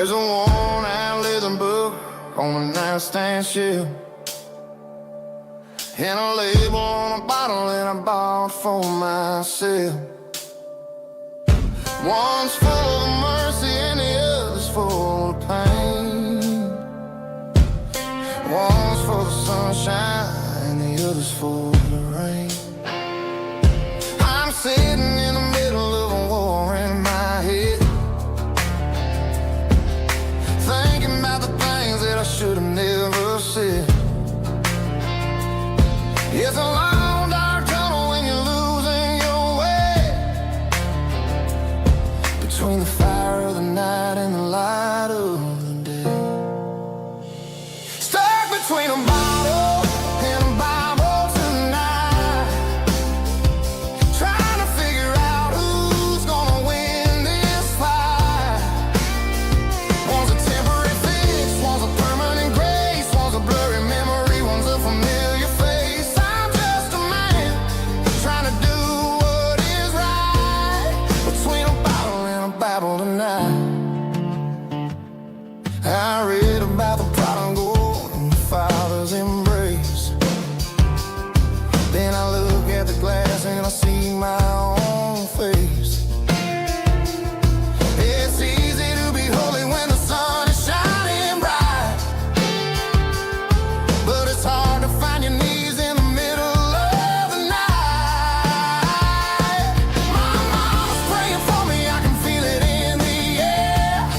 There's a worn-out living book on the nightstand shelf, and a label on a bottle that I bought for myself. One's full of mercy and the other's full of pain. One's full of sunshine and the other's full of rain. I'm sitting in the middle of a war in my head, thinking about the things that I should have never said. It's a long dark tunnel when you're losing your way, between the fire of the night and the light of the day. Stuck between a bottle and a Bible tonight, trying to figure out who's gonna win this fight. One's a temporary fix, one's a permanent grace, one's a blurry memory, one's a familiar face. I'm just a man trying to do what is right, between a bottle and a Bible tonight. I read about the prodigal and the Father's embrace. Then I look at the glass and I see my own face. It's easy to be holy when the sun is shining bright, but it's hard to find your knees in the middle of the night. My mama's praying for me, I can feel it in the air,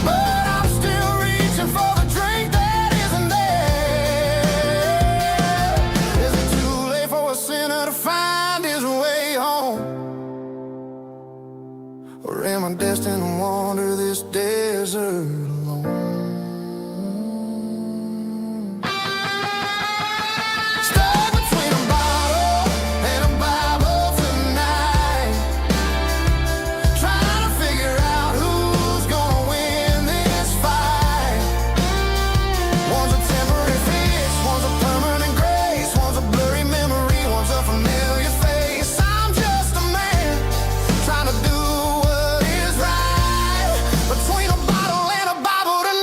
but I'm still reaching for the drink that isn't there. Is it too late for a sinner to find his way home? Or am I destined to wander this desert alone? Stuck between a bottle and a Bible tonight, trying to figure out who's gonna win this fight. One's a temporary fix, one's a permanent grace, one's a blurry memory, one's a familiar face. I'm just a man trying to do what is right, between a bottle and a Bible tonight.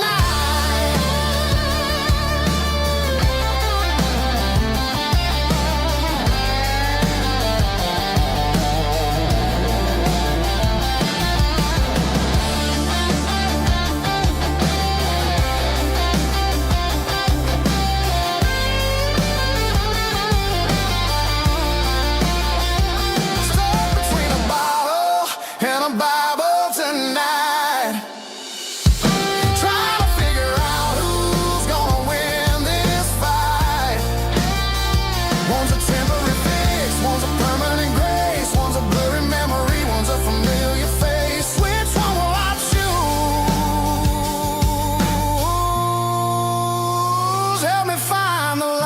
Stuck between a bottle and a Bible tonight, trying to figure out who's gonna win this fight. One's a temporary fix, one's a permanent grace, one's a blurry memory, one's a familiar face. Which one will I choose? Help me find the light.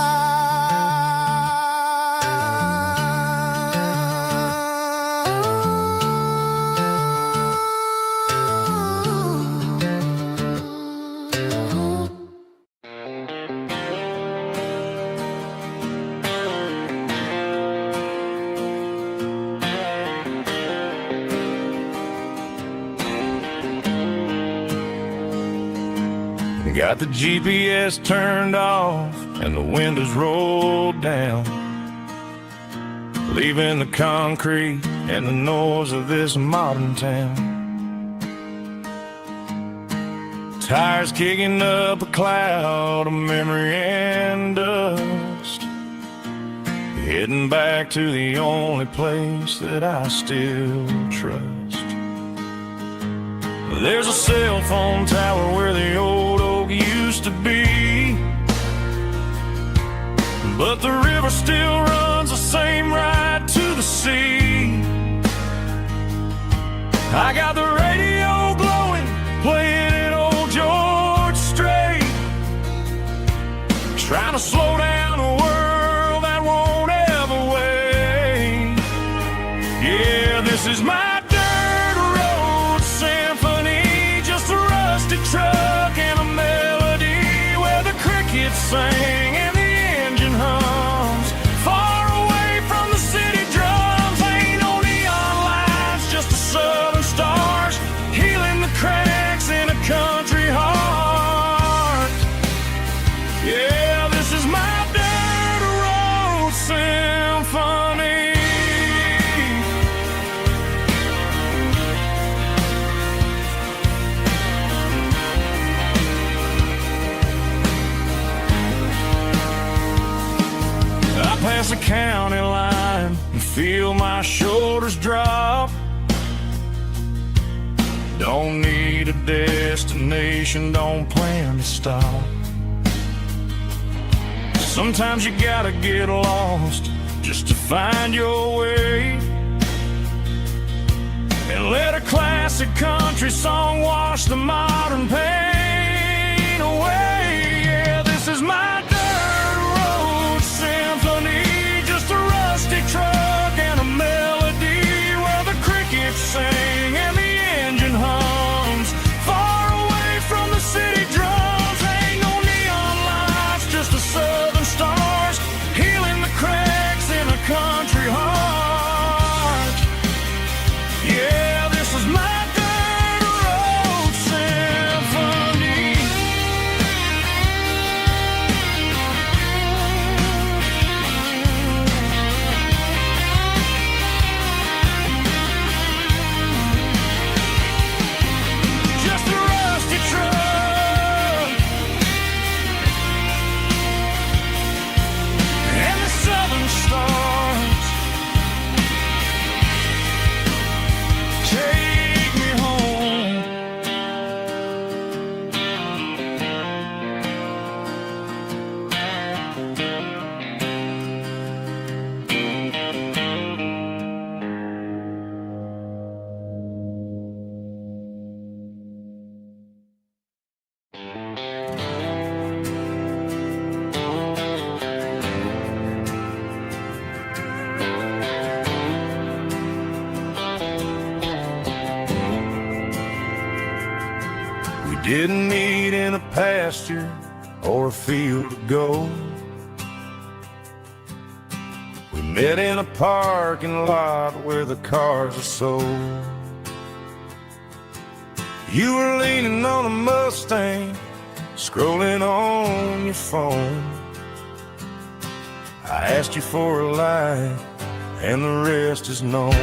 Got the GPS turned off and the windows rolled down, leaving the concrete and the noise of this modern town. Tires kicking up a cloud of memory and dust, heading back to the only place that I still trust. There's a cell phone tower where the old oak used to be, but the river still runs the same right to the sea. I got the radio glowing, playing an old George Strait, trying to slow down a world that won't ever wait. Yeah, this is my dirt road symphony, just a rusty truck and a melody where the crickets sing and the engine hums, far away from the city drums. Ain't no neon lights, just the southern stars healing the crowd. past the county line and feel my shoulders drop. Don't need a destination, don't plan to stop. Sometimes you gotta get lost just to find your way, and let a classic country song wash the modern pain away. Yeah, this is my dirt road symphony, just a rusty truck and a melody where the crickets sing and the engine hums, far away from the city drums. Ain't no neon lights, just the southern stars healing the cracks in a country heart. Yeah, this is my dirt road symphony. Just a rusty truck and the southern stars take me home. We didn't meet in a pasture or a field of gold. We met in a parking lot where the cars are sold. You were leaning on a Mustang, scrolling on your phone. I asked you for a light, and the rest is known.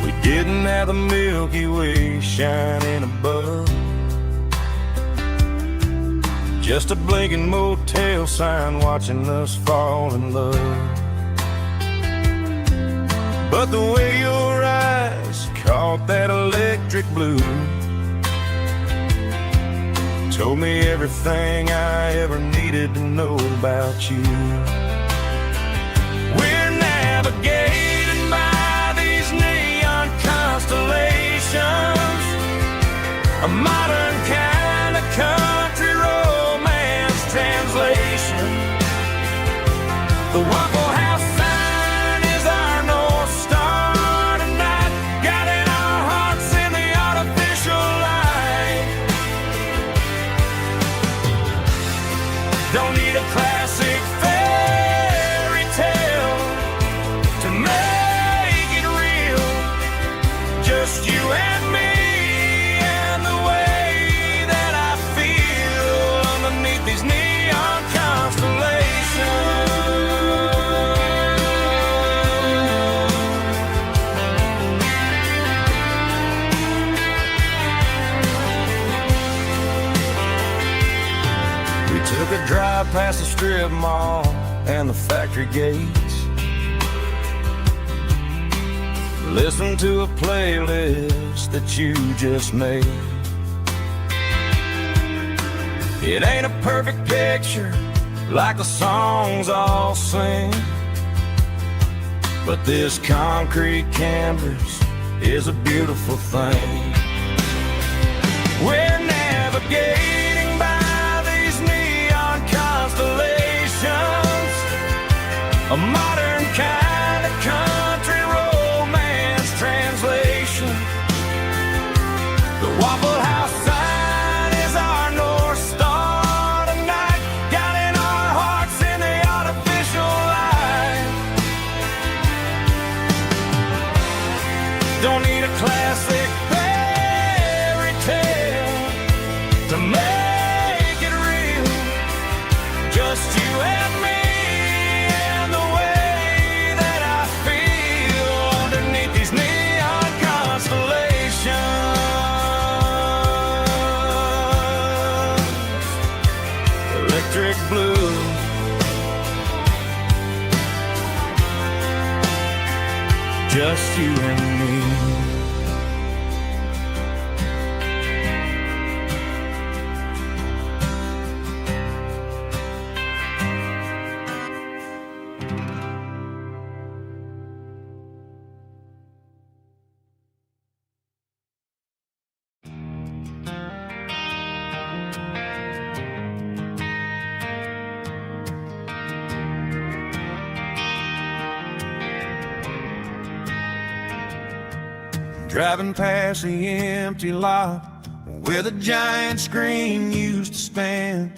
We didn't have the Milky Way shining above, just a blinking motel sign watching us fall in love. But the way your eyes caught that electric blue told me everything I ever needed to know about you. We're navigated by these neon constellations, a modern kind of country romance translation. The Waffle House sign is our North Star tonight, guiding our hearts in the artificial light. Don't need a classic fairy tale to make it real, just you and me and the way that I feel underneath these neon constellations. We took a drive past the strip mall and the factory gates, listened to a playlist that you just made. It ain't a perfect picture like the songs all sing, but this concrete canvas is a beautiful thing. We're navigating by these neon constellations, a modern kind of country romance translation. The Waffle House sign is our North Star tonight, guiding our hearts in the artificial light. Don't need a classic fairy tale to make it real, just you and me and the way that I feel underneath these neon constellations. Electric blue just you and me. Driving past the empty lot where the giant screen used to stand.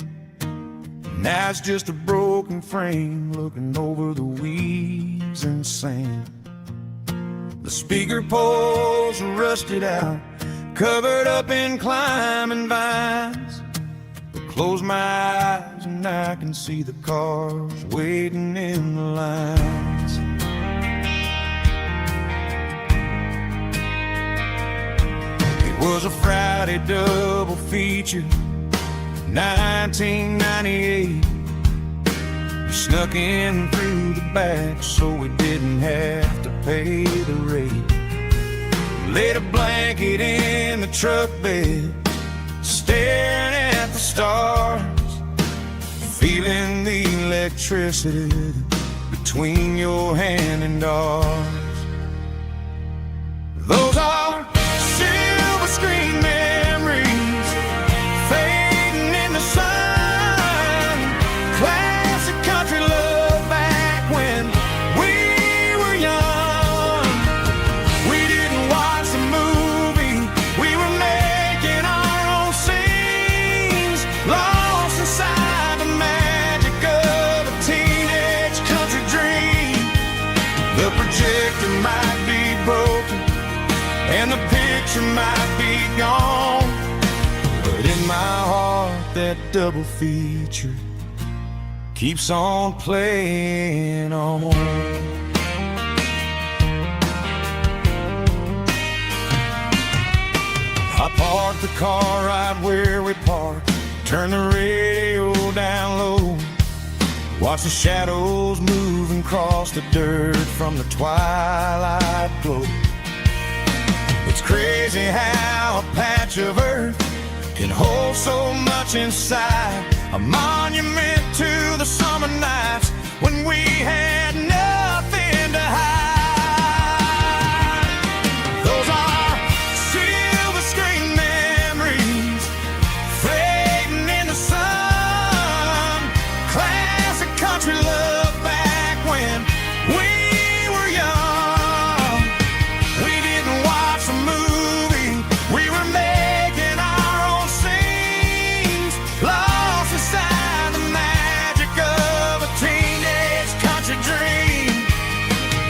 Now it's just a broken frame looking over the weeds and sand. The speaker poles are rusted out, covered up in climbing vines. But close my eyes and I can see the cars waiting in the lines. It was a Friday double feature, 1998. We snuck in through the back so we didn't have to pay the rate. Laid a blanket in the truck bed, staring at the stars, feeling the electricity between your hand and ours. Those are silver screen memories fading in the sun. Classic country love back when we were young. We didn't watch the movie, we were making our own scenes, lost inside the magic of a teenage country dream. The projector might be broken and the picture might be gone, but in my heart that double feature keeps on playing on. I parked the car right where we parked, turned the radio down low, watch the shadows move and cross the dirt from the twilight glow. It's crazy how a patch of earth can hold so much inside, a monument to the summer nights when we had nothing to hide. Those are silver screen memories fading in the sun. Classic country love back when we were young. We didn't watch the movie, we were making our own scenes, lost inside the magic of a teenage country dream.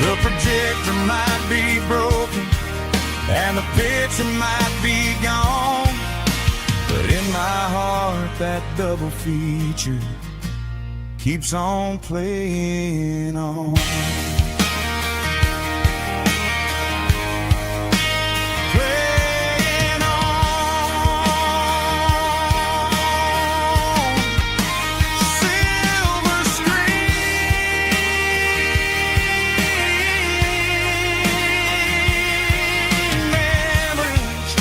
The projector might be broken and the picture might be gone, but in my heart that double feature keeps on playing on. Playing on. Silver screen memories.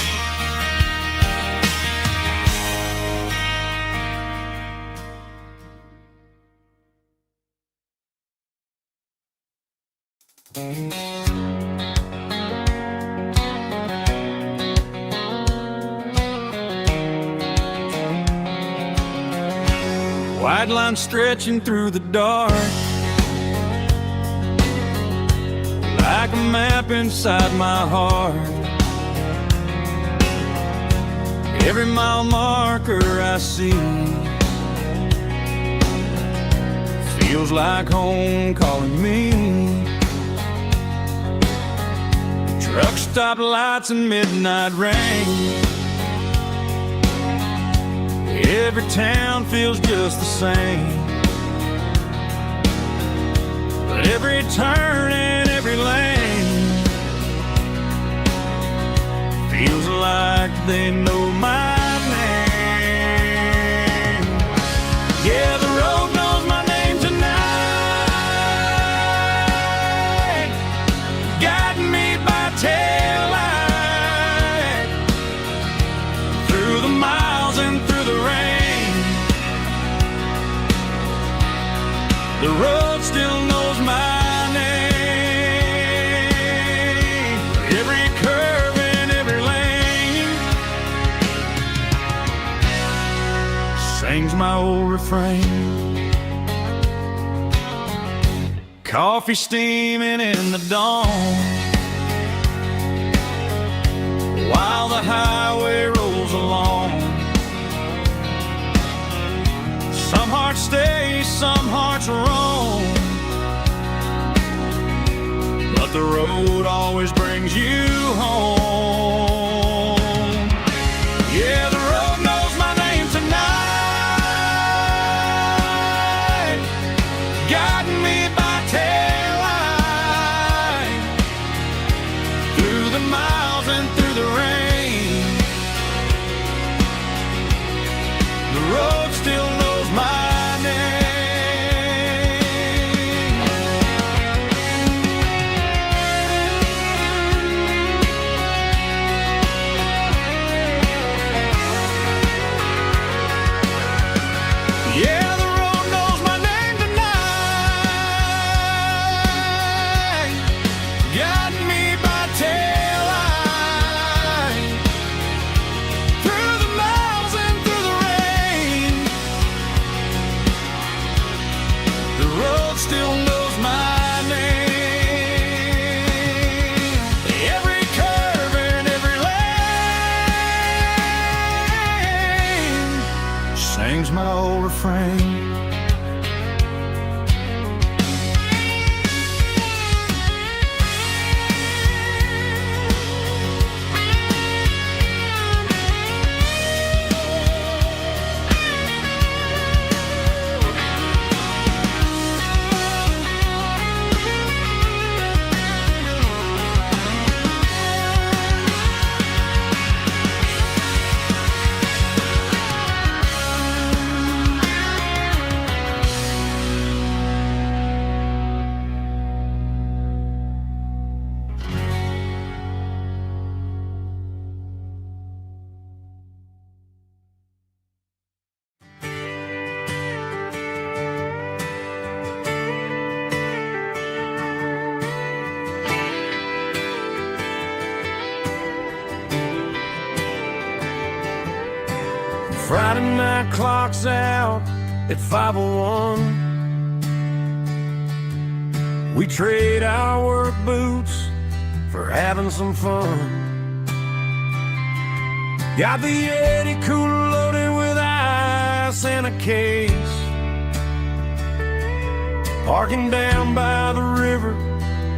White line stretching through the dark, like a map inside my heart. Every mile marker I see feels like home calling me. Truck stop lights and midnight rain, every town feels just the same, but every turn and every lane feels like they know my name. Yeah, the road knows my name tonight, guiding The road still knows my name. Every curve and every lane sings my old refrain. Coffee steaming in the dawn, while the highway rolls along. Some hearts stay, some hearts roam, but the road always brings you home. Yeah, the road knows my name tonight, guiding me by taillight, through the miles and through the rain. The road still knows my name. Yeah, the road knows my name tonight, guiding me by taillight, through the miles and through the rain. The road still knows my name. Every curve and every lane sings my old refrain. Friday night clock's out at 5:01. We trade our work boots for having some fun. Got the Yeti cooler loaded with ice and a case, parking down by the river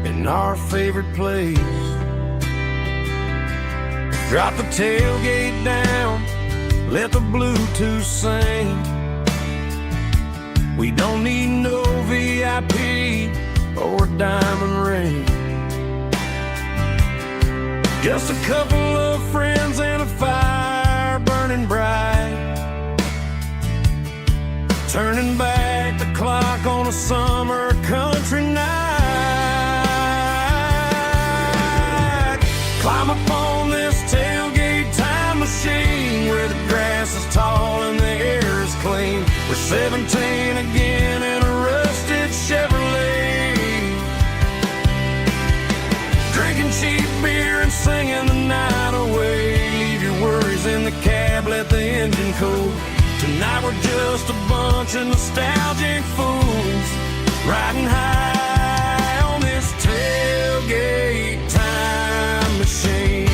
in our favorite place. Drop the tailgate down, let the Bluetooth sing. We don't need no VIP or a diamond ring. Just a couple of friends and a fire burning bright, turning back the clock on a summer country night. Climb up on this tailgate time machine where the grass is tall and the air is clean. We're 17 again in a rusted Chevrolet, drinking cheap beer and singing the night away. Leave your worries in the cab, let the engine cool. Tonight we're just a bunch of nostalgic fools, riding high on this tailgate time machine.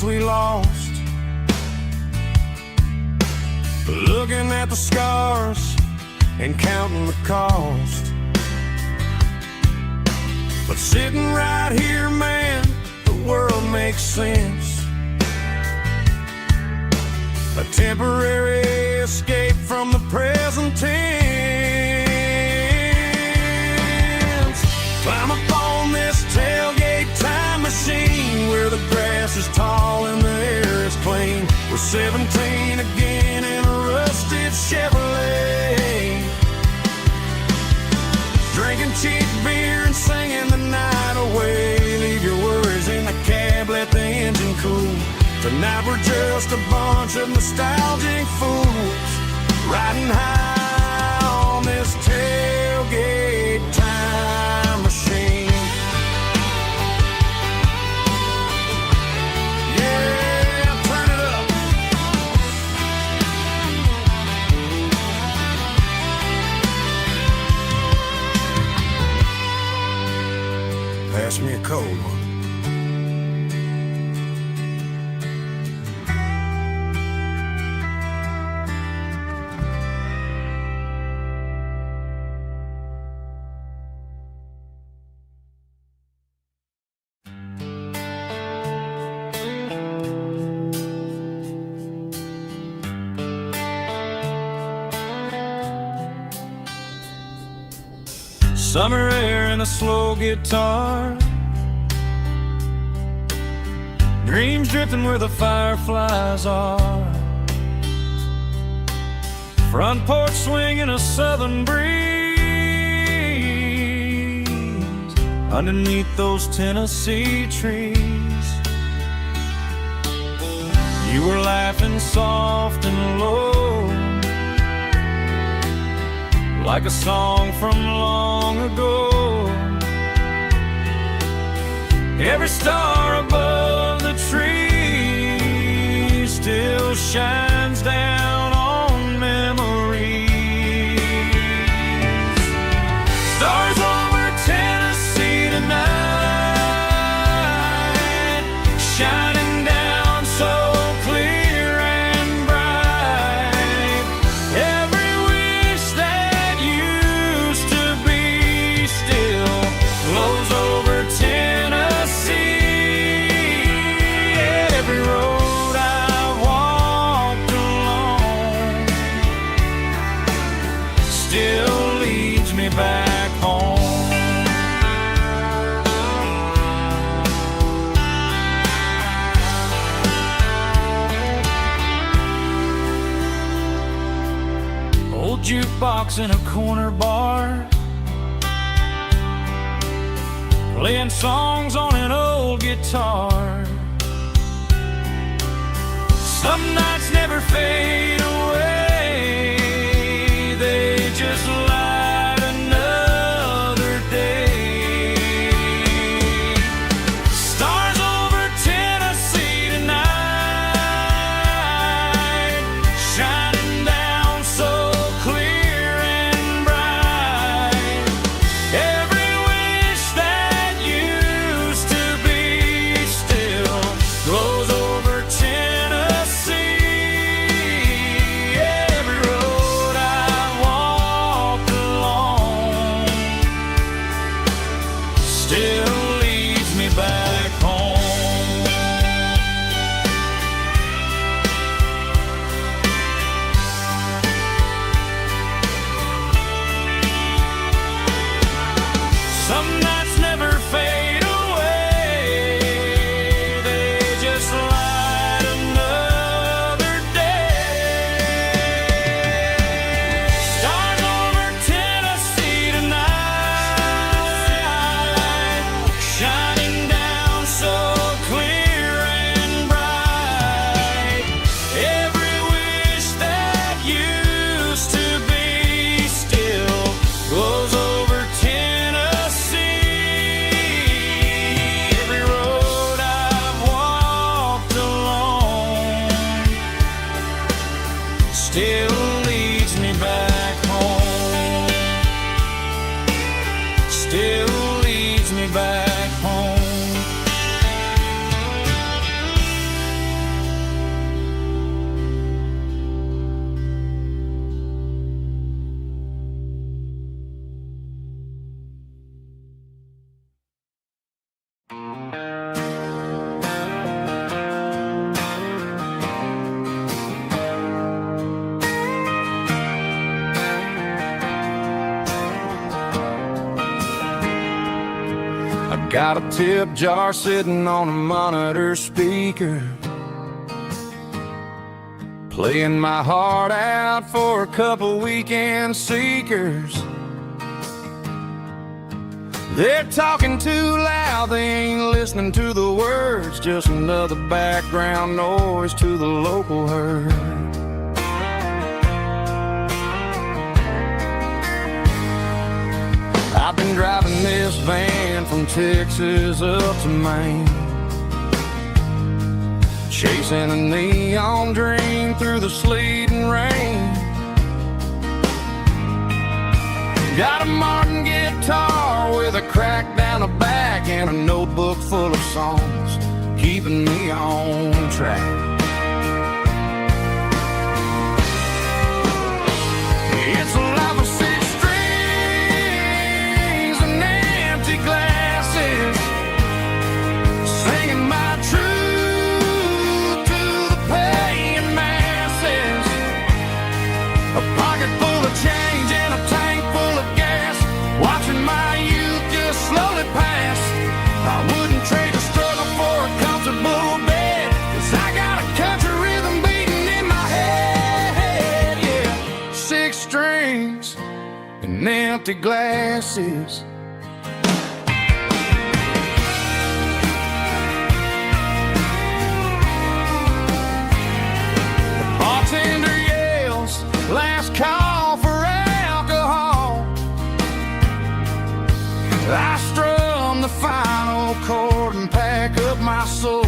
We lost, looking at the scars and counting the cost. But sitting right here, man, the world makes sense. A temporary escape from the present tense. Climb up on this tailgate time machine where the grass is tall and the air is clean. We're 17 again in a rusted Chevrolet, just a bunch of nostalgic fools riding high on this tailgate time machine. Yeah, turn it up. Pass me a cold one. Summer air and a slow guitar, dreams drifting where the fireflies are, front porch swinging a southern breeze underneath those Tennessee trees. You were laughing soft and low, like a song from long ago. Every star above the tree still shines down on memories. Stars over Tennessee tonight, shining down so clear and bright. Every wish that used to be still flows over Tennessee. Every road I walked along still leads me back home. Old jukebox in a corner bar, playing songs on an old guitar. Some nights never fade away, they just light another day. Stars over Tennessee tonight, shining down so clear and bright. Every wish that used to be still glows over Tennessee. Every road I walked along still leads me back home. Some nights never fade away, they just light another day. Stars over Tennessee tonight, shining down so clear and bright. Every wish that used to be still glows over Tennessee. Every road I've walked along still leads me back home. Still leads me back home. I got a tip jar sitting on a monitor speaker, playing my heart out for a couple weekend seekers. They're talking too loud, they ain't listening to the words, just another background noise to the local herd. I've been driving this van from Texas up to Maine, chasing a neon dream through the sleet and rain. Got a Martin guitar with a crack down the back and a notebook full of songs, keeping me on track. It's a life of 6 strings and empty glasses, singing my truth to the paying masses. A pocket full of change and a tank full of gas, watching my youth just slowly pass. I wouldn't trade the struggle for a comfortable bed, 'cause I got a country rhythm beating in my head. Yeah, 6 strings and empty glasses. The bartender yells, last call for alcohol. I strum the final chord and pack up my soul.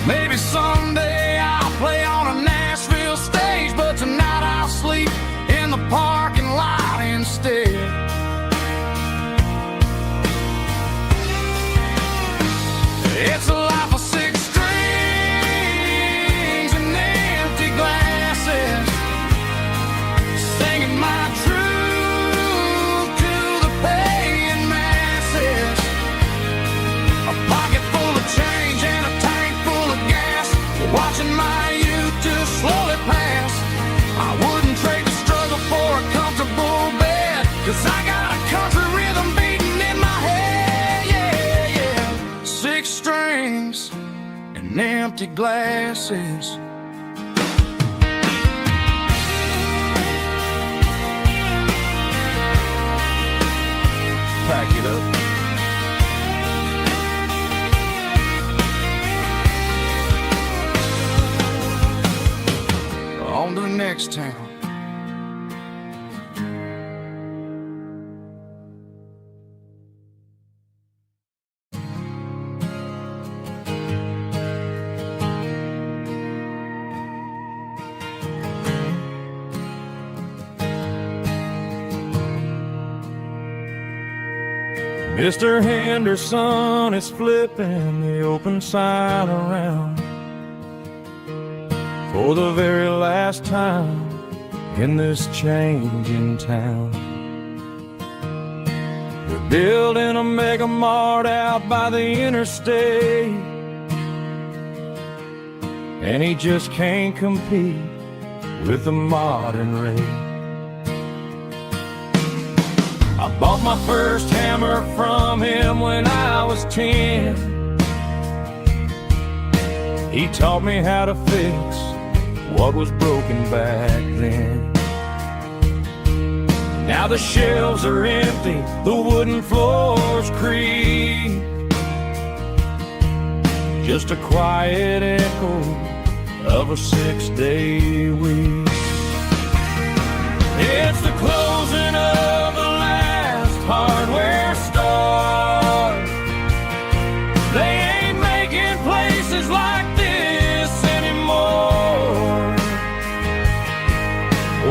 Maybe someday I'll play on a Nashville stage, but tonight I'll sleep in the parking lot instead. It's a life of 6 strings and empty glasses, singing my truth to the paying masses. A pocket full of change and a tank full of gas, watching my youth just slowly pass. I wouldn't trade the struggle for a comfortable bed, 'cause I got a country rhythm beating in my head. Yeah, yeah. 6 strings and empty glasses. Pack it up. On to the next town. Mr. Henderson is flipping the open sign around for the very last time in this changing town. They're building a mega mart out by the interstate, and he just can't compete with the modern rate. I bought my first hammer from him when I was 10. He taught me how to fix what was broken back then. Now the shelves are empty, the wooden floors creak, just a quiet echo of a 6-day week. It's the closing of the last hardware store. They ain't making places like this anymore,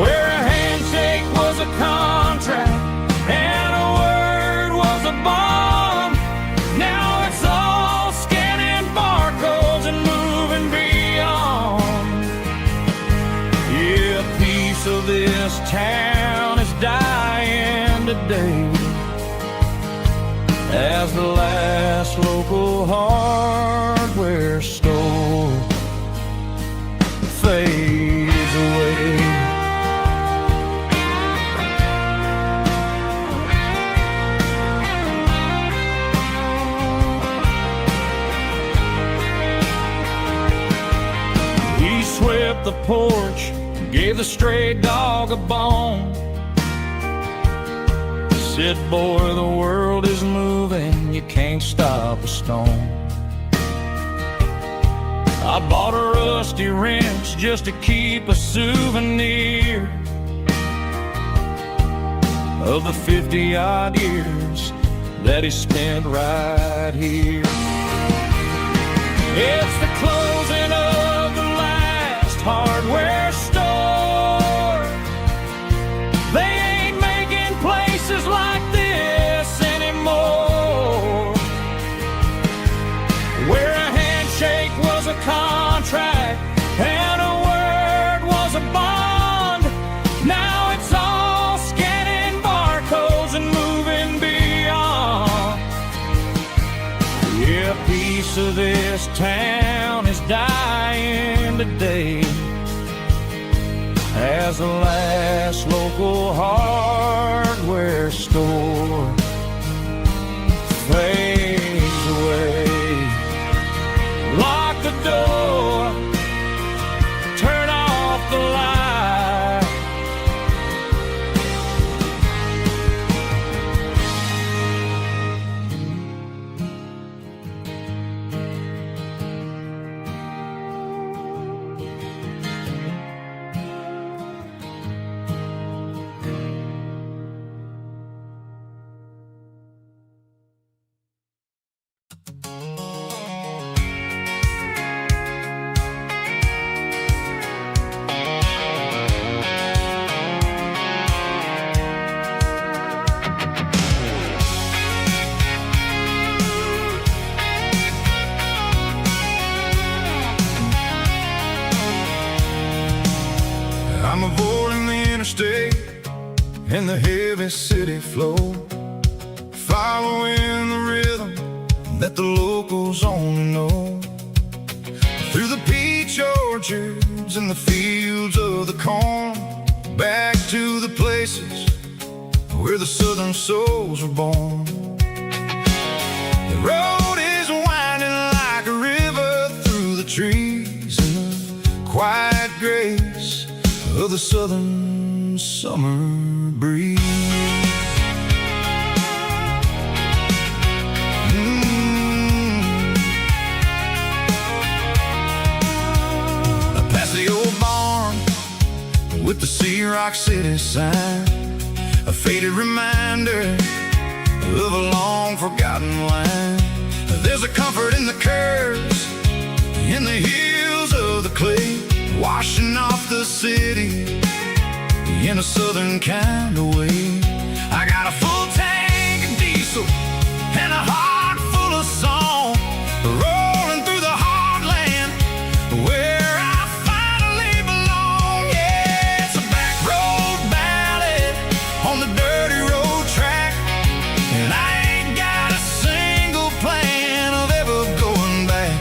where a handshake was a contract and a word was a bond. Now it's all scanning barcodes and moving beyond. Yeah, a piece of this town is dying today as the last local hardware store fades away. He swept the porch, gave the stray dog a bone, Said, boy, the world is moving, you can't stop a stone. I bought a rusty wrench just to keep a souvenir of the 50-odd years that he spent right here. It's the closing of the last hardware store. They ain't making places like this anymore, where a handshake was a contract and a word was a bond. Now it's all scanning barcodes and moving beyond. Yeah, a piece of this town is dying today as the last local hardware store fades away. Lock the door, turn off the light. I'm avoiding the interstate and the heavy city flow, following the rhythm that the locals only know. Through the peach orchards and the fields of the corn, back to the places where the southern souls were born. The road is winding like a river through the trees in the quiet grace of the southern summer breeze. I pass the old barn with the Sea Rock City sign, a faded reminder of a long forgotten line. There's a comfort in the curves, in the hills of the clay, washing off the city in a southern kind of way. I got a full tank of diesel and a heart full of song, rolling through the heartland where I finally belong. Yeah, it's a back road ballad on the dirty road track, and I ain't got a single plan of ever going back.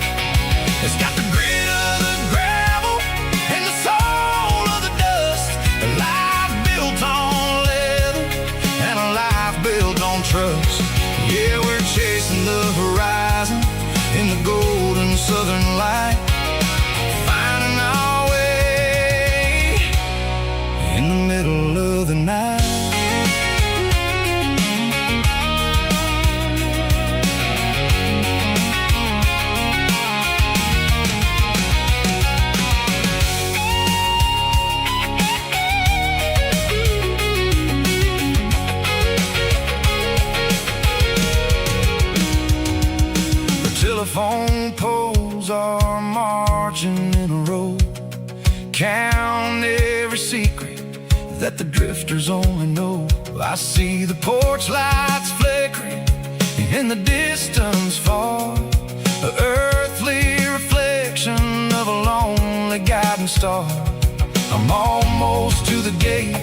It's got the grit of the gravel and the soul of the dust, a life built on leather and a life built on trust. Yeah, we're chasing the horizon in the golden southern light, finding our way in the middle of the night. Telephone poles are marching in a row, count every secret that the drifters only know. I see the porch lights flickering in the distance far, an earthly reflection of a lonely guiding star. I'm almost to the gate,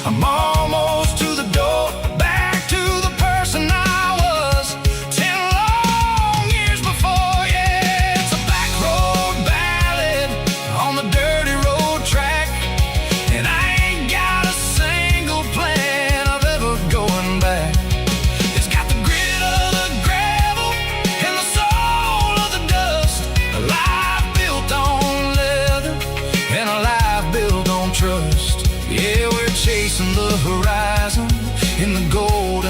I'm almost to the door, back to the person I was 10 long years before. Yeah, it's a back road ballad on the dirty road track, and I ain't got a single plan of ever going back. It's got the grit of the gravel and the soul of the dust, a life built on leather and a life built on trust. Yeah, we're chasing the horizon in the gold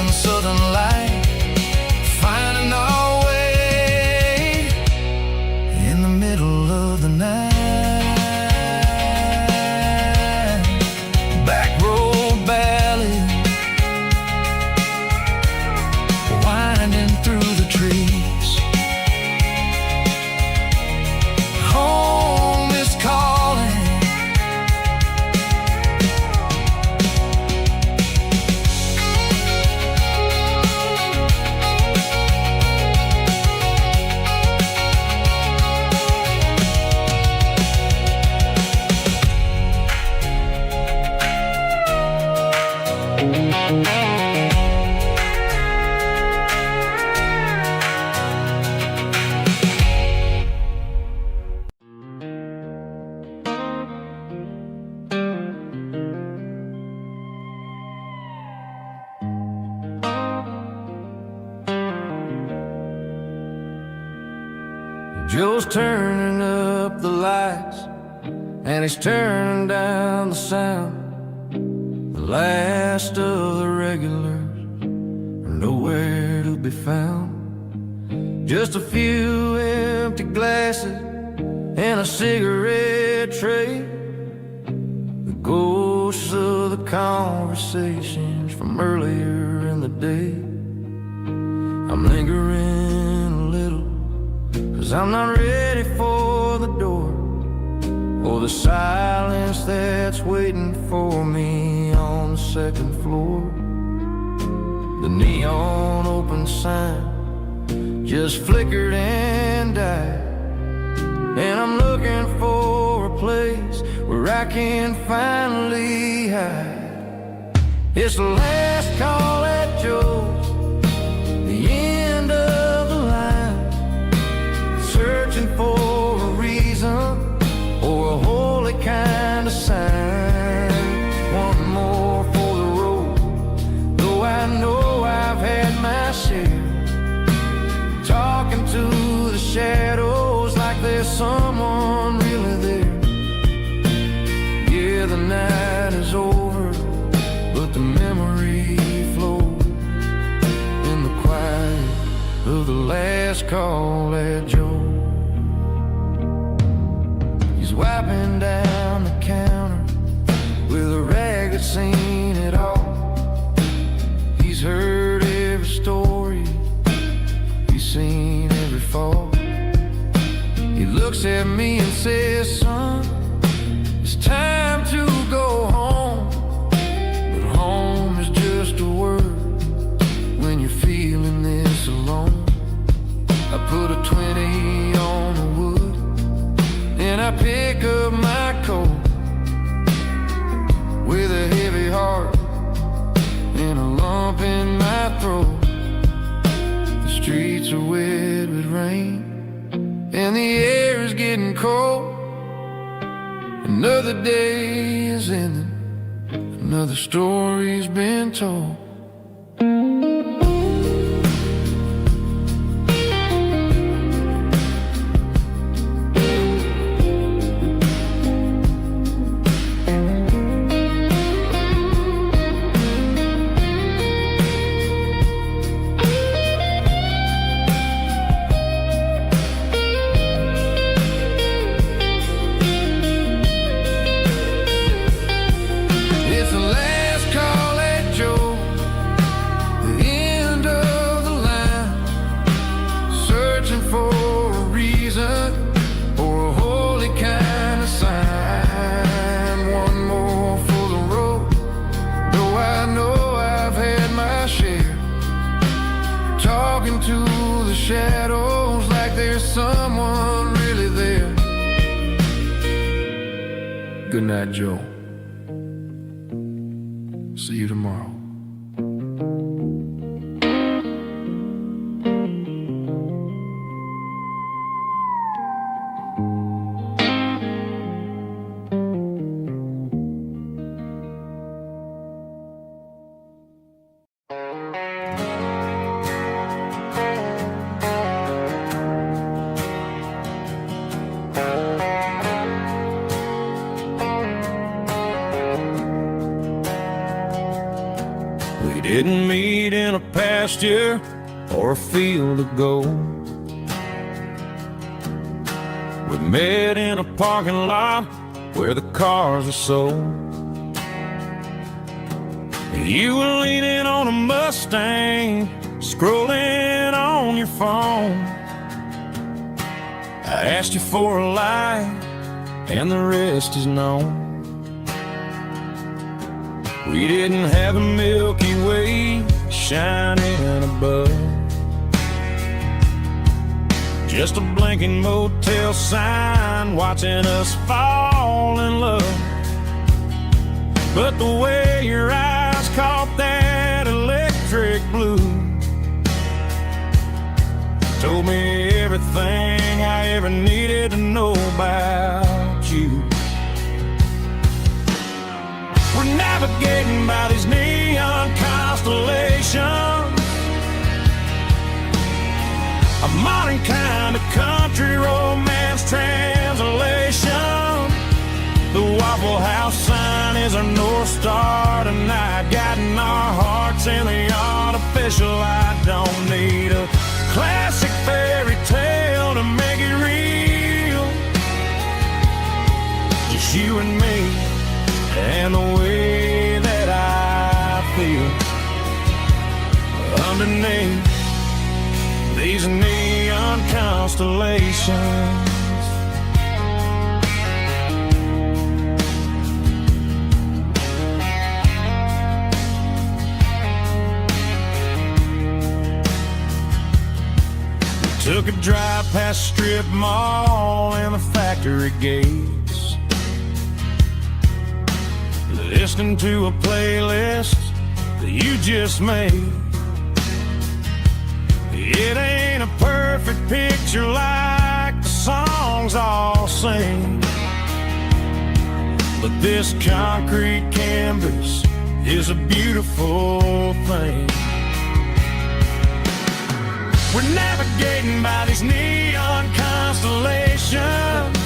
Joe's turning up the lights, and he's turning down the sound. The last of the regulars are nowhere to be found. Just a few empty glasses and a cigarette tray, the ghosts of the conversations from earlier in the day. I'm lingering a little, 'cause I'm not ready for the door, or the silence that's waiting for me on the second floor. The neon open sign just flickered and died, and I'm looking for a place where I can finally hide. It's the last call at Joe's, the end of the line, searching for a reason or a holy kind of sign. One more for the road, though I know I've had my share, talking to the shadows like there's someone really there. Yeah, the night is over, but the memory flows in the quiet of the last call at Joe. He's wiping down the counter with a rag that's seen it all. He's heard every story, he's seen every fall. He looks at me and says, son, it's time to go home. But home is just a word when you're feeling this alone. I put a 20 on the wood, and I pick up my coat with a heavy heart and a lump in my throat. The streets are wet with rain, and the air is getting cold. Another day is ending, another story's been told. Shadows like there's someone really there. Good night, Joe. See you tomorrow. Didn't meet in a pasture or a field of gold. We met in a parking lot where the cars are sold. You were leaning on a Mustang, scrolling on your phone. I asked you for a light, and the rest is known. We didn't have a Milky Way shining above, just a blinking motel sign watching us fall in love. But the way your eyes caught that electric blue. Told me everything I ever needed to know about you. We're navigating by these neon constellations, a modern kind of country romance translation. The Waffle House sign is our North Star tonight, guiding our hearts in the artificial. I don't need a classic fairy tale to make it real. Just you and me and the way that I feel underneath these neon constellations. Took a drive past Strip Mall and the factory gates, listening to a playlist that you just made. It ain't a perfect picture like the songs all sing, but this concrete canvas is a beautiful thing. We're navigating by these neon constellations,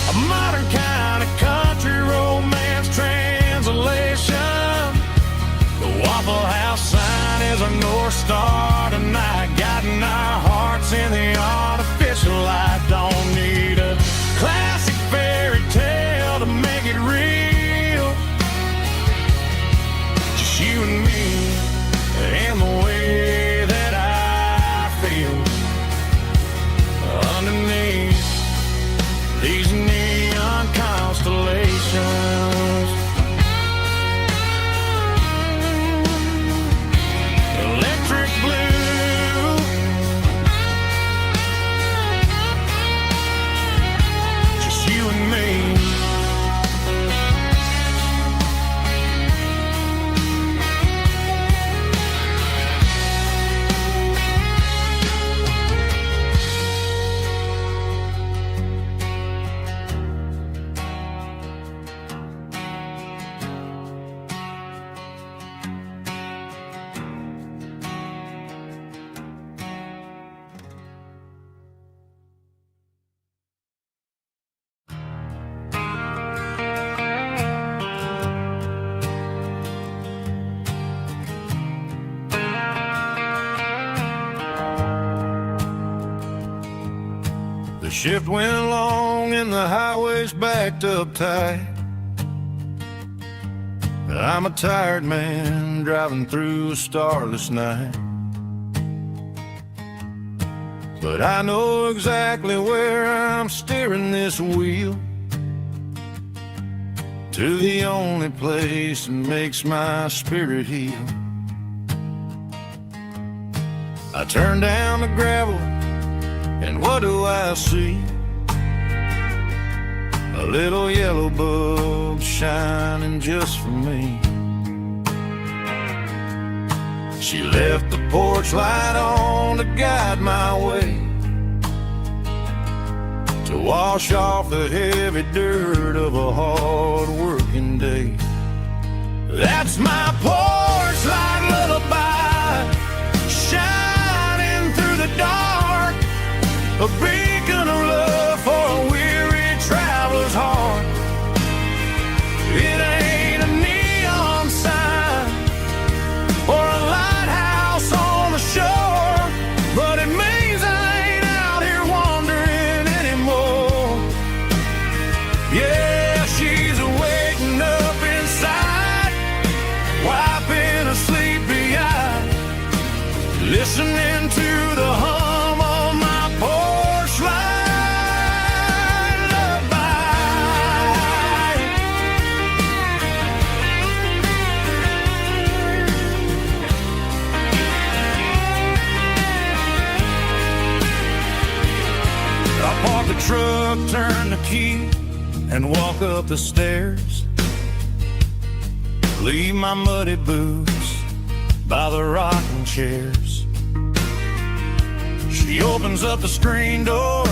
a modern kind of country romance translation. The Waffle House sign is our North Star tonight, guiding our hearts in the artificial light. Don't need a classic fairy tale to make it real. Just you and me and the way that I feel underneath these neon constellations. Electric blue, just you and me. The shift went long and the highway's backed up tight. I'm a tired man driving through a starless night, but I know exactly where I'm steering this wheel, to the only place that makes my spirit heal. I turn down the gravel and what do I see? A little yellow bulb shining just for me. She left the porch light on to guide my way, to wash off the heavy dirt of a hard-working day. That's my porch light lullaby, shining through the dark, a beacon of love for a weary traveler's heart. It ain't a neon sign or a lighthouse on the shore, but it means I ain't out here wandering anymore. Yeah, she's waking up inside, wiping a sleepy eye, listening to the hum of my porch light lullaby. I park the truck, turn the key, and walk up the stairs. Leave my muddy boots by the rocking chairs. She opens up the screen door,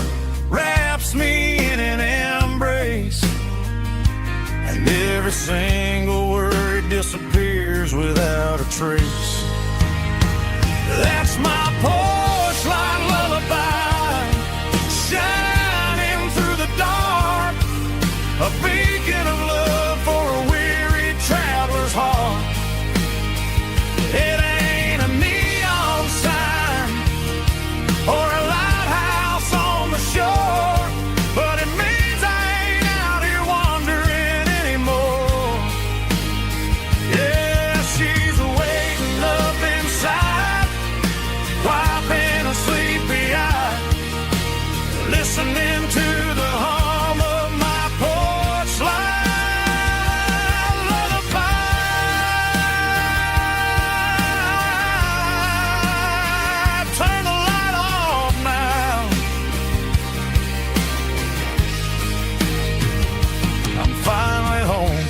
wraps me in an embrace, and every single word disappears without a trace. That's my porch light lullaby, shining through the dark, a beacon of love for a weary traveler's heart. It ain't a neon sign or a lighthouse on the shore, but it means I ain't out here wandering anymore. Yeah, she's waiting up inside, wiping a sleepy eye, listening to the hum of my porch light lullaby. Turn the light off now. I'm finally home.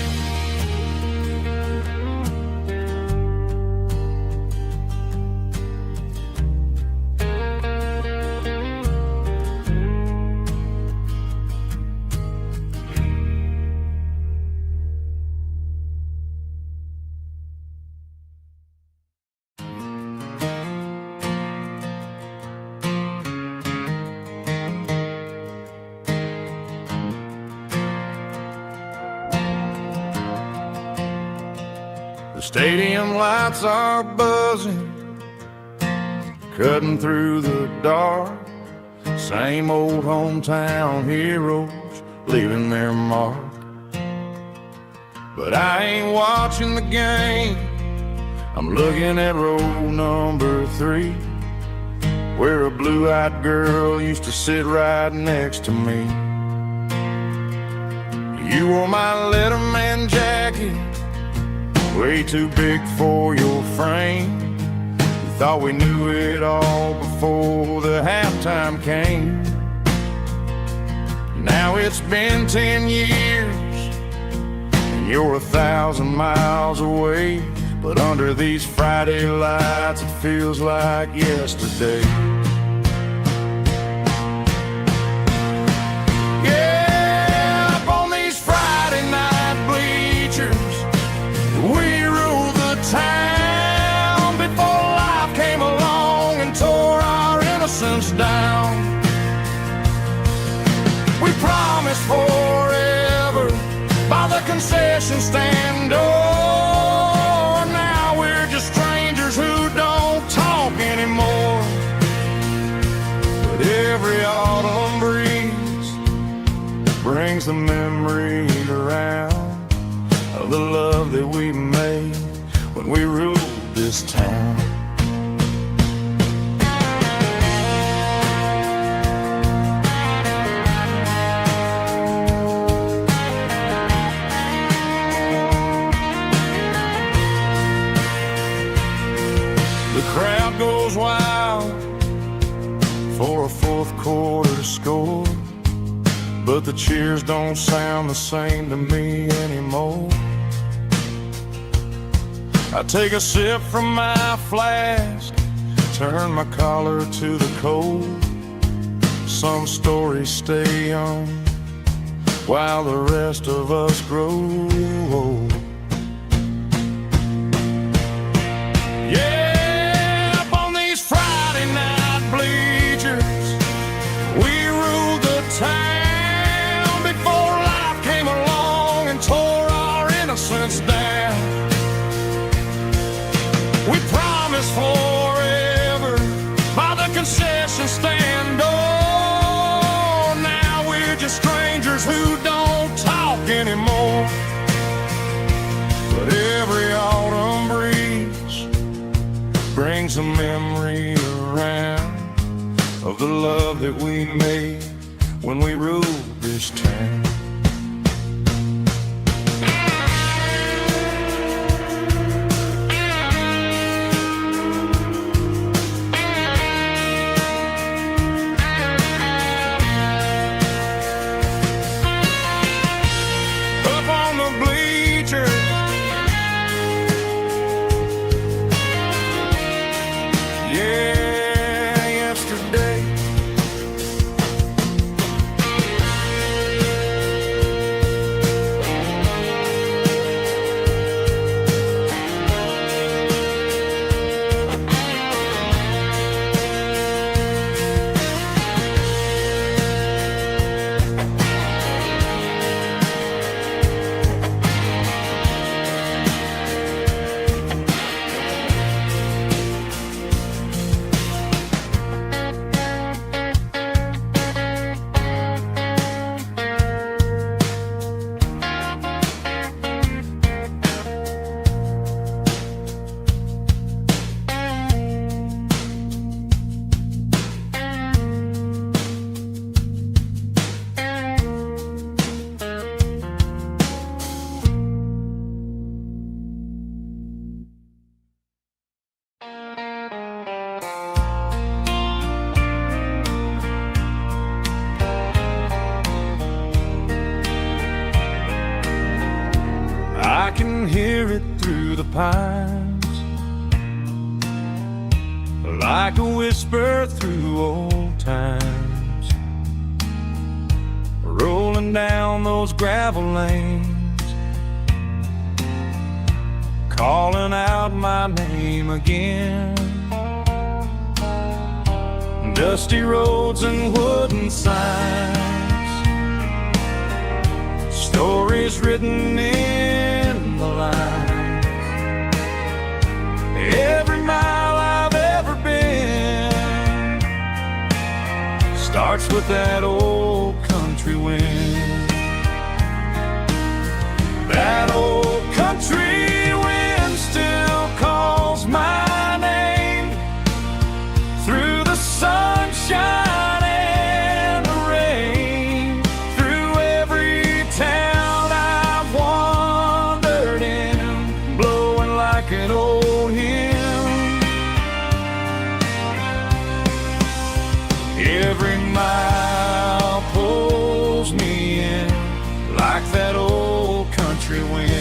The stadium lights are buzzing, cutting through the dark. Same old hometown heroes leaving their mark. But I ain't watching the game, I'm looking at row number 3, where a blue-eyed girl used to sit right next to me. You wore my Letterman jacket, way too big for your frame. You thought we knew it all before the halftime came. Now it's been 10 years and you're 1,000 miles away, but under these Friday lights it feels like yesterday. Yeah, up on these Friday night bleachers, we ruled the town before life came along and tore our innocence down. We promised forever by the concession stand door. Now we're just strangers who don't talk anymore. But every autumn breeze brings the memory around of the love that we made when we ruled this town. The crowd goes wild for a fourth quarter score, but the cheers don't sound the same to me anymore. I take a sip from my flask, turn my collar to the cold. Some stories stay young while the rest of us grow old. Yeah, up on these Friday night bleachers, we ruled the town before life came along and tore our innocence down. We promised forever by the concession stand door. Now we're just strangers who don't talk anymore. But every autumn breeze brings a memory around of the love that we made when we ruled this town. I can hear it through the pines, like a whisper through old times, rolling down those gravel lanes, calling out my name again. Dusty roads and wooden signs, stories written in the lines. Every mile I've ever been starts with that old country wind. That old country wind still calls my name through the sunshine and the rain, through every town I've wandered in, blowing like an old hymn. Every mile pulls me in like that old country wind.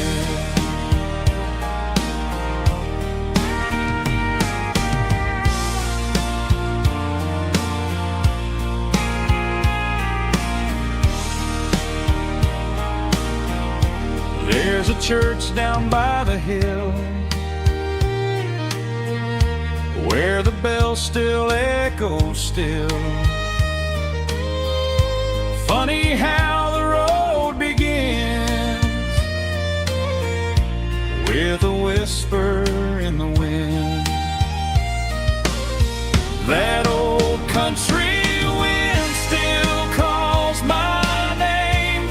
There's a church down by the hill where the bells still echo still. Funny how the road begins with a whisper in the wind. That old country wind still calls my name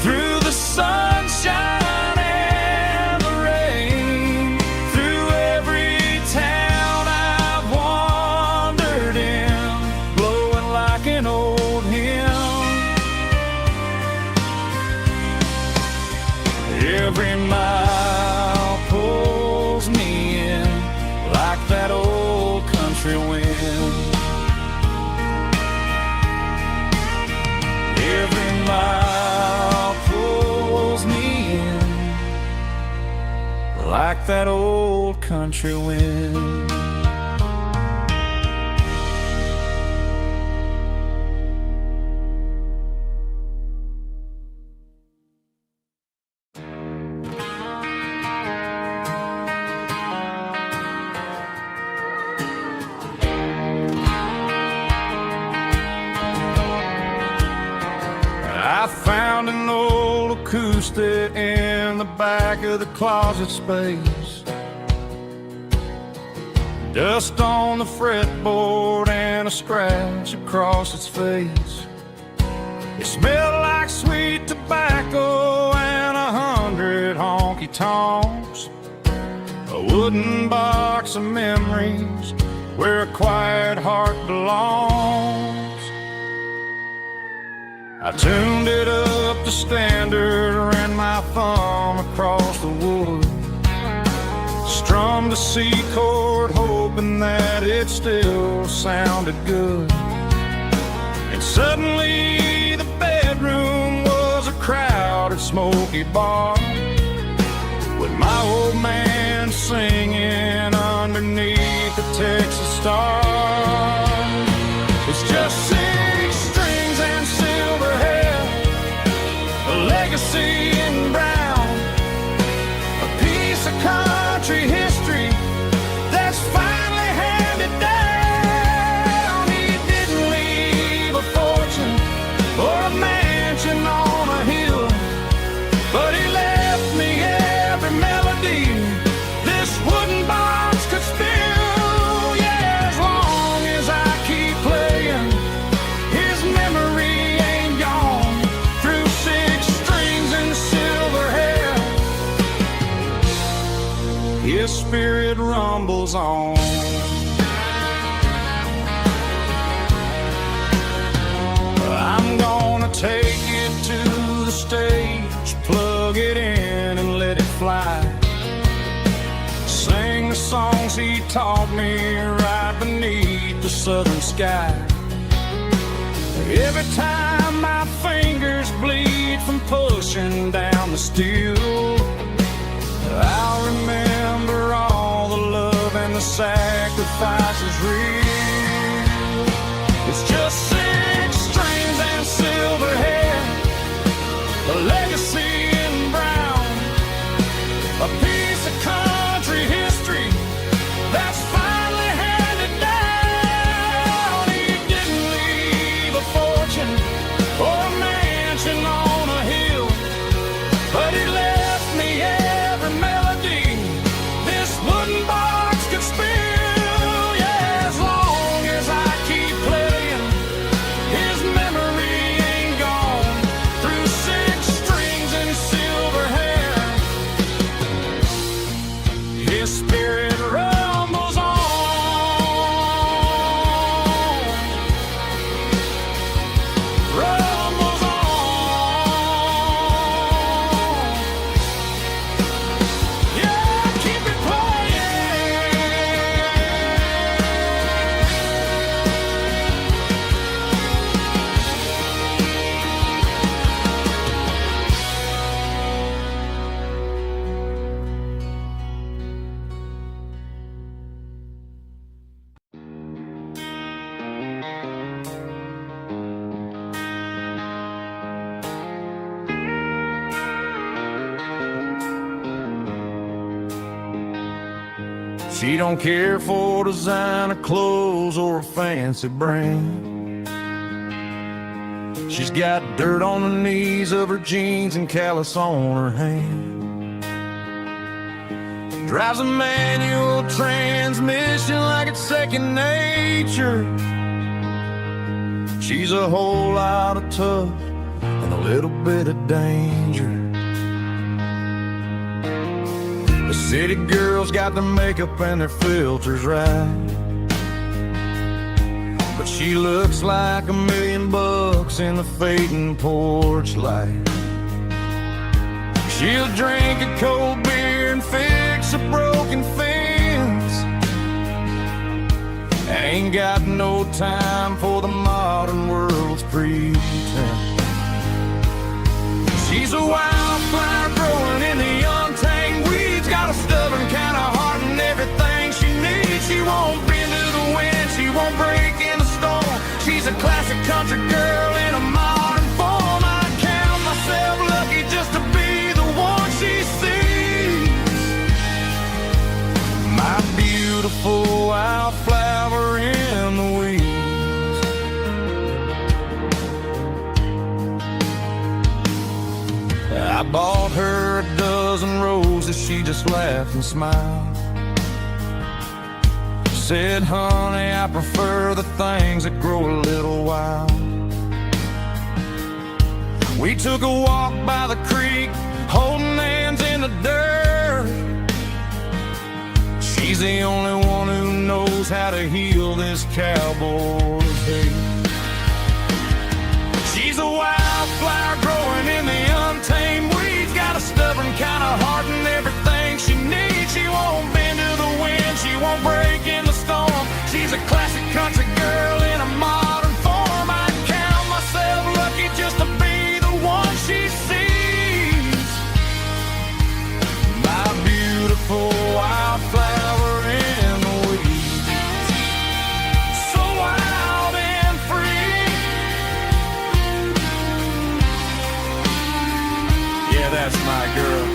through the sunshine and the rain, through every town I've wandered in, blowing like an old hymn. Every mile pulls me in like that old country wind. Every mile pulls me in like that old country wind. I found an old acoustic in the back of the closet space. Dust on the fretboard and a scratch across its face. It smelled like sweet tobacco and 100 honky-tonks. A wooden box of memories where a quiet heart belongs. I tuned it up to standard, ran my thumb across the wood, strummed a C chord hoping that it still sounded good. And suddenly the bedroom was a crowded smoky bar, with my old man singing underneath the Texas star. It's just 6 strings and silver hair, a legacy in brown, a piece of country history that's finally handed down. He didn't leave a fortune or a mansion on a hill, but he left me every melody this wooden box could spill. Yeah, as long as I keep playing, his memory ain't gone. Through 6 strings and silver hair, his spirit rumbles on. I'm gonna take it to the stage, plug it in and let it fly. Sing the songs he taught me right beneath the southern sky. Every time my fingers bleed from pushing down the steel, sacrifice is real. It's just 6 strings and silver hair, a legacy in brown, a piece of country history that's finally handed down. He didn't leave a fortune or a mansion on a hill, but he left me every melody this wooden box could spill. Yeah, as long as I keep playing, his memory ain't gone. Through 6 strings and silver hair, his spirit rumbles on. Rumbles on. Yeah, keep it playing. She don't care for designer clothes or a fancy brand. She's got dirt on the knees of her jeans and callus on her hand. Drives a manual transmission like it's second nature. She's a whole lot of tough and a little bit of danger. The city girls got their makeup and their filters right, but she looks like $1 million in the fading porch light. She'll drink a cold beer and fix a broken fence. Ain't got no time for the modern world's pretense. She's a wildflower growing in the untamed weeds. Got a stubborn kind of heart and everything she needs. She won't bend to the wind, she won't break in the storm. She's a classic country girl in a modern form. I count myself lucky just to be the one she sees. My beautiful wildflower in the weeds. I bought her a dozen roses, she just laughed and smiled. Said, honey, I prefer the things that grow a little wild. We took a walk by the creek, holding hands in the dirt. She's the only one who knows how to heal this cowboy's hate. She's a wildflower growing in the untamed weeds. Got a stubborn kind of heart and everything she needs. She won't bend to the wind, she won't break in the storm. She's a classic country girl in a modern form. I count myself lucky just to be the one she sees. My beautiful wildflower in the weeds. So wild and free. Yeah, that's my girl.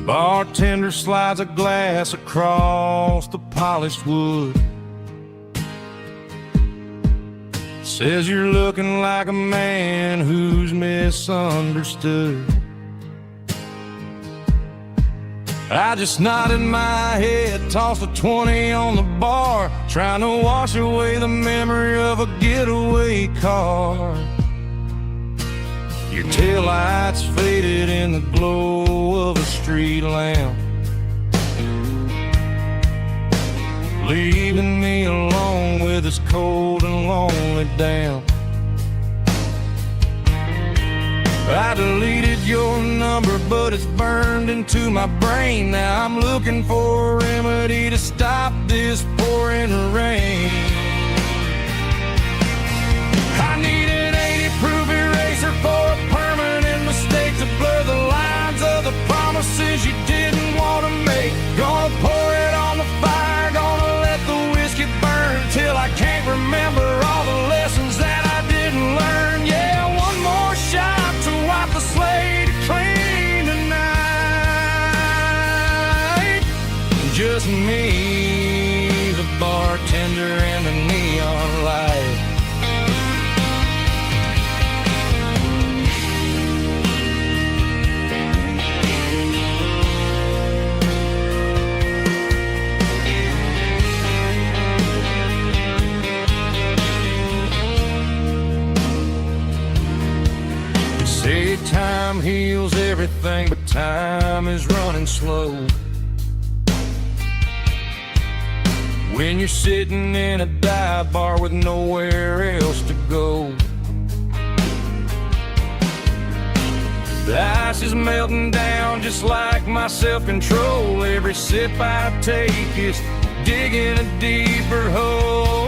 Bartender slides a glass across the polished wood. Says you're looking like a man who's misunderstood. I just nodded my head, tossed a 20 on the bar, trying to wash away the memory of a getaway car. Your taillights faded in the glow of a street lamp, leaving me alone with this cold and lonely damp. I deleted your number, but it's burned into my brain. Now I'm looking for a remedy to stop this pouring rain. I need an 80-proof eraser for a permanent mistake, to blur the lines of the promises you didn't want to make. Gonna pour it on the fire, gonna let the whiskey burn till I can't remember all the lessons that I didn't learn. Yeah, one more shot to wipe the slate clean tonight. Just me, the bartender, and the neon light. Say time heals everything, but time is running slow. When you're sitting in a dive bar with nowhere else to go, the ice is melting down just like my self-control. Every sip I take is digging a deeper hole.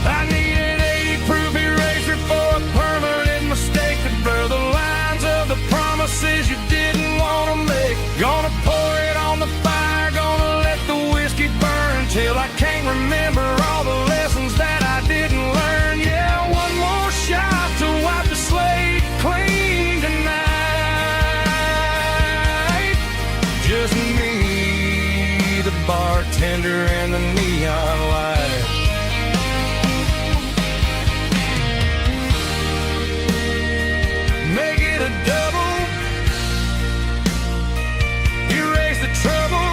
I need an 80-proof eraser for a permanent mistake, to blur the lines of the promises you didn't want to make. Gonna pour it on the fire, gonna let the whiskey burn till I can't remember all the lessons that I didn't learn. Yeah, one more shot to wipe the slate clean tonight. Just me, the bartender, and the neon light. Make it a double, erase the trouble.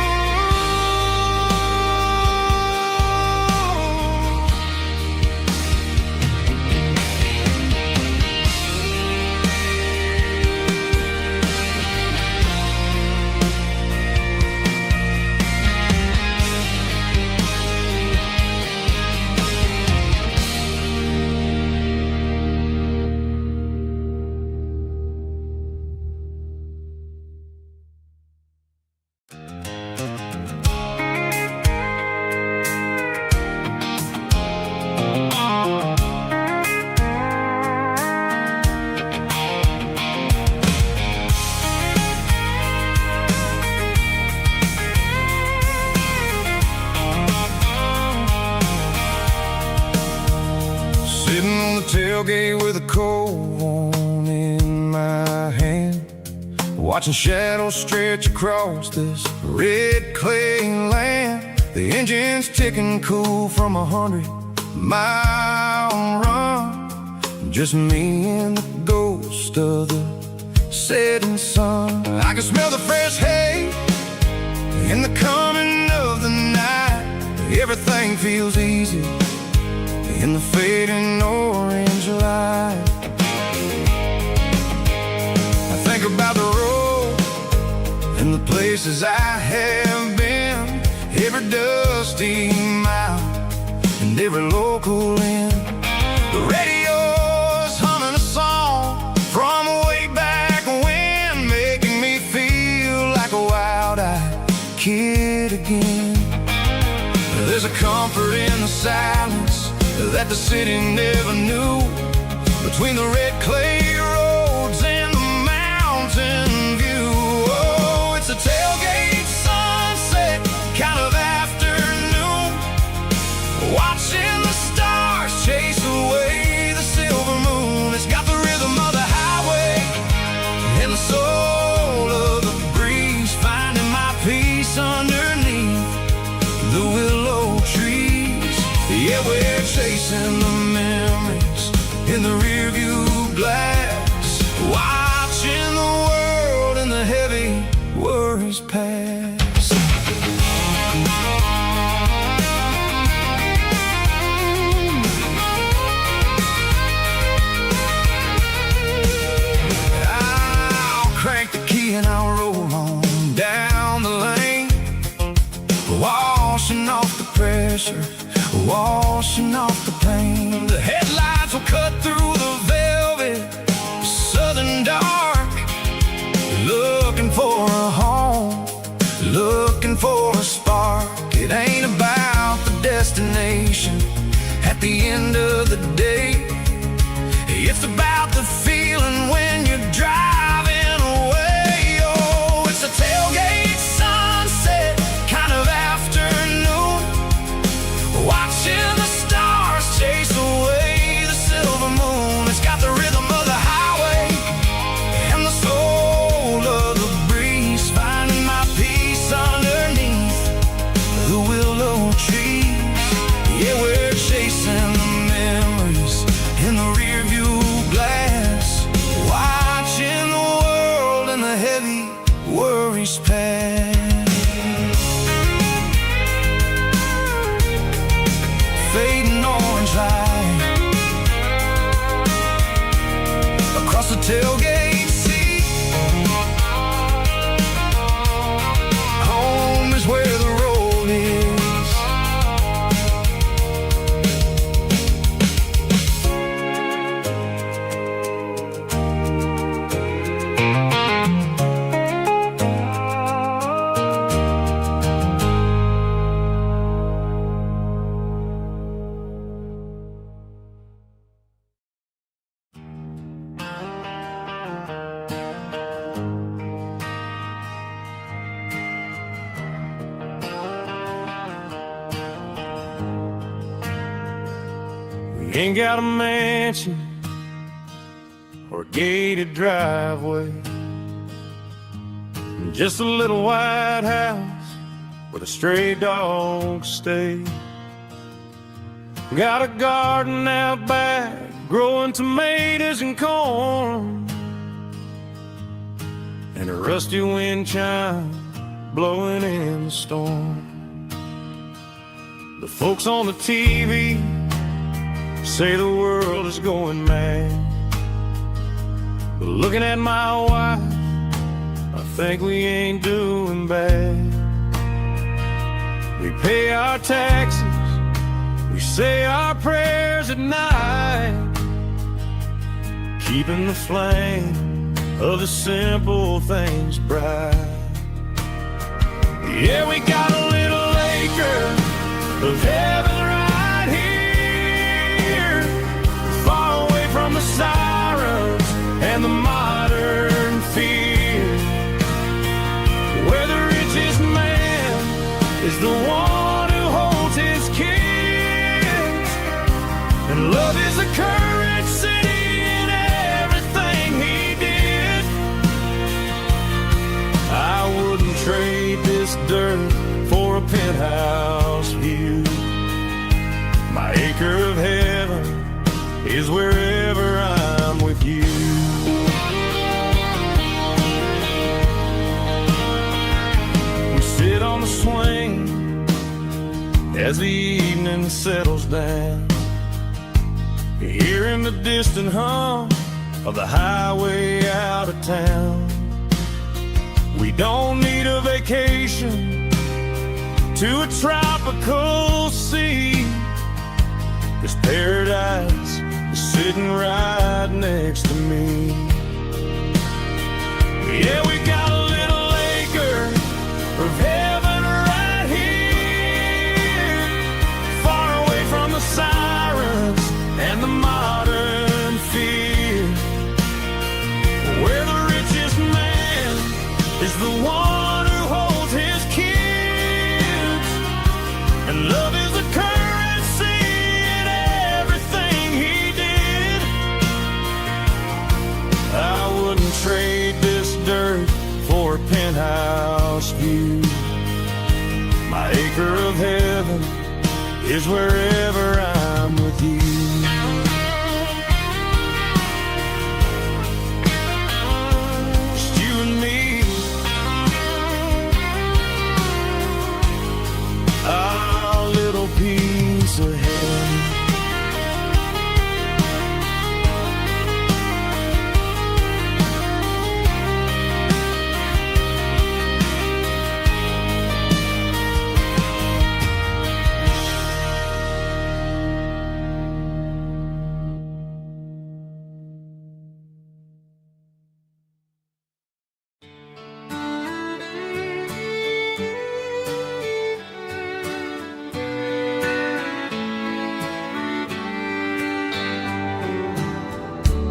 Sitting on the tailgate with a cold one in my hand, watching shadows stretch across this red clay land. The engine's ticking cool from 100-mile run. Just me and the ghost of the setting sun. I can smell the fresh hay in the coming of the night. Everything feels easy in the fading orange light. I think about the road and the places I have been, every dusty mile and every local inn. The radio's humming a song from way back when, making me feel like a wild-eyed kid again. There's a comfort in the silence that the city never knew, between the red clay roads and the mountain view. Oh, it's a tailgate sunset kind of afternoon, watching the stars chase away the silver moon. It's got the rhythm of the highway and the soul of the breeze, finding my peace underneath the willow trees. Yeah, we're chasing the memories in the rearview glass, watching the world in the heavy washing off the pain. The headlights will cut through the velvet southern dark, looking for a home, looking for a spark. It ain't about the destination at the end of the day. It's about the feeling when you're driving away. Oh, it's a tailgate sunset kind of afternoon, watching the stars chase away the silver moon. It's got the rhythm of the highway and the soul of the breeze, finding my peace underneath the willow trees. Yeah, we're chasing the memories in the rear view glass, watching the world and the heavy worries pass. Fading orange light across the tailgate seat. Home is where the road is. Ain't got a mansion or a gated driveway, just a little white house where the stray dogs stay. Got a garden out back growing tomatoes and corn, and a rusty wind chime blowing in the storm. The folks on the TV say the world is going mad, but looking at my wife, I think we ain't doing bad. We pay our taxes, we say our prayers at night, keeping the flame of the simple things bright. Yeah, we got a little acre of heaven right here, far away from the sirens and the modern fear, where the richest man is the one who holds his kids, and love is the currency in everything he did. I wouldn't trade this dirt for a penthouse view. My acre of heaven is wherever I'm with you. We sit on the swing as the evening settles down, hearing the distant hum of the highway out of town. We don't need a vacation to a tropical sea, 'cause paradise is sitting right next to me. Yeah, we got a little acre of heaven right here, far away from the sirens and the modern fear, where the richest man is the one who holds his kids, and love is the currency in everything he did. I wouldn't trade this dirt for a penthouse view. My acre of heaven is wherever I'm with you. Just you and me, our little piece of heaven.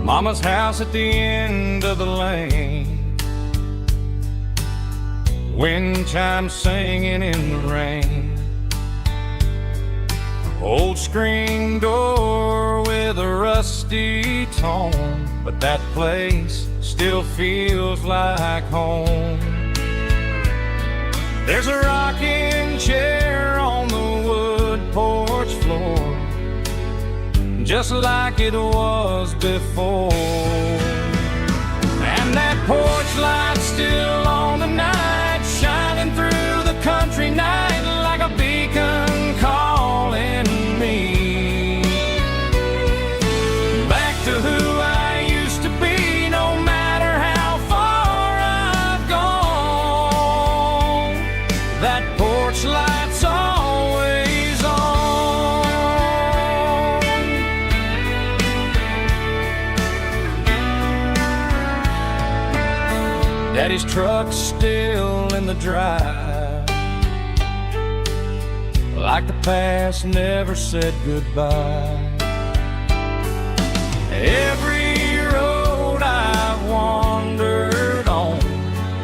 Mama's house at the end of the lane, wind chimes singing in the rain. Old screen door with a rusty tone, but that place still feels like home. There's a rocking chair on the wood porch floor, just like it was before. And that porch light's still on tonight, shining through the country night like a beacon calling me back to who I used to be. No matter how far I've gone, that porch light's always on. Daddy's truck's still in the drive, like the past never said goodbye. Every road I've wandered on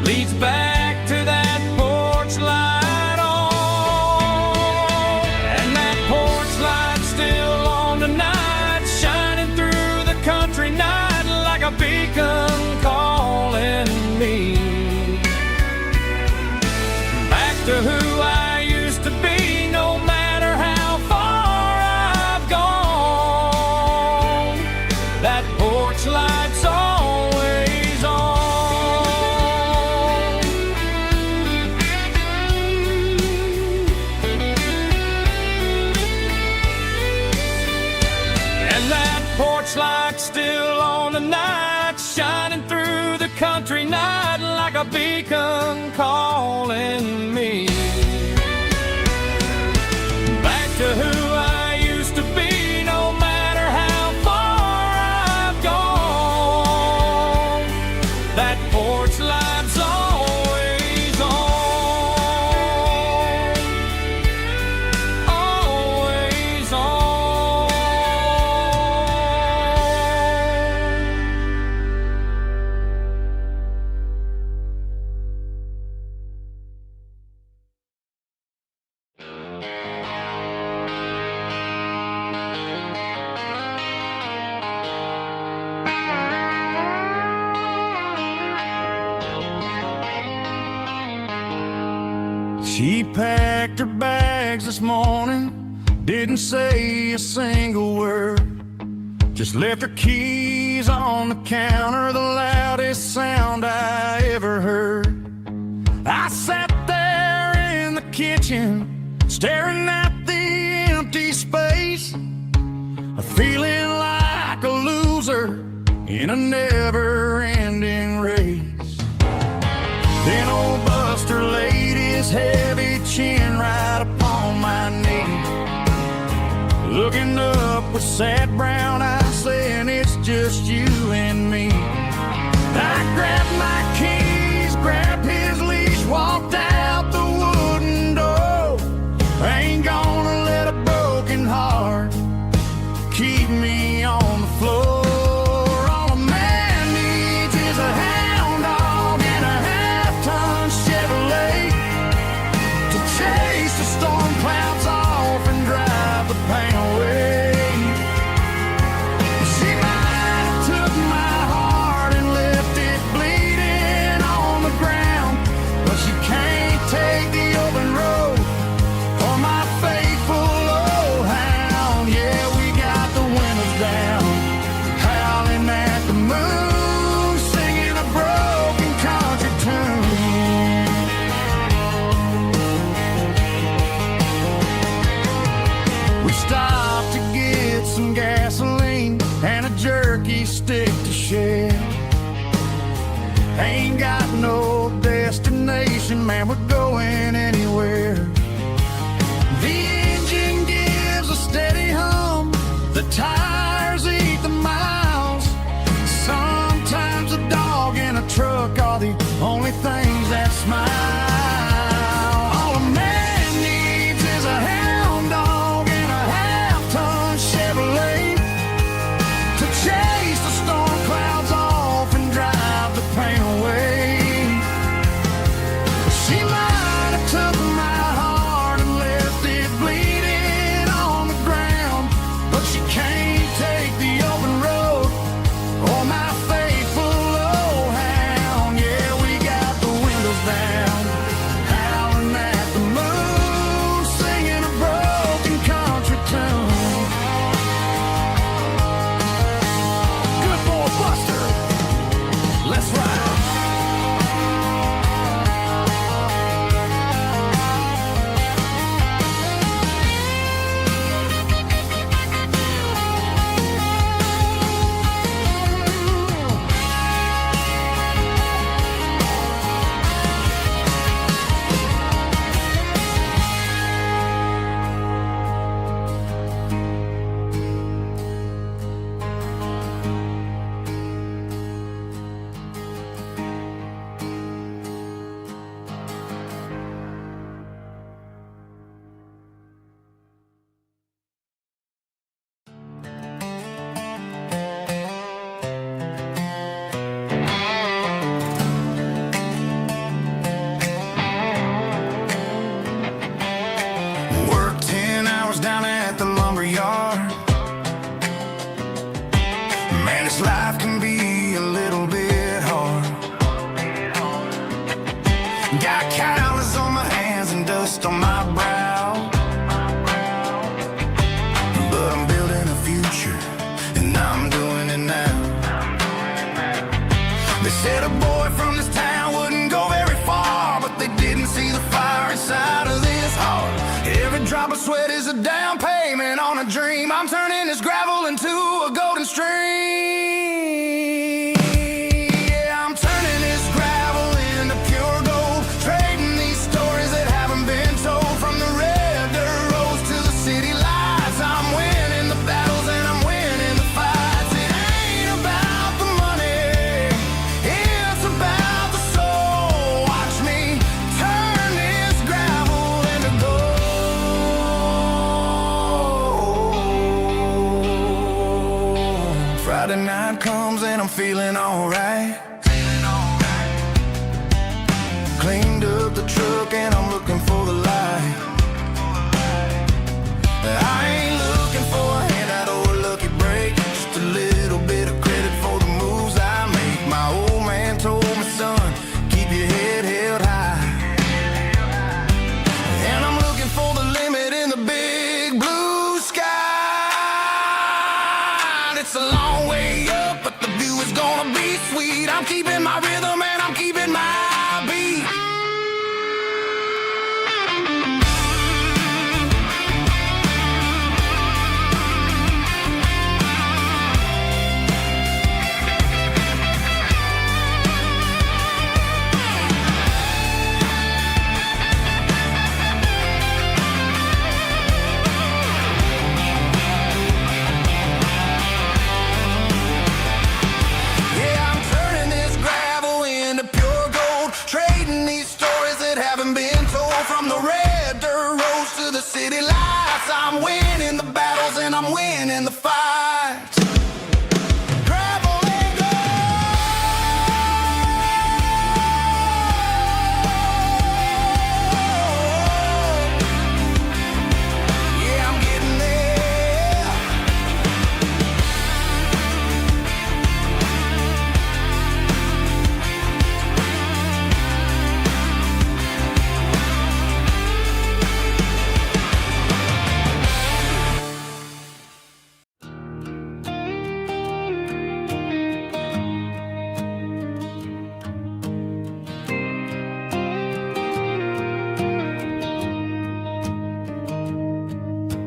leads back to that porch light on. And that porch light's still on tonight, shining through the country night like a beacon calling me back to who I used to be. No matter how far I've gone, that porch light's always on. And that porch light's still on tonight, shining through the country night like a beacon calling me back to who I used to be. No matter how far I've gone, that porch light's always on, always on. She packed her bags this morning, didn't say a single word, just left her keys on the counter, the loudest sound I ever heard. I sat there in the kitchen, staring at the empty space, feeling like a loser in a never-ending race. Then old Buster laid his heavy chin right upon my knee, looking up with sad brown eyes, saying it's just you and me. I grabbed my keys, grabbed his leash, walked out the wooden door. I ain't gonna let a broken heart keep me on the floor. All a man needs is a hound dog and a half-ton Chevrolet to chase the storm clouds off and drive the pain away. She might have took my heart and left it bleeding on the ground, but she can't take the open road for my faithful old hound. Yeah, we got the windows down, howling at the moon, singing a broken country tune. We stopped to get some gasoline and a jerky stick to share. Ain't got no destination, man, we're going anywhere. The engine gives a steady hum, the tires eat the miles. Sometimes a dog and a truck are the only things that smile. All a man needs is a hound dog and a half-ton Chevrolet Man, this life can be a little bit hard. Got calluses on my hands and dust on my brow, but I'm building a future, and I'm doing it now. They said a boy from this town wouldn't go very far, but they didn't see the fire inside of this heart. Every drop of sweat is a down payment on a dream. I'm turning this gravel into a golden stream. Yeah, I'm turning this gravel into pure gold, trading these stories that haven't been told. From the red dirt roads to the city lights, I'm winning the battles and I'm winning the fights. It ain't about the money, it's about the soul. Watch me turn this gravel into gold. Friday night comes and I'm feeling alright. Cleaned up the truck and I'm looking for the light. I ain't looking for a handout or a lucky break, just a little bit of credit for the moves I make. My old man told me, son, keep your head held high. And I'm looking for the limit in the big blue sky. It's a long way up, but the view is gonna be sweet. I'm keeping my rhythm and I'm keeping my beat. Yeah, I'm turning this gravel into pure gold, trading these stories that haven't been told. From the red dirt roads to the city lights, I'm winning the battles and I'm winning the fights. Gravel and gold. Yeah, I'm getting there.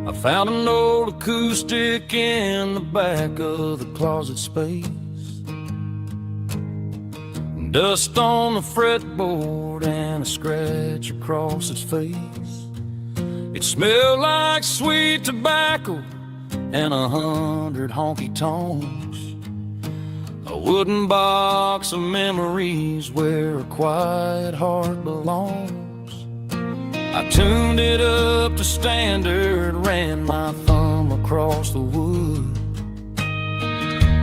I found an old acoustic in the back of the closet space. Dust on the fretboard and a scratch across its face. It smelled like sweet tobacco and 100 honky-tonks. A wooden box of memories where a quiet heart belongs. I tuned it up to standard, ran my thumb across the wood,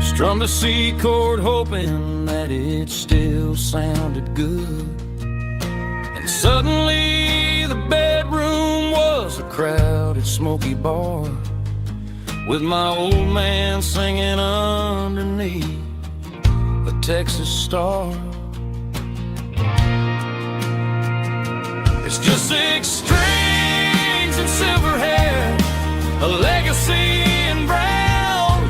strummed a C chord hoping that it still sounded good. And suddenly the bedroom was a crowded smoky bar, with my old man singing underneath the Texas star. It's just 6 strings and silver hair, a legacy in brown,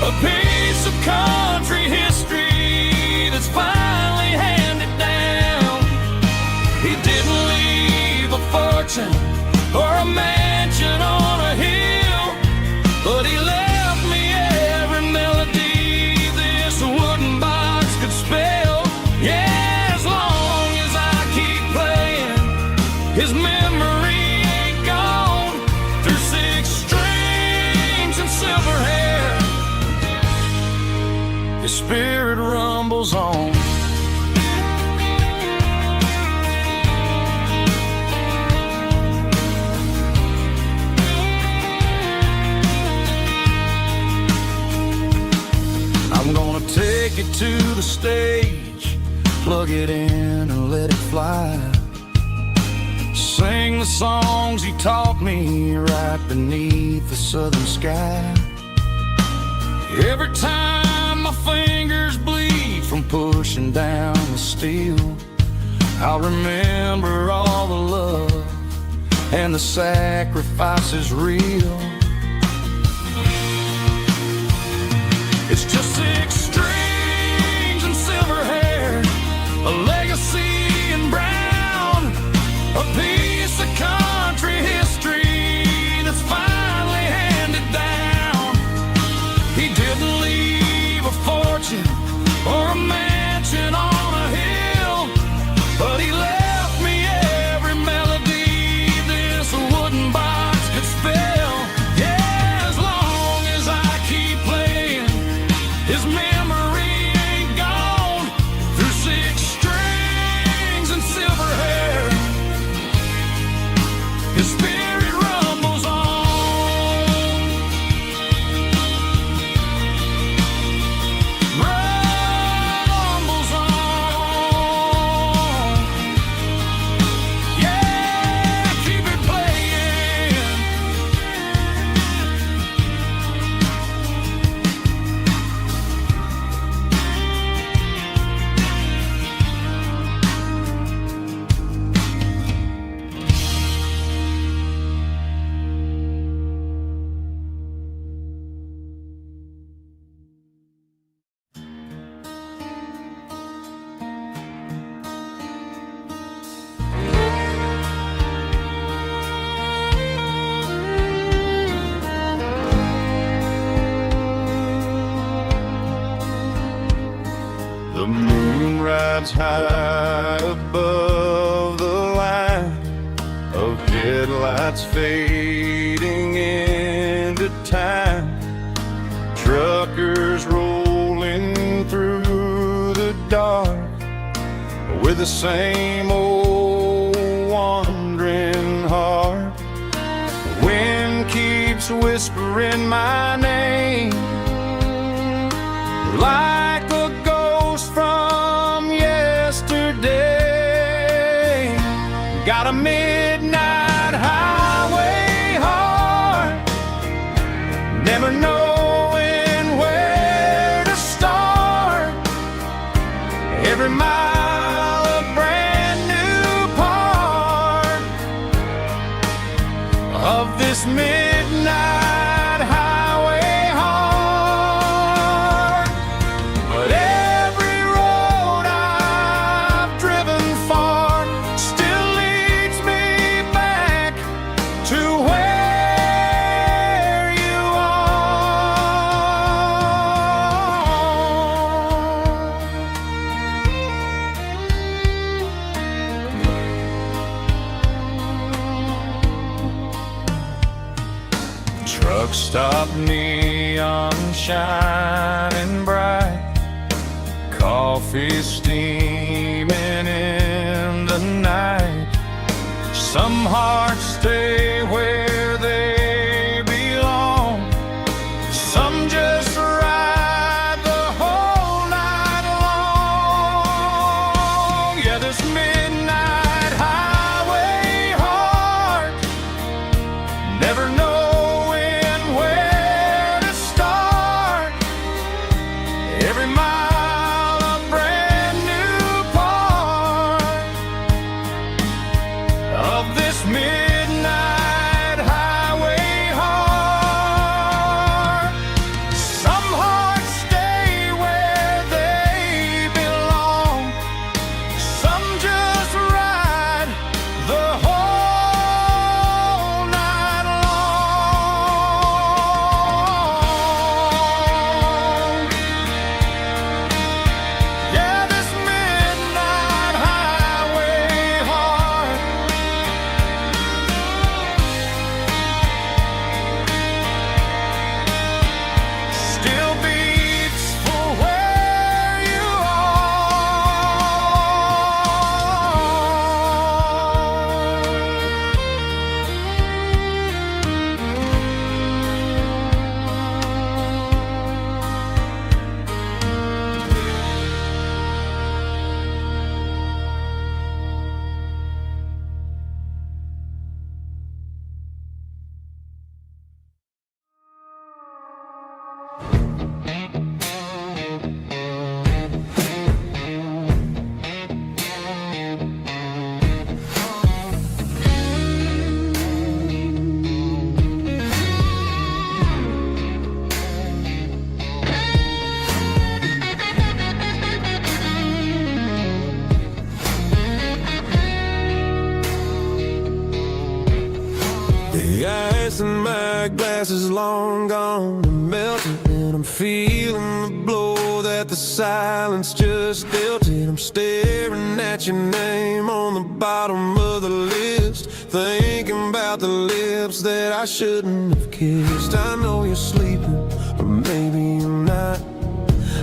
a piece of country history that's finally handed down. He didn't leave a fortune or a mansion on a hill, but he left me every melody this wooden box could spell. Yeah, as long as I keep playing, his memory ain't gone. Through 6 strings and silver hair, his spirit rumbles on. I'm gonna take it to the stage, plug it in and let it fly. Sing the songs he taught me right beneath the southern sky. Every time my fingers bleed from pushing down the steel. I'll remember all the love and the sacrifices real. It's just 6 strings and silver hair, a legacy in brown, a piece of country history that's finally handed down. He didn't leave a fortune or a mansion on a hill, but he left me every melody this wooden box could spell. Yeah, as long as I keep playing, his memory ain't gone. Through 6 strings and silver hair, his spirit rumbles on. Rumbles on. Yeah, keep it playing. The moon rides high above the line of headlights fading into time. Truckers rolling through the dark with the same old wandering heart. The wind keeps whispering my name like a ghost from yesterday. Got a midnight highway heart, never knowing where to start. Every mile a brand new part of this midnight highway heart. But every road I've driven far still leads me back to where you are. Truck stop, neon shining bright, coffee steaming in the night. Some hearts stay where they belong, some just ride the whole night long. Yeah, this midnight highway heart, never knowing where to start. Every mile a brand new part of this midnight highway heart. glass is long gone and melted, and I'm feeling the blow that the silence just dealt it. I'm staring at your name on the bottom of the list, thinking about the lips that I shouldn't have kissed. I know you're sleeping, but maybe you're not.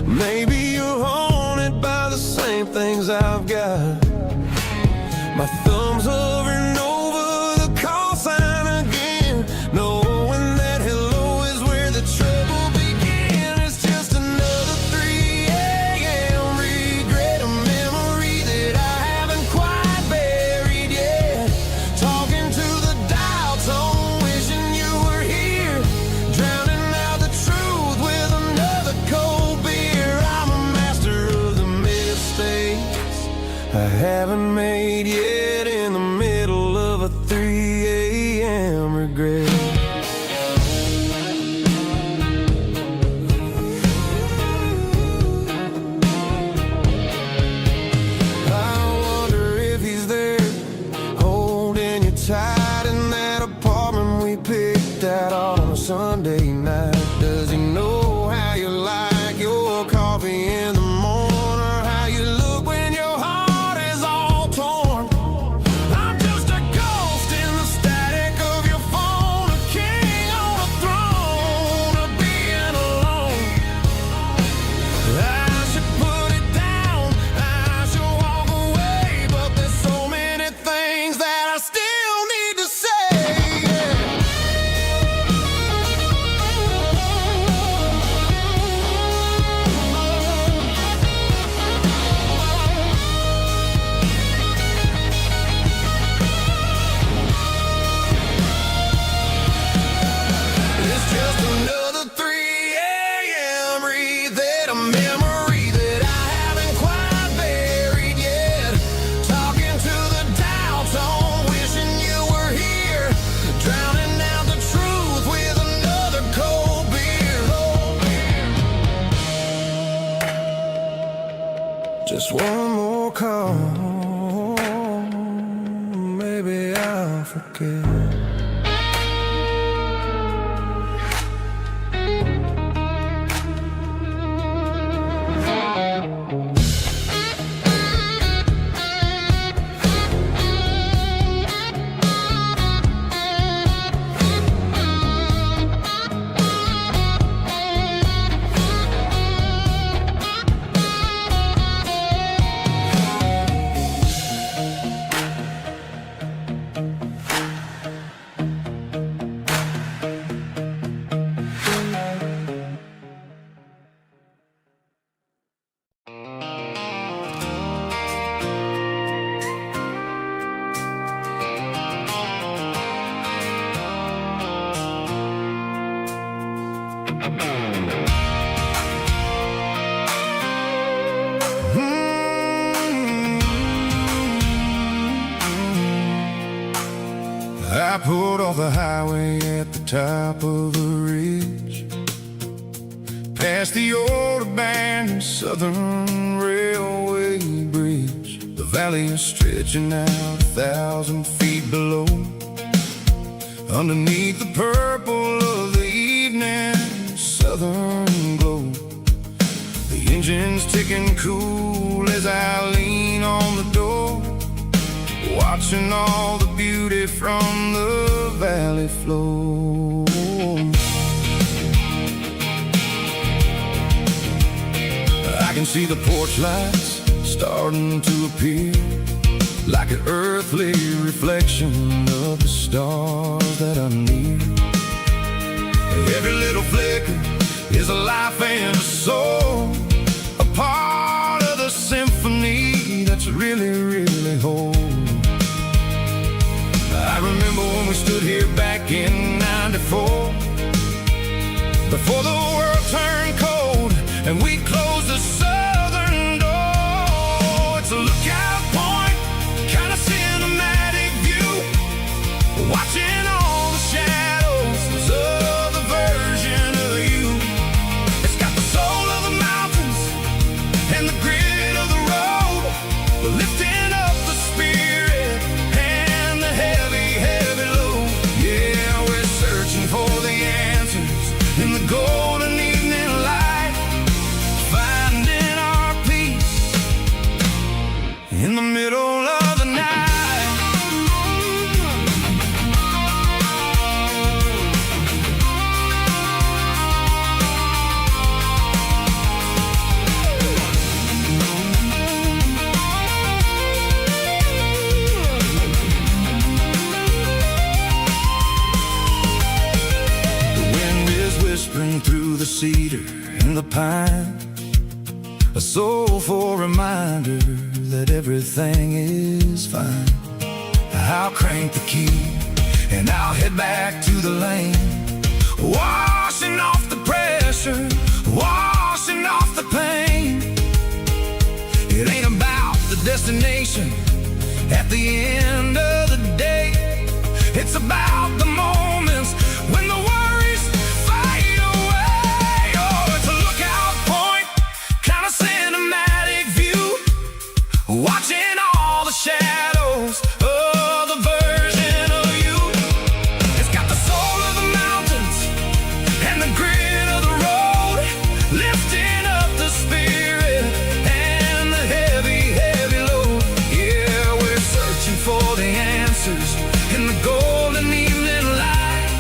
Maybe you're haunted by the same things I've got. My thumb's hovering over the call sign again, knowing that hello is where the trouble began. It's just another 3 a.m. regret, a memory that I haven't quite buried yet. Talking to the dial tone, wishing you were here, drowning out the truth with another cold beer. I'm a master of the mistakes I haven't made yet, in the middle of a 3 a.m. regret. I wonder if he's there, holding you tight in that apartment we picked out on a Sunday night. Does he know how you like your coffee in the morning, or how you look when your heart is all torn? I'm just a ghost in the static of your phone, a king on a throne of being alone. I should put it down, I should walk away, but there's so many things that I still need to say. It's just another 3 a.m. read, a memory that I haven't quite buried yet. Talking to the dial tone, wishing you were here, drowning out the truth with another cold beer. Just one more call, maybe I'll forget. I pulled off the highway at the top of a ridge, past the old abandoned Southern Railway bridge. The valley is stretching out 1,000 feet below, underneath the purple of the evening southern glow. The engine's ticking cool as I lean on the door, watching all the beauty from the valley flow. I can see the porch lights starting to appear, like an earthly reflection of the stars that are near. Every little flicker is a life and a soul, a part of the symphony that's really, really whole. I remember when we stood here back in '94, before the world turned cold and we closed the southern door. It's a lookout point, kind of cinematic view, watching all the shadows of the version of you. It's got the soul of the mountain golden evening light, finding our peace in the middle of the night. Through the cedar and the pine, a soulful reminder that everything is fine. I'll crank the key and I'll head back to the lane, washing off the pressure, washing off the pain. It ain't about the destination at the end of the day. It's about the moments when the worries fade away. Oh, it's a lookout point, kind of cinematic view, watching all the shadows of the version of you. It's got the soul of the mountains and the grit of the road, lifting up the spirit and the heavy, heavy load. Yeah, we're searching for the answers in the golden evening light,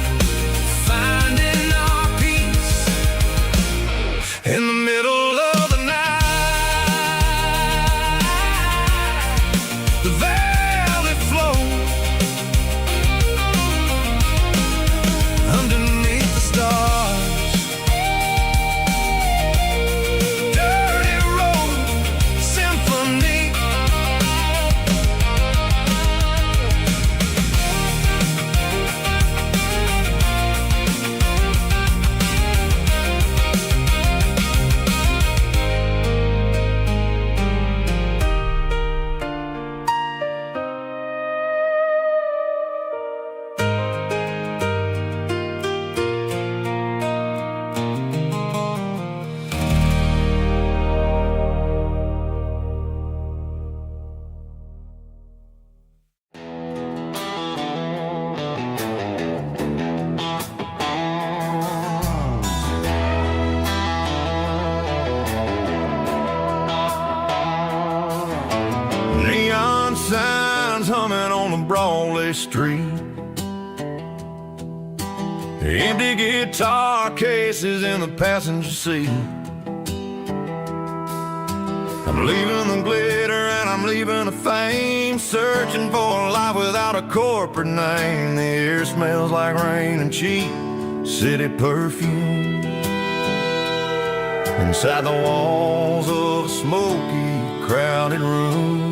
finding our peace in the middle of the night. The velvet flow underneath the stars, dirty road symphony. Neon signs humming on the Broadway street, empty guitar cases in the passenger seat. I'm leaving the glitter and I'm leaving the fame, searching for a life without a corporate name. The air smells like rain and cheap city perfume inside the walls of a smoky, crowded room.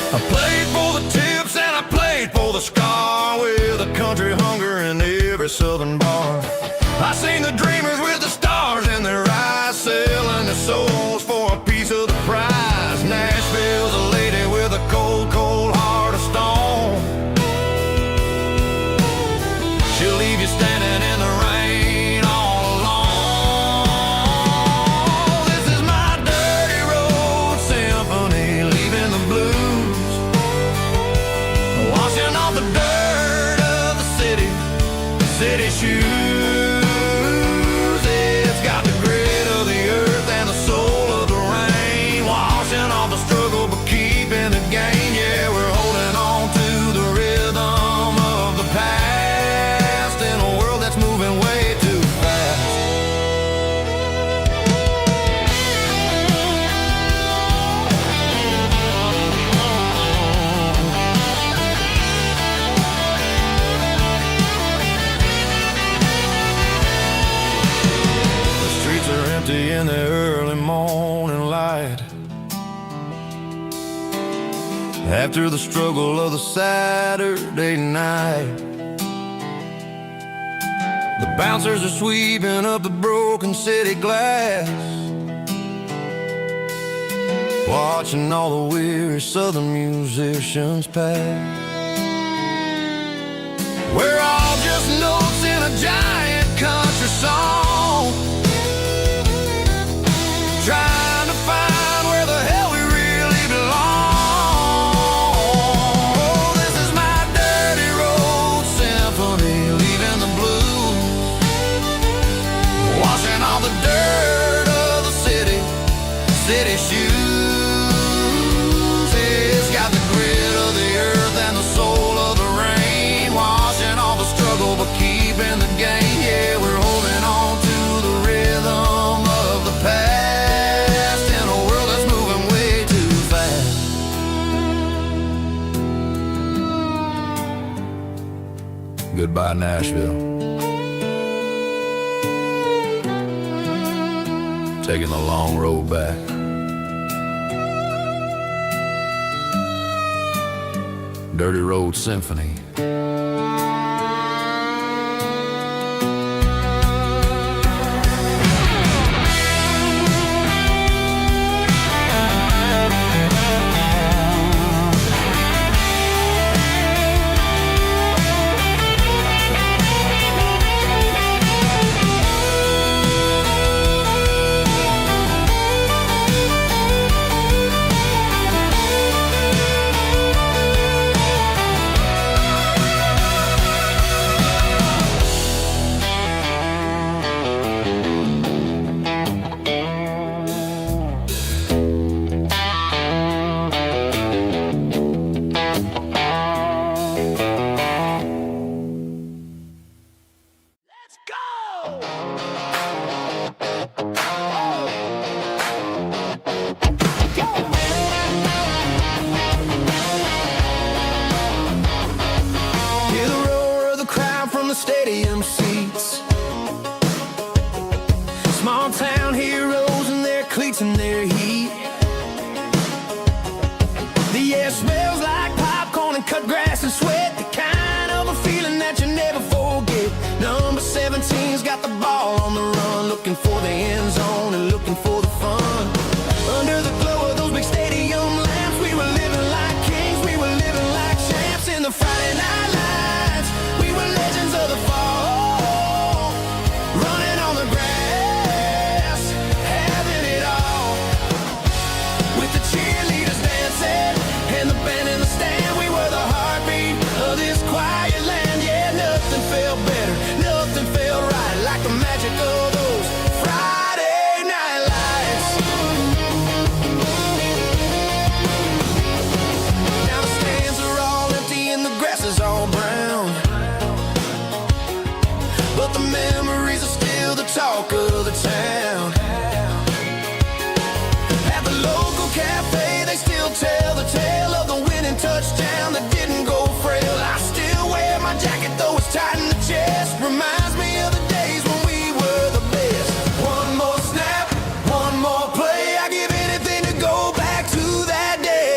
I played for the tips and I played for the scar, with a country hunger in every southern bar. I seen the dreamers with the stars in their eyes, selling their souls for a piece of the prize. Nashville's a lady with a cold, cold heart of stone. She'll leave you standing in the rain all alone. This is my dirty road symphony, leaving the blues, washing off the dirt of the city shoes. It's got the grit of the earth and the soul of the rain, washing off the struggle but keeping the gain. Yeah, we're holding on to the rhythm of the past in a world that's moving way too fast. In the early morning light, after the struggle of the Saturday night, the bouncers are sweeping up the broken city glass, watching all the weary southern musicians pass. We're all just notes in a giant country song, trying to find where the hell we really belong. Oh, this is my dirty road symphony, leaving the blues, shoes. It's got the grit of the earth and the soul of the rain, washing all the struggle but keeping the gain. Yeah, we're holding on to the rhythm of the past in a world that's moving way too fast. Goodbye, Nashville. Taking the long road back. Dirty Road Symphony. Stadium seats, small town heroes in their cleats and their heat. The air smells like popcorn and cut grass and sweat, the kind of a feeling that you never forget. Number 17's got the ball on the run, looking for the end zone and looking for the fun. Under the glow of those big stadium lamps, we were living like kings, we were living like champs in the Friday night lights. We were legends of the fall, running on the grass, having it all. With the cheerleaders dancing and the band in the stand, we were the heartbeat of this quiet land. Yeah, nothing felt better, nothing felt right like the magic of those Friday night lights. Now the stands are all empty and the grass is all brown, but the memories are still the talk of the town. At the local cafe, they still tell the tale of the winning touchdown that didn't go frail. I still wear my jacket though it's tight in the chest, reminds me of the days when we were the best. One more snap, one more play, I give anything to go back to that day.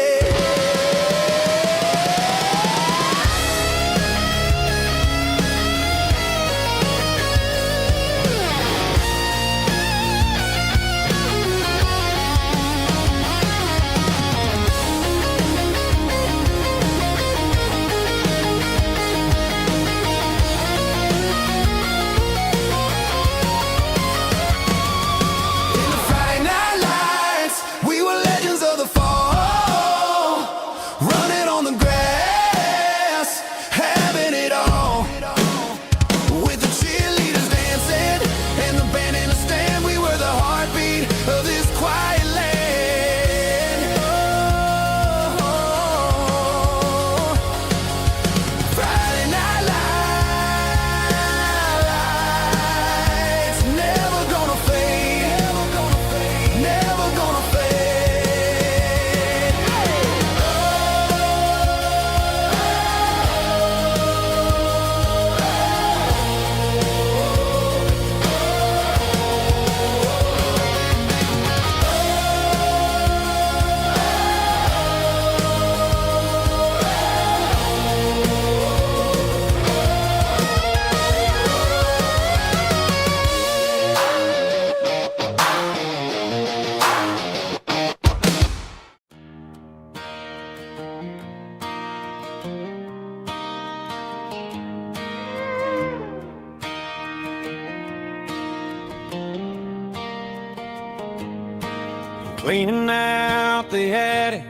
Cleaning out the attic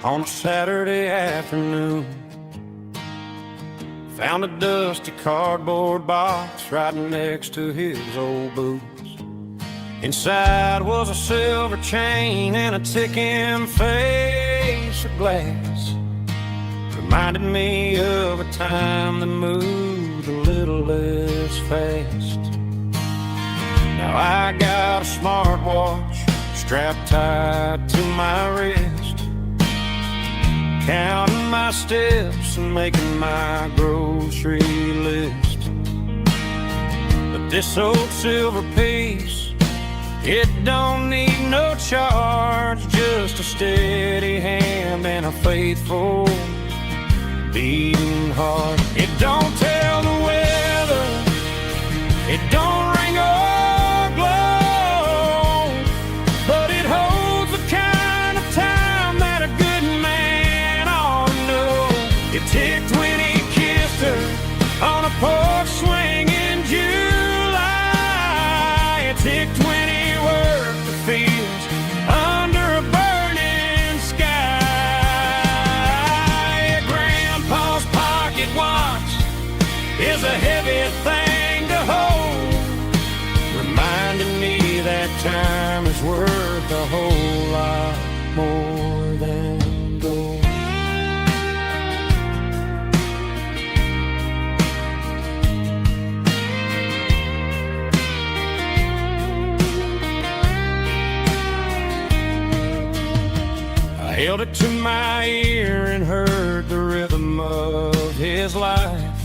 on a Saturday afternoon, found a dusty cardboard box right next to his old boots. Inside was a silver chain and a ticking face of glass. Reminded me of a time that moved a little less fast. Now I got a smartwatch strapped tight to my wrist, counting my steps and making my grocery list. But this old silver piece, it don't need no charge, just a steady hand and a faithful beating heart. It don't tell the weather, it don't ring or glow, but it holds the kind of time that a good man ought to know. It ticked when he kissed her on a porch swing in July. It ticked when he worked the fields under a burning sky. Grandpa's pocket watch is a heavy thing to hold, reminding me that time is worth a whole lot more than gold. I held it to my ear and heard the rhythm of his life,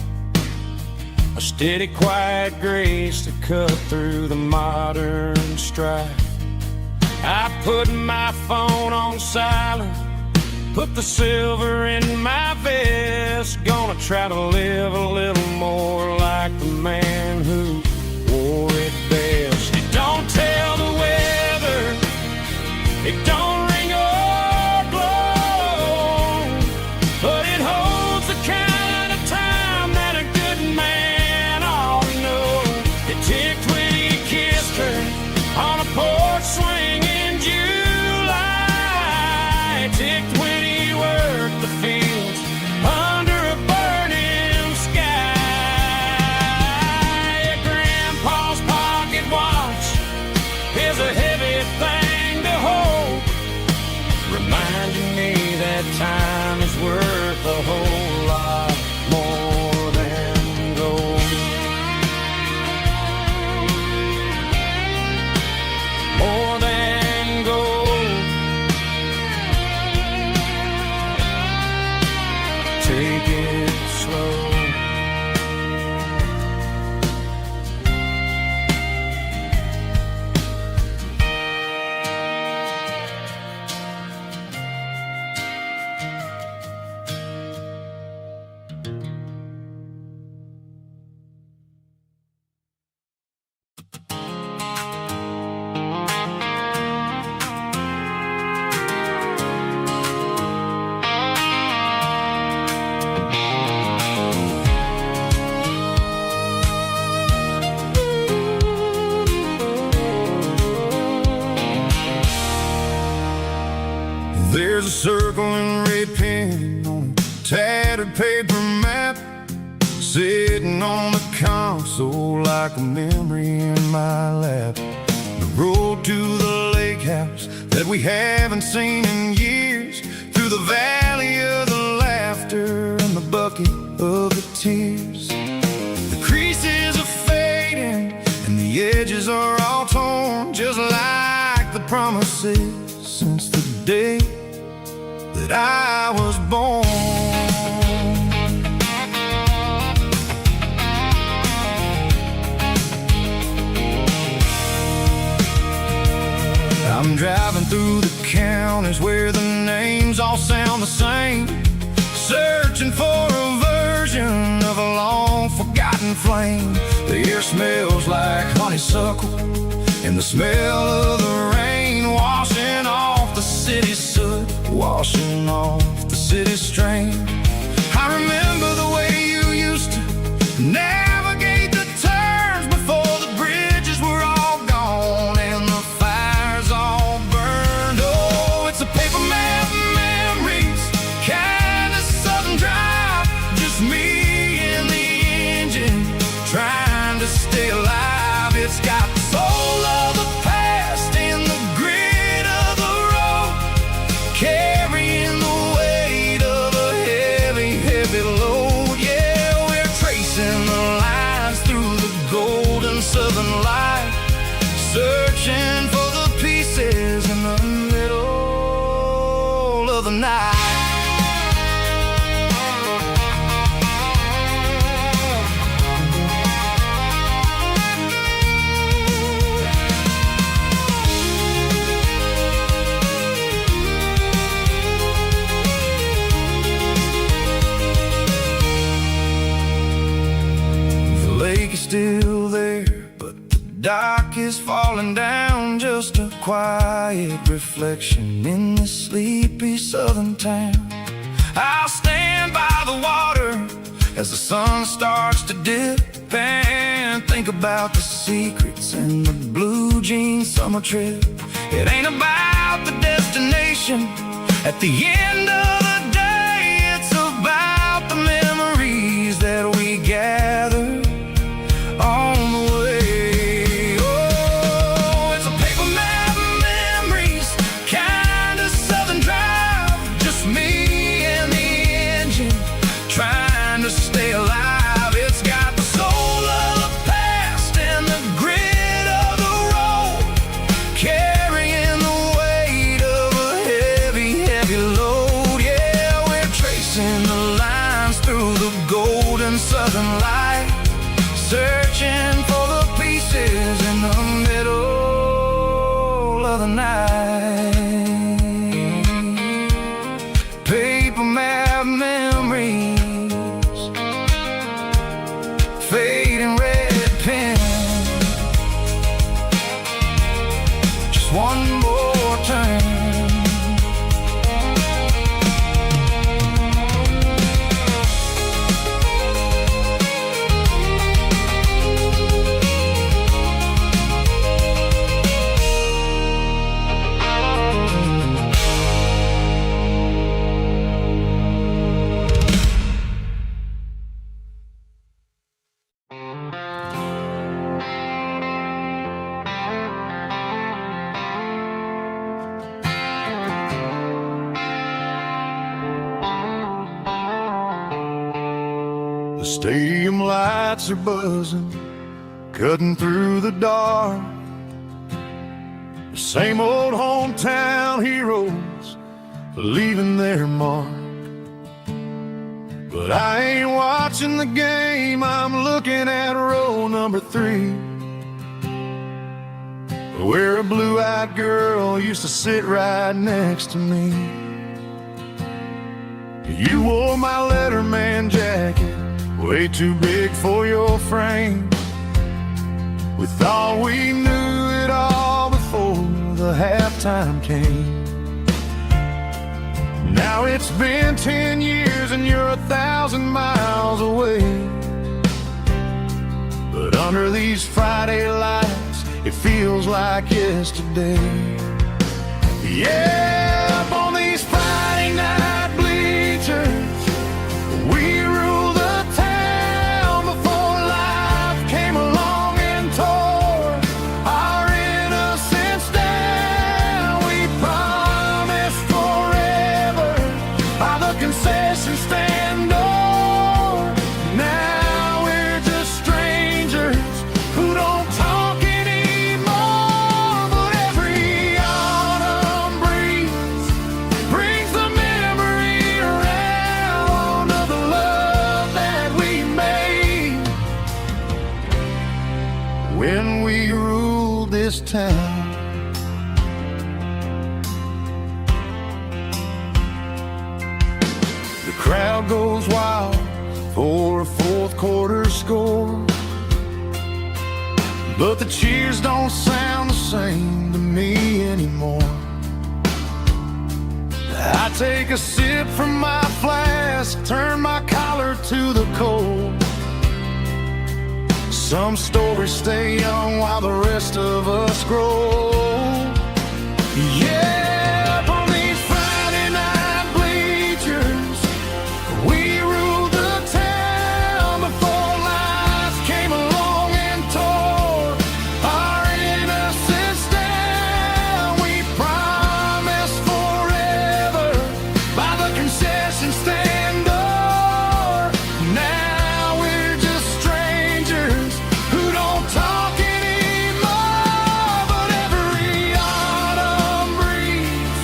a steady, quiet grace that cut through the modern strife. I put my phone on silent, put the silver in my vest, gonna try to live a little more like the man who wore it best. It don't tell the weather, it don't ring or glow, but it holds the kind of time that a good man ought to know. It ticked when he kissed her on a porch swing in July. It ticked when he worked the fields under a burning sky. Grandpa's pocket watch is a heavy thing to hold, reminding me that time is worth a whole lot more than gold. More than gold. Take it slow. There's a circle and red pen on a tattered paper map, sitting on the console like a memory in my lap. The road to the lake house that we haven't seen in years, through the valley of the laughter and the bucket of the tears. The creases are fading and the edges are all torn, just like the promises since the day that I was born. I'm driving through the counties where the names all sound the same, searching for a version of a long forgotten flame. The air smells like honeysuckle and the smell of the rain washing off the city's soot, washing off the city's strain. I remember the way you used to navigate the turns before the bridges were all gone and the fires all burned. Oh, it's a paper map memories, kind of southern drive, just me and the engine trying to stay alive. It's got the soul of the past dock is falling down, just a quiet reflection in this sleepy southern town. I'll stand by the water as the sun starts to dip and think about the secrets in the blue jean summer trip. It ain't about the destination at the end of the day, it's about the memories that we gather on the way. Oh, it's a paper map of memories, kind of southern drive, just me and the engine trying to stay alive. It's got the soul of the past and the grit of the road, carrying the weight of a heavy, heavy load. Yeah, we're tracing the lines through the golden southern light, searching for the pieces in the middle of the night. Paper map memories, fading red pen, just one more turn. The stadium lights are buzzing, cutting through the dark. The same old hometown heroes leaving their mark. But I ain't watching the game, I'm looking at row number 3, where a blue-eyed girl used to sit right next to me. You wore my Letterman jacket, way too big for your frame. We thought we knew it all before the halftime came. Now it's been 10 years and you're 1,000 miles away. But under these Friday lights, it feels like yesterday. Yeah, up on these Friday night bleachers, we rule the town before life came along and tore our innocence down. We promised forever by the concession stand door. Now we're just strangers who don't talk anymore. But every autumn breeze brings the memory around of the love that we made when we ruled this town. The crowd goes wild for a fourth quarter score, but the cheers don't sound the same to me anymore. I take a sip from my flask, turn my collar to the cold. Some stories stay young while the rest of us grow. Yeah, up on these Friday night bleachers, we ruled the town before life came along and tore our innocence down. We promised forever by the concession stand door. Now we're just strangers who don't talk anymore. But every autumn breeze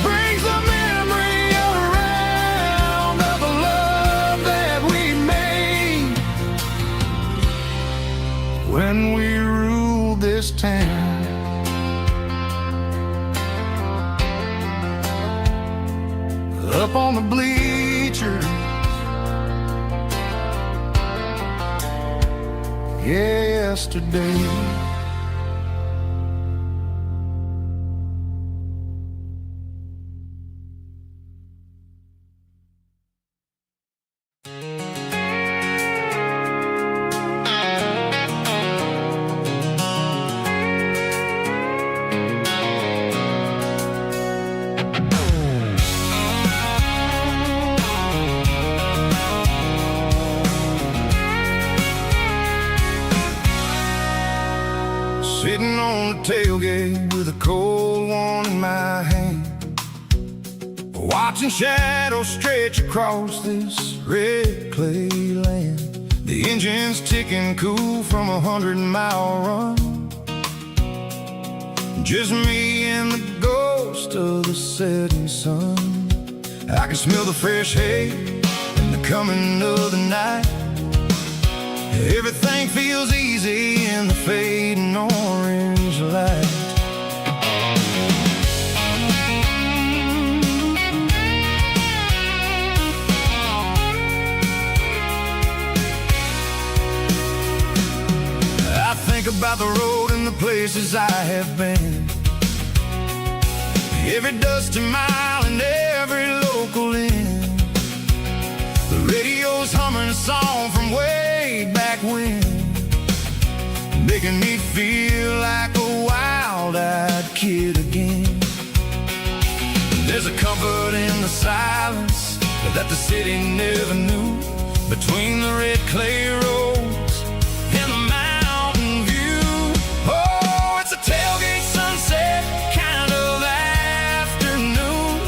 brings the memory around of the love that we made when we ruled this town. Up on the bleachers, yesterday. Sitting on the tailgate with a cold one in my hand, watching shadows stretch across this red clay land. The engine's ticking cool from a 100-mile run. Just me and the ghost of the setting sun. I can smell the fresh hay and the coming of the night. Everything feels easy in the fading orange light. I think about the road and the places I have been, every dusty mile and every local inn. The radio's humming a song from way back when, making me feel like a wild-eyed kid again. There's a comfort in the silence that the city never knew, between the red clay roads and the mountain view. Oh, it's a tailgate sunset kind of afternoon,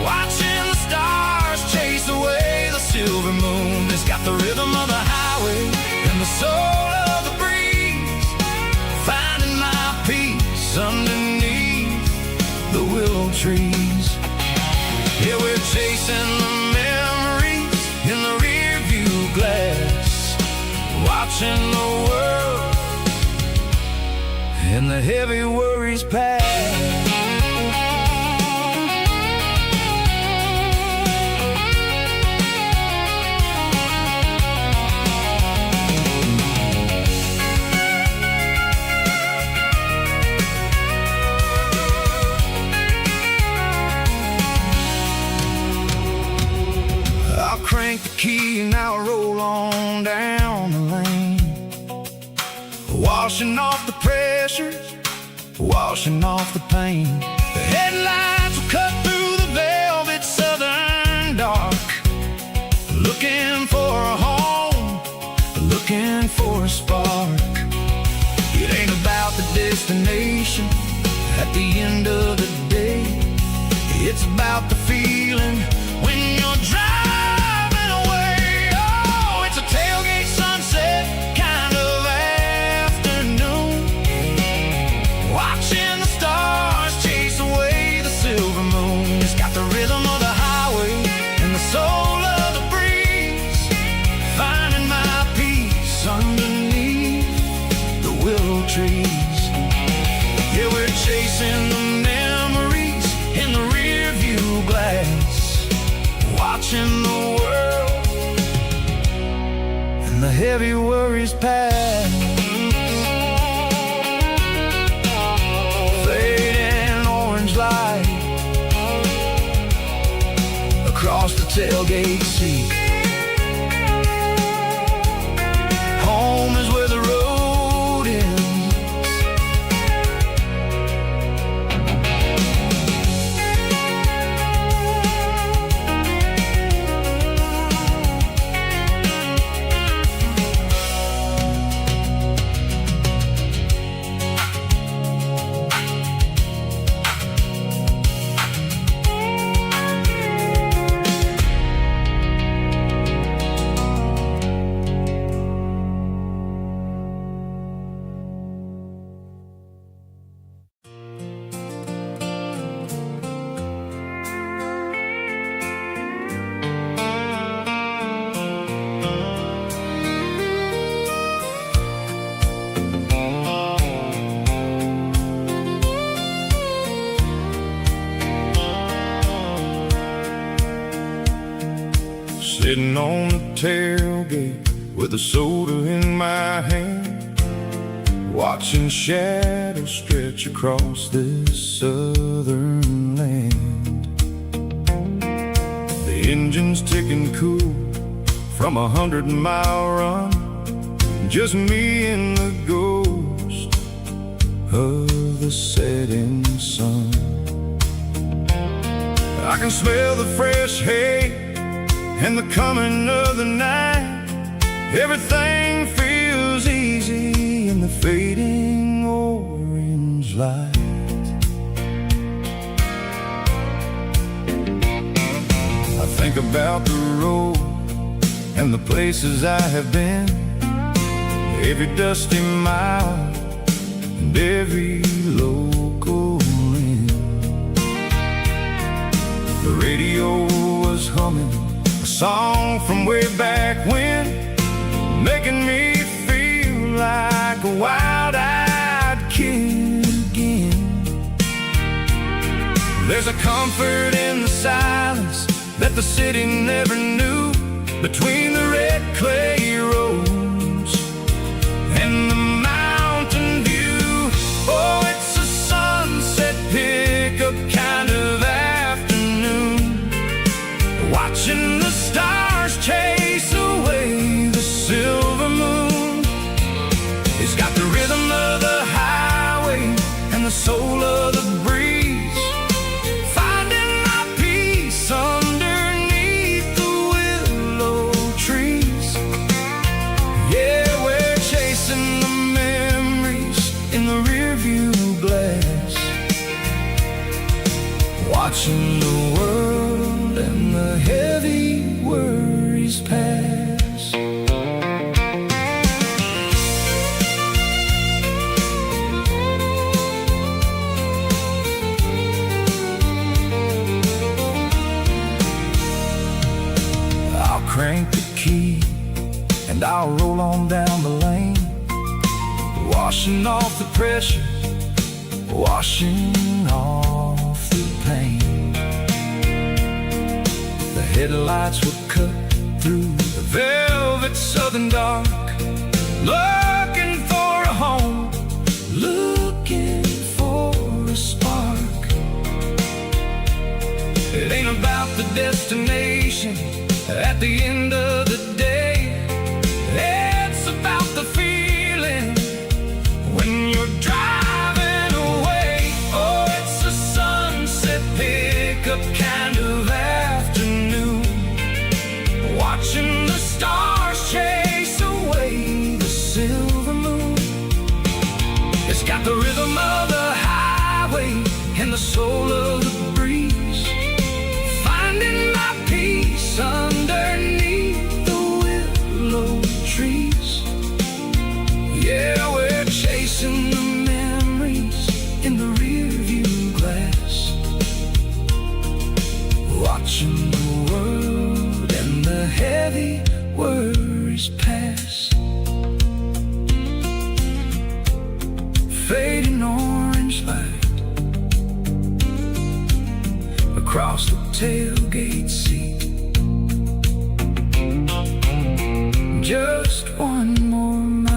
watching the stars chase away the silver moon. It's got the rhythm of the highway and the soul of the breeze, finding my peace underneath the willow trees. Yeah, we're chasing the memories in the rear view glass, watching the world and the heavy worries pass. Crank the key and I'll roll on down the lane, washing off the pressure, washing off the pain. The headlights will cut through the velvet southern dark, looking for a home, looking for a spark. It ain't about the destination at the end of the day, it's about the feeling when you're driving. Tailgate sunset kind of afternoon, watching the stars chase away the silver moon. It's got the rhythm of the highway and the soul of the breeze, finding my peace underneath the willow trees. Yeah, we're chasing the memories in the rear view glass, watching the world and the heavy worries pass. Fading orange light across the tailgate seat. Home is where the road ends. Sitting on the tailgate with a soda in my hand, watching shadows stretch across this southern land. The engine's ticking cool from a 100-mile run, just me and the ghost of the setting sun. I can smell the fresh hay and the coming of the night. Everything feels easy in the the fading orange light. I think about the road and the places I have been, every dusty mile and every local inn. The radio was humming a song from way back when, making me feel like a wild-eyed kid again. There's a comfort in the silence that the city never knew, between the red clay roads and the mountain view. Oh, it's a sunset pickup kind of afternoon, watching the stars chase away the silver moon. It's got the rhythm of the highway and the soul of the breeze, finding my peace underneath the willow trees. Yeah, we're chasing the memories in the rearview glass, watching the world and the heavy worries pass. I'll crank the key and I'll roll on down the lane, washing off the pressure, washing off the pain. The headlights will cut through the velvet southern dark, looking for a home, looking for a spark. It ain't about the destination at the end of the day, it's about the feeling when you're driving away. Oh, it's a sunset pickup kind of afternoon, watching the stars chase away the silver moon. It's got the rhythm of the highway and the soul of the breeze, finding my peace underneath the willow trees. Yeah, we're chasing the memories in the rearview glass, watching the world and the heavy worries pass. Fading orange light across the tailgate seat, just one more mile.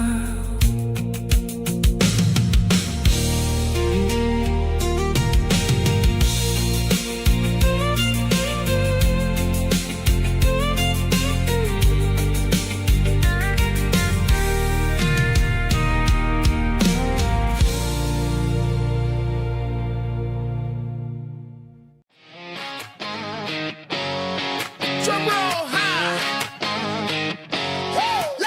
Drum roll high. Woo!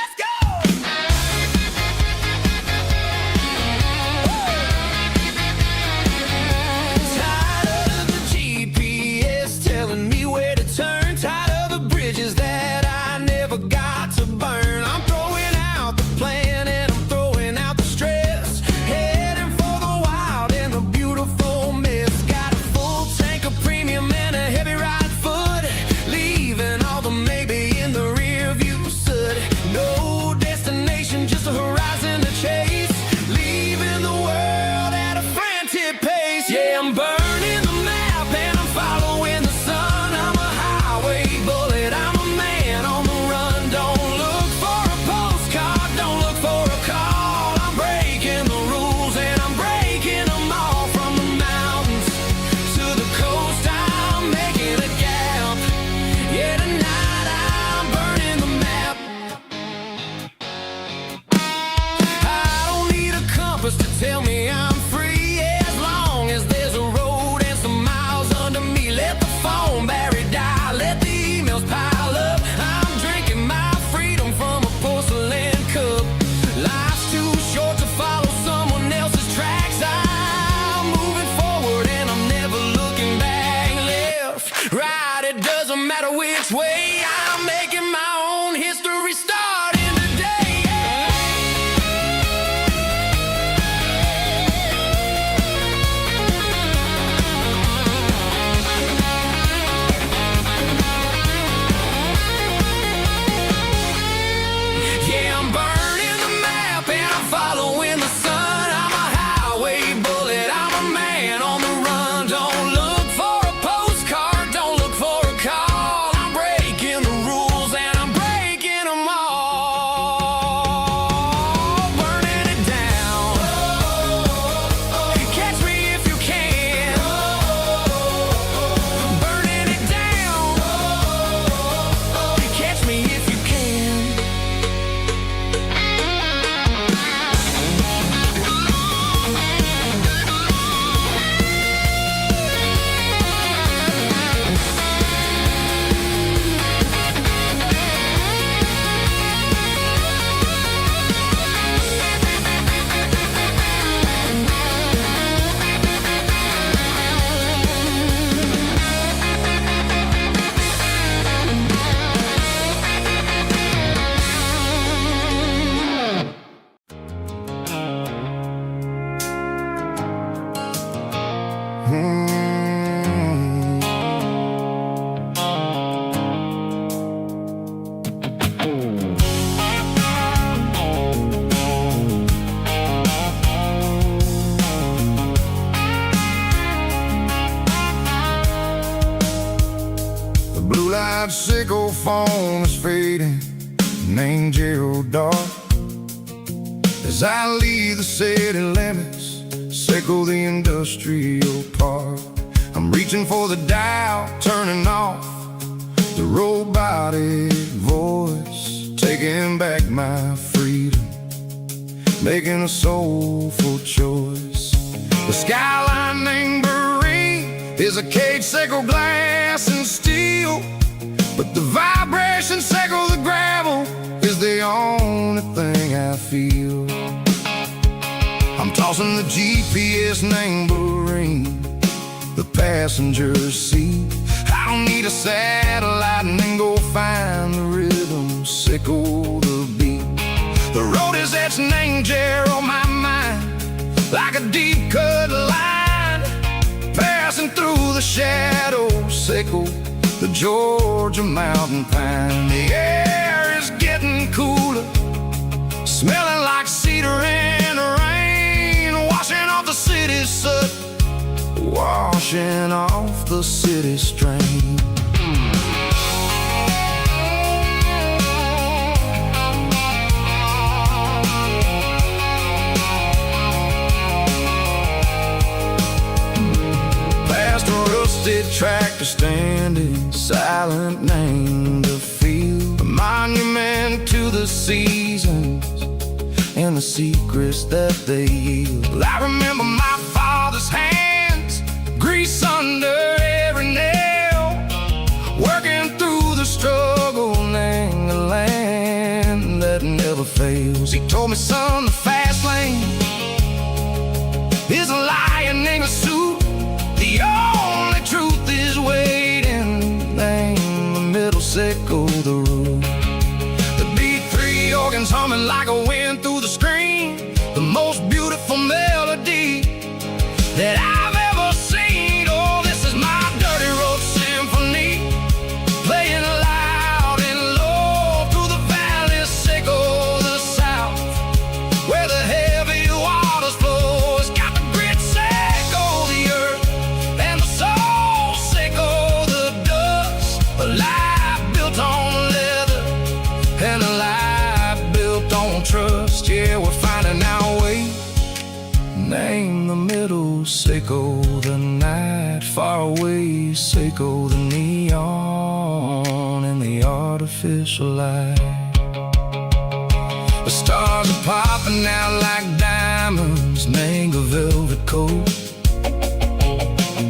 Blue-light sickle phone is fading, named Gerald dark. As I leave the city limits, sickle the industrial park. I'm reaching for the dial, turning off the robotic voice, taking back my freedom, making a soulful choice. The skyline named is a cage, sickle glass and steel, but the vibration sickle the gravel is the only thing I feel. I'm tossing the GPS named the passenger seat. I don't need a satellite and then go find the rhythm, sickle the beat. The road is etched named on my mind, like a deep cut line, passing through the shadows, sickle the Georgia mountain pine. The air is getting cooler, smelling like cedar in the rain, washing off the city's soot, washing off the city strain. Tractor standing silent, named the field, a monument to the seasons and the secrets that they yield. I remember my father's hands, grease under every nail, working through the struggle, named the land that never fails. He told me, son, the fast lane is a lion in a suit. The only truth is waiting, name the middle, sickle the root. The B3 organs humming like a wind through the screen, the most beautiful melody that I've ever seen. Oh, this is my dirty road symphony, playing loud and low through the valleys, sickle the south, where the heavy waters flow. It's got the grit, sickle the earth, and the soul, sickle the dust. A life built on leather and a life built on trust. Yeah, we're finding our way, name the middle, sickle the night, far away, sickle the neon and the artificial light. The stars are popping out like diamonds, mango velvet coat.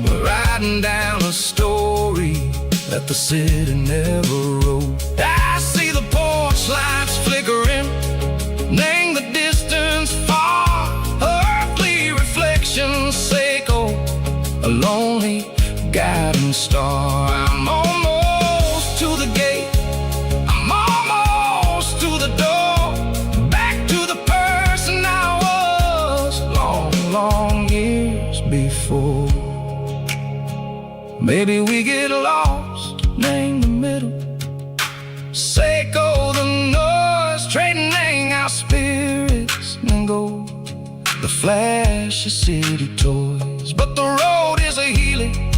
We're riding down a story that the city never wrote. I see the porch lights flickering, name the distance far, earthly reflections, sickle a lonely guiding star. I'm almost to the gate, I'm almost to the door, back to the person I was long, long years before. Maybe we get lost, name the middle, sickle the noise, trading our spirits and go the flash of city toys. But the road is a healing,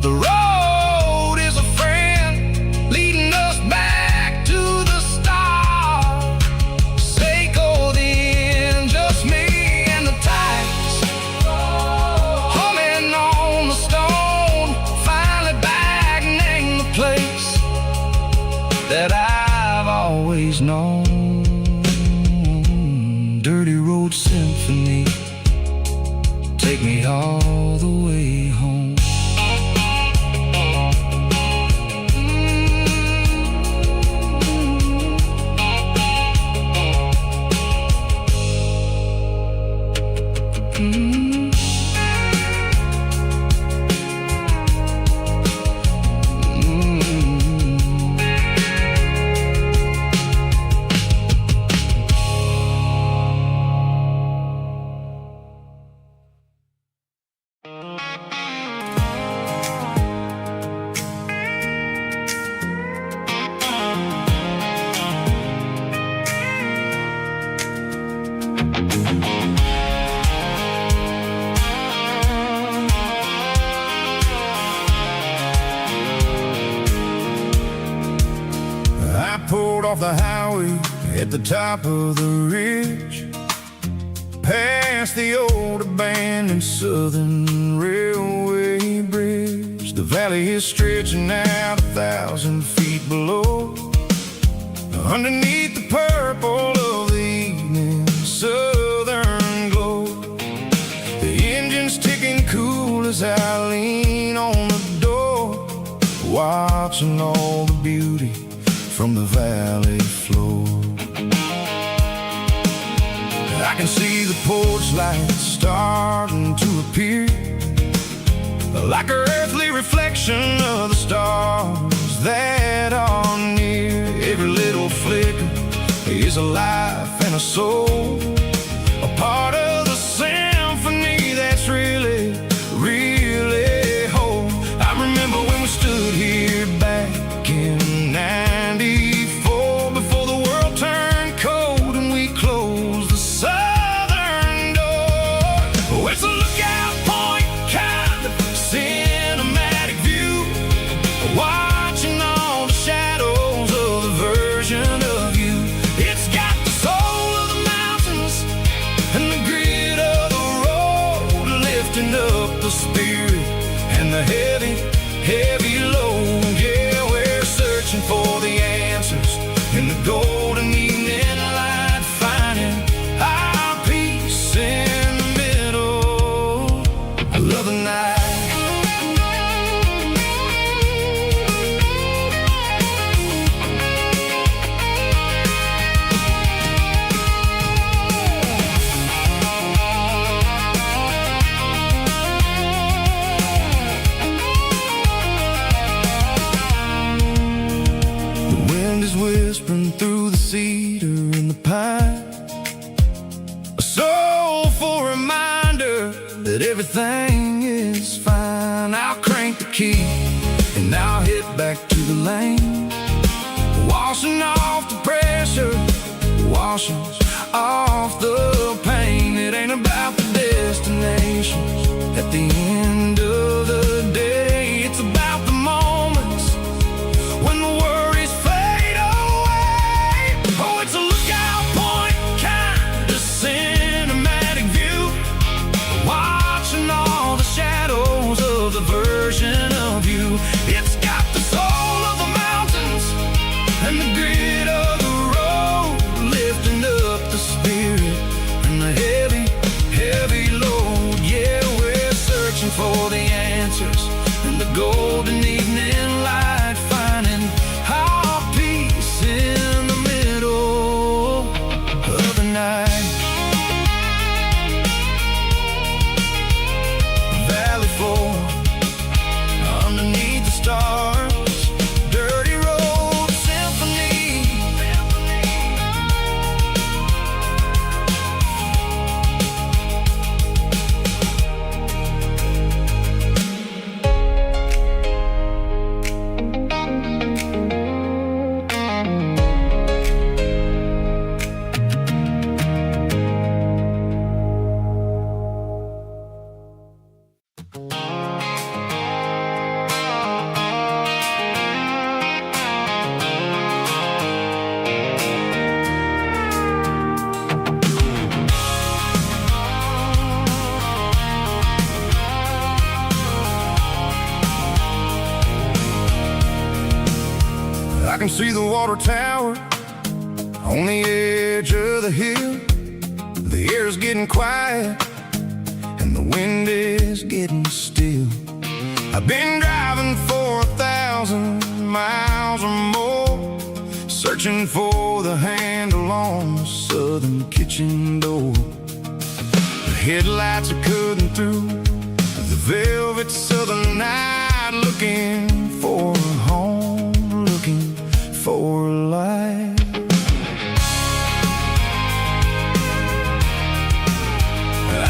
the road is a friend, leading us back to the start. Sickle the end, just me and the tides, humming on the stone, finally back, name the place that I've always known. Dirty road symphony, take me all the way home. I pulled off the highway at the top of the ridge, past the old abandoned Southern Railway bridge. The valley is stretching out 1,000 feet below, underneath the purple of the evening southern glow. The engine's ticking cool as I lean on the door, watching all the beauty from the valley floor. I can see the porch lights starting to appear, like an earthly reflection of the stars that are near. Every little flicker is a life and a soul, a part of the symphony that's really, really whole. I remember when we stood here back in '94, before the world turned cold and we closed the southern door. Oh, it's a lookout point, kind of cinematic view, watching all the shadows of the version of you. It's got the soul of the mountains and the grit of the road, lifting up the spirit and the heavy, heavy load. Yeah, we're searching for the answers in the golden evening light, finding our peace in the middle of the night. The wind is whispering through the cedar and the pine, a soulful reminder that everything is fine. I'll crank the key and I'll head back to the lane, washing off the pressure, washing off the pain. It ain't about the destinations at the end of the day, it's about the moments when the worries fade away. Oh, it's a lookout point, kind of cinematic view, watching all the shadows of the version of you. It's got the soul of the mountains and the grit of the road, lifting up the spirit and the heavy, heavy load. Yeah, we're searching for the answers in the golden evening light, finding our peace in the middle of the night. Valley floor, underneath the stars, dirty road symphony. I can see the water tower on the edge of the hill. The air is getting quiet and the wind is getting still. I've been driving for 1,000 miles or more, searching for the handle on the southern kitchen door. The headlights are cutting through the velvet southern night, looking for a home, looking for life.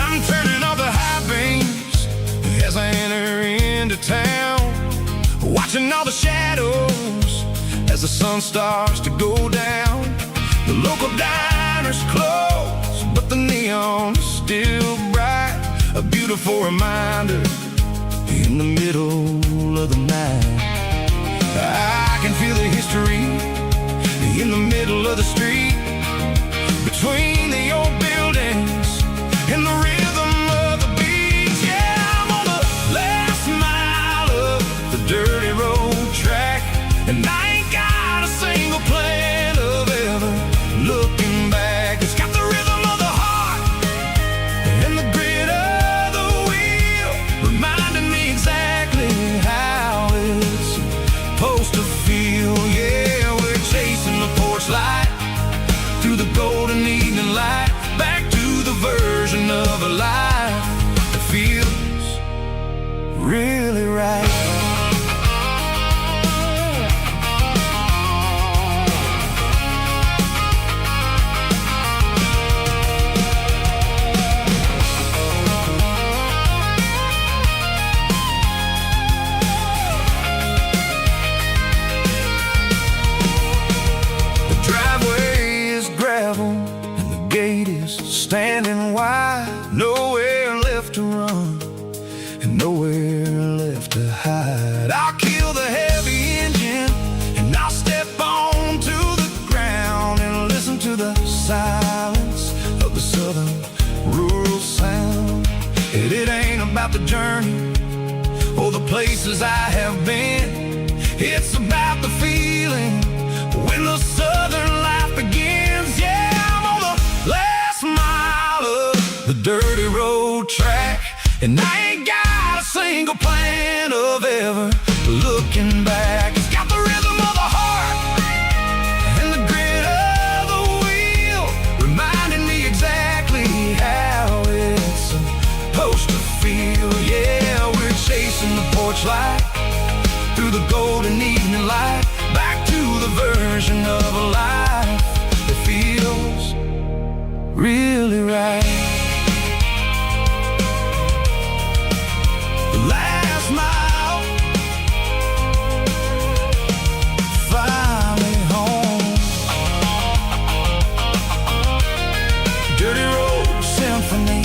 I'm turning off the high beams as I enter into town, watching all the shadows as the sun starts to go down. The local diner's closed, but the neon neon still bright, a beautiful reminder in the middle of the night. I can feel the history in the middle of the street, between the old buildings and the rhythm of the beats. Yeah, I'm on the last mile of the dirty road track, and I ain't got a single plan of ever looking back. It's got the rhythm of the heart and the grit of the wheel, reminding me exactly how it's supposed to feel. Yeah, we're chasing the porch light through the golden evening light, back to the version of a life that feels really right. Standing wide, nowhere left to run and nowhere left to hide. I'll kill the heavy engine and I'll step onto the ground and listen to the silence of the southern rural sound. It ain't about the journey or the places I have been, it's about the feeling when the southern life begins. Yeah, I'm on the last mile of the dirty road track, and I ain't got a single plan of ever looking back. It's got the rhythm of the heart and the grit of the wheel, reminding me exactly how it's supposed to feel. Yeah, we're chasing the porch light through the golden evening light, back to the version of a life that feels really right. The last mile, finally home. Dirty Road Symphony.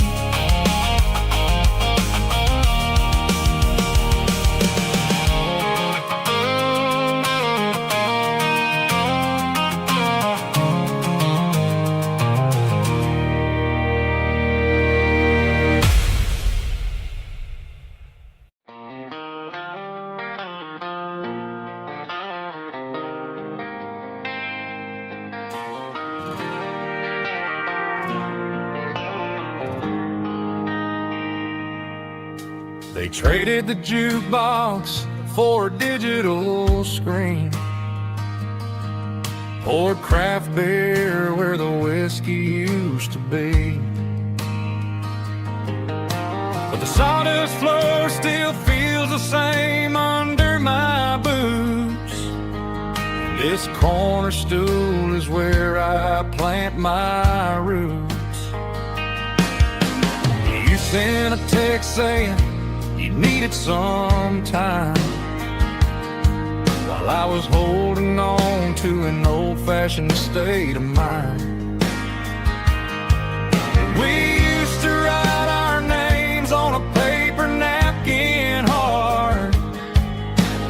They traded the jukebox for a digital screen, poured craft beer where the whiskey used to be. But the sawdust floor still feels the same under my boots. This corner stool is where I plant my roots. You sent a text saying you needed some time, while I was holding on to an old-fashioned state of mind. We used to write our names on a paper napkin hard.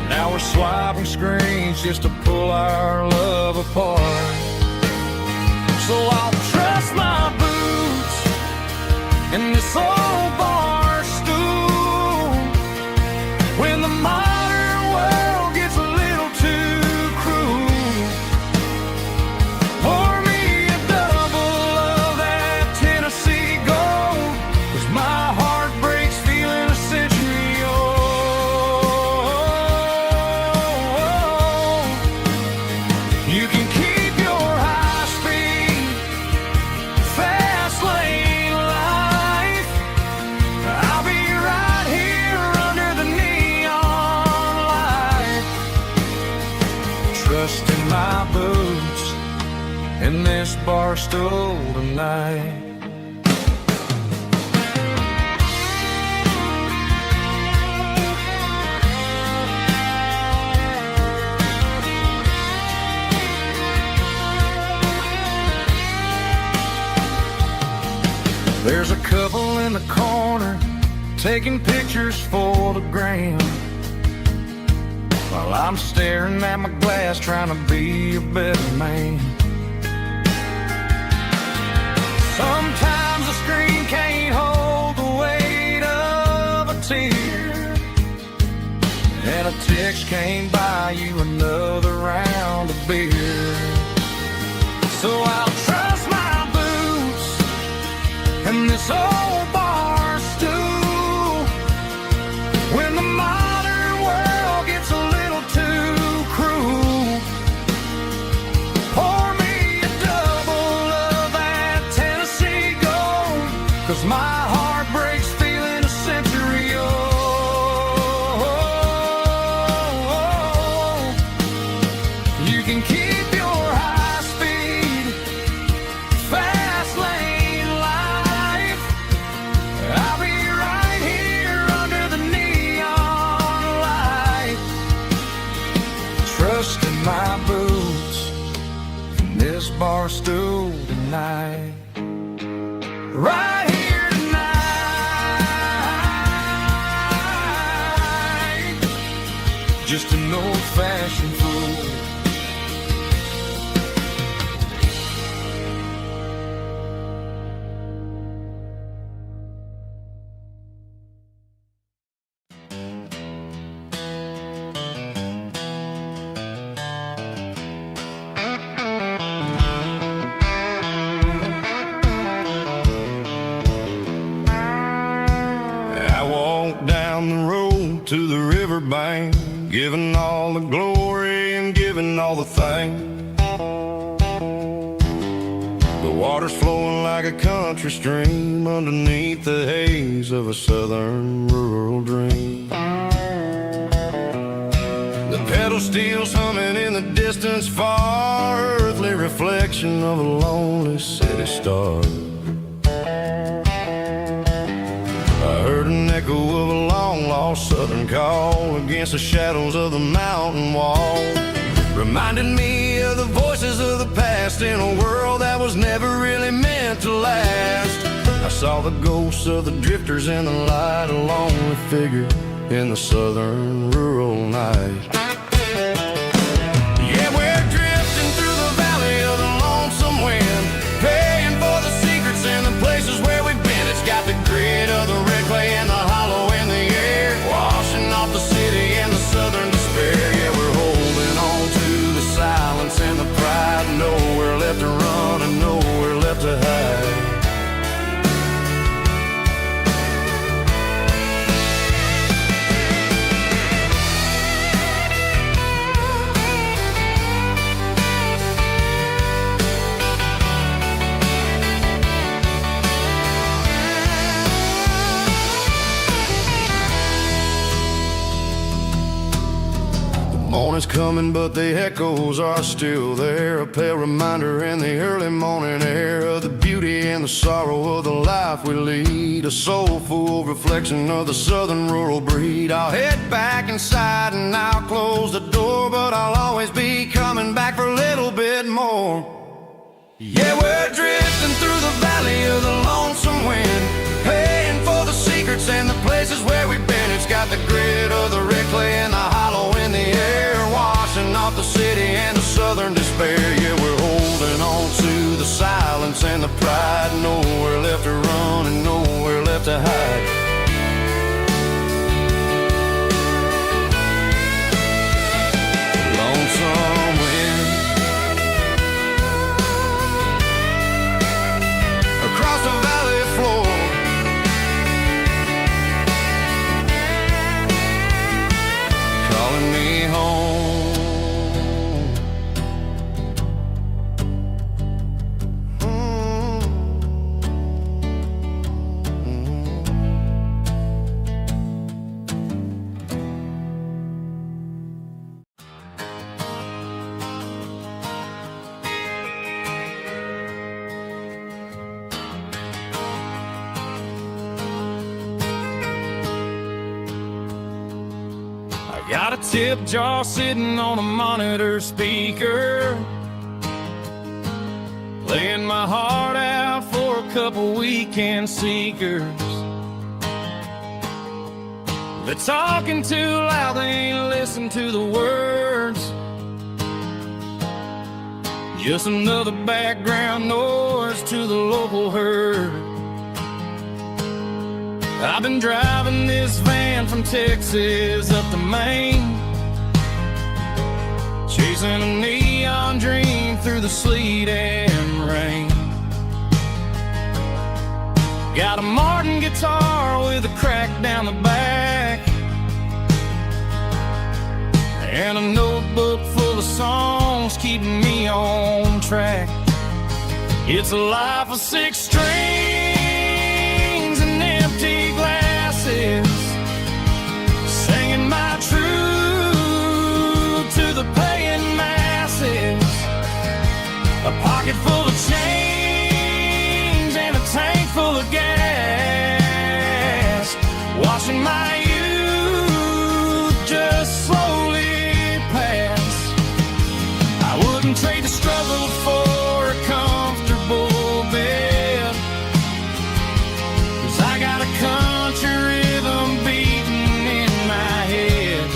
Now we're swiping screens just to pull our love apart. So I'll trust my boots and this old bar stool when the modern world gets a little too cruel. Pour me a double of that Tennessee Gold, 'cause my heart breaks feeling a century old. You can keep your high speed, fast lane life. I'll be right here under the neon light, trusting my boots in this bar stool tonight. There's a couple in the corner taking pictures for the gram, while I'm staring at my glass trying to be a better man. Sometimes the screen can't hold the weight of a tear, and a text can't buy you another round of beer. So I'll trust my boots and this old bar stool when the modern world gets a little too cruel. Pour me a double of that Tennessee Gold, 'cause my heart breaks feeling a century old. You can keep your high speed, fast lane life. I'll be right here under the neon light, trusting my boots in this bar stool tonight. Right here tonight, just an old-fashioned fool. I walked down the road to the riverbank, giving all the glory and giving all the thanks. The water's flowing like a country stream underneath the haze of a southern rural dream. The pedal steel's humming in the distance far, earthly reflection of a lonely city star. I heard an echo of a long-lost southern call against the shadows of the mountain wall, reminding me of the voices of the past in a world that was never really meant to last. I saw the ghosts of the drifters in the light, a lonely figure in the southern rural night. Yeah, we're drifting through the valley of the lonesome wind, paying for the secrets and the places where we've been. It's got the grit of the red clay and the hollow in the air, washing off the city and the southern despair. Yeah, we're holding on to the silence and the pride, nowhere left to run and nowhere left to hide. Morning's coming, but the echoes are still there, a pale reminder in the early morning air of the beauty and the sorrow of the life we lead, a soulful reflection of the southern rural breed. I'll head back inside and I'll close the door, but I'll always be coming back for a little bit more. Yeah, we're drifting through the valley of the lonesome wind, paying for the secrets and the places where we've been. It's got the grit of the red clay and the hollow in the air, washing off the city and the southern despair. Yeah, we're holding on to the silence and the pride, nowhere left to run and nowhere left to hide. Lonesome wind across the valley floor, calling me home. Got a tip jar sitting on a monitor speaker, laying my heart out for a couple weekend seekers. They're talking too loud, they ain't listen to the words. Just another background noise to the local herd. I've been driving this van from Texas up to Maine, chasing a neon dream through the sleet and rain. Got a Martin guitar with a crack down the back, and a notebook full of songs keeping me on track. It's a life of 6 strings and empty glasses, singing my truth to the paying masses. A pocket full of change and a tank full of gas, watching my youth just slowly pass. I wouldn't trade the struggle for a comfortable bed, 'cause I got a country rhythm beating in my head.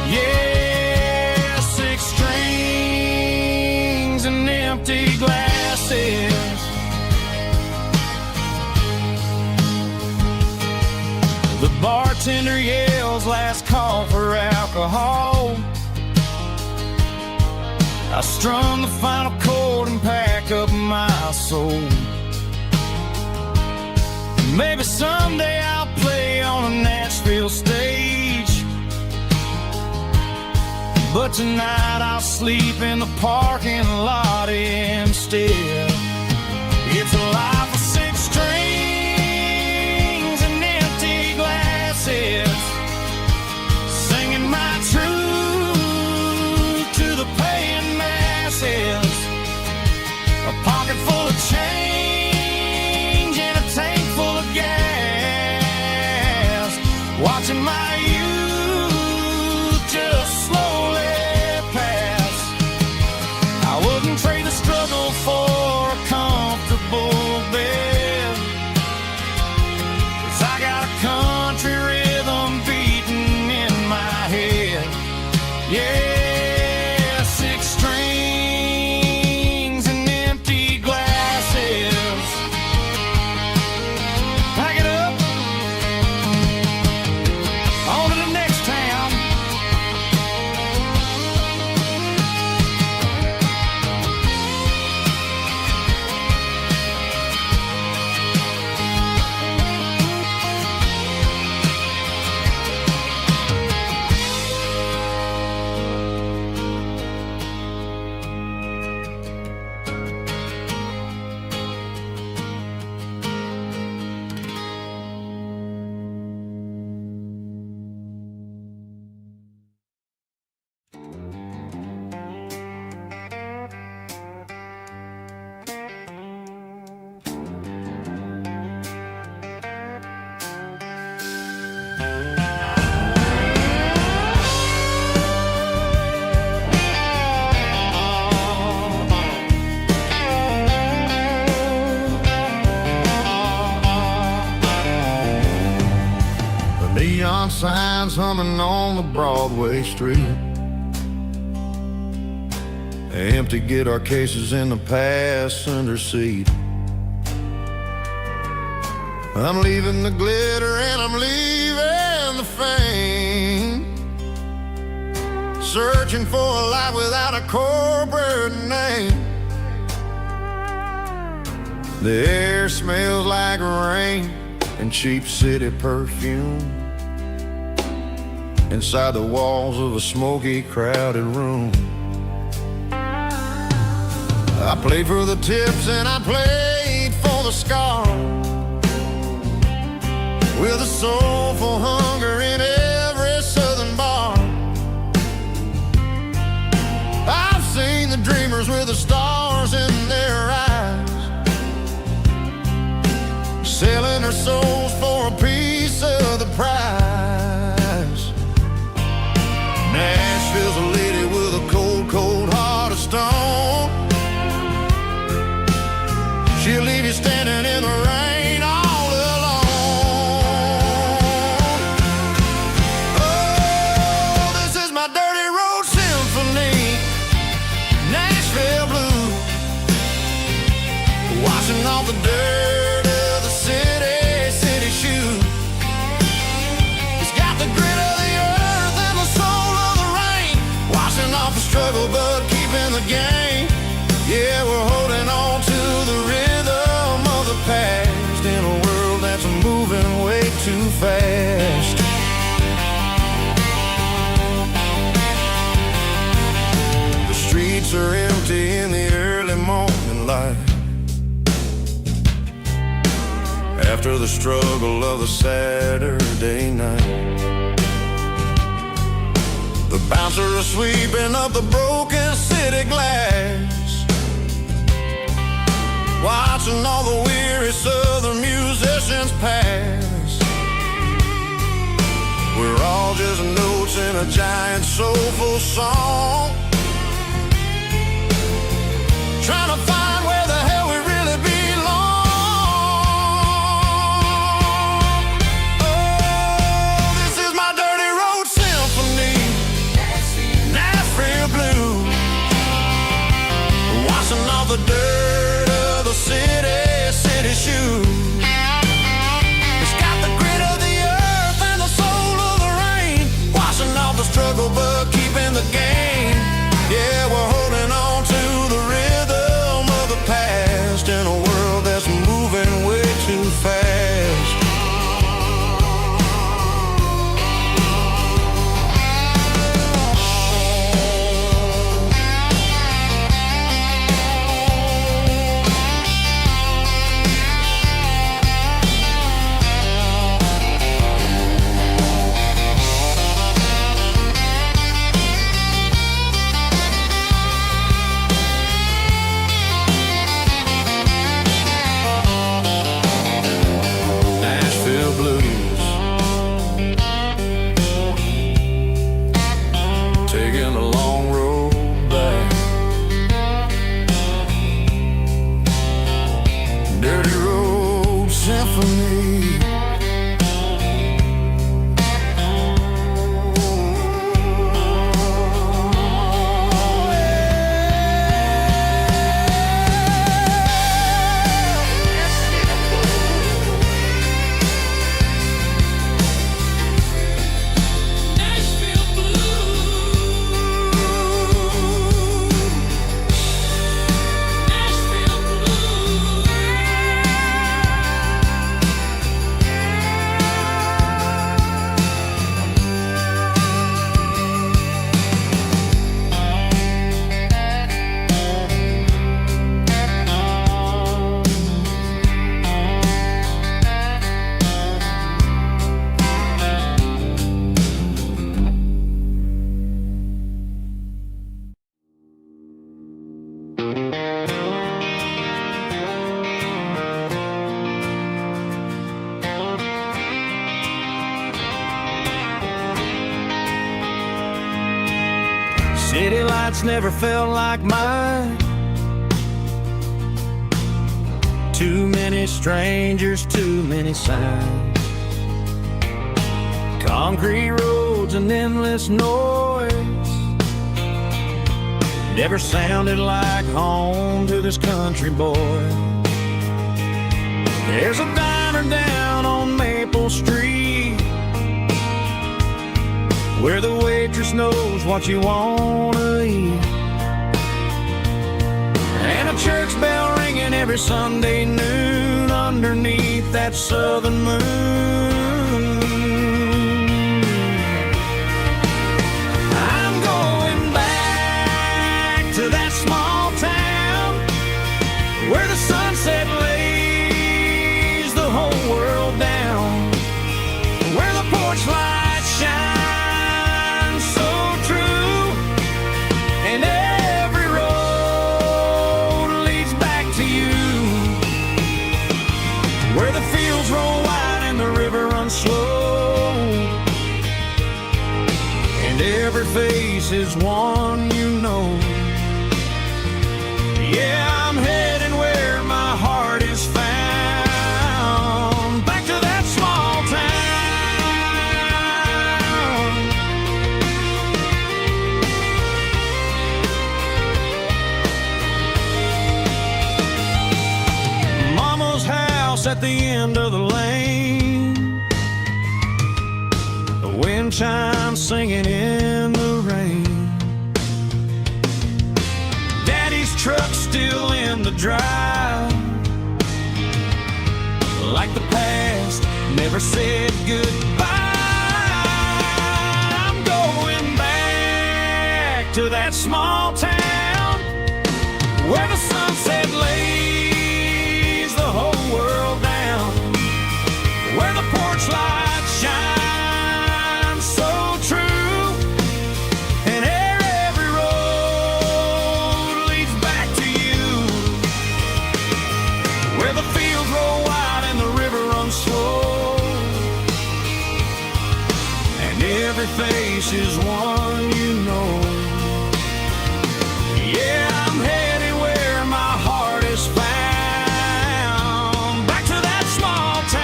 Yeah, 6 strings and empty glasses. The bartender yells last call for alcohol. I strum the final chord and pack up my soul. Maybe someday I'll play on a Nashville stage, but tonight I'll sleep in the parking lot instead. It's a life of 6 strings and empty glasses, singing my truth to the paying masses. A pocket full of change and a tank full of gas, watching my youth just slowly pass. I wouldn't trade the struggle for a comfortable bed, 'cause I got a country rhythm beating in my head. Yeah, 6 strings and empty glasses. Pack it up, on to the next town. Neon signs humming on the Broadway street, empty guitar cases in the passenger seat. I'm leaving the glitter and I'm leaving the fame, searching for a life without a corporate name. The air smells like rain and cheap city perfume inside the walls of a smoky, crowded room. I played for the tips and I played for the scars, with a soulful hunger in every southern bar. I've seen the dreamers with the stars in their eyes, selling their souls for a piece of the prize. Nashville's a lady with a cold, cold heart of stone. She'll leave you standing in the after the struggle of the Saturday night. The bouncer is sweeping up the broken city glass, watching all the weary southern musicians pass. We're all just notes in a giant soulful song, trying to find where the hell we really belong. Oh, this is my dirty road symphony, Nashville blues, washing off the dirt of the city shoes. It's got the grit of the earth and the soul of the rain, washing off the struggle but keeping the game. Yeah, we're holding on to the rhythm of the past in a world that's moving way too fast. Taking a long road back, dirty road symphony. City lights never felt like mine. Too many strangers, too many signs. Concrete roads and endless noise never sounded like home to this country boy. There's a diner down on Maple Street where the waitress knows what you wanna eat, and a church bell ringing every Sunday noon underneath that southern moon. I'm going back to that small town where the sunset lays the whole world down, where the porch lights shine slow, and every face is one you know. Yeah, I'm heading where my heart is found, back to that small town. Mama's house at the end of the lane, wind chimes singing in the rain. Daddy's truck still in the drive, like the past never said goodbye. I'm going back to that small town where the sunset lays the whole world down, every face is one you know. Yeah, I'm headed where my heart is found, back to that small town.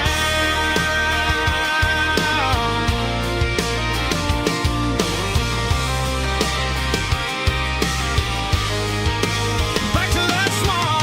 Back to that small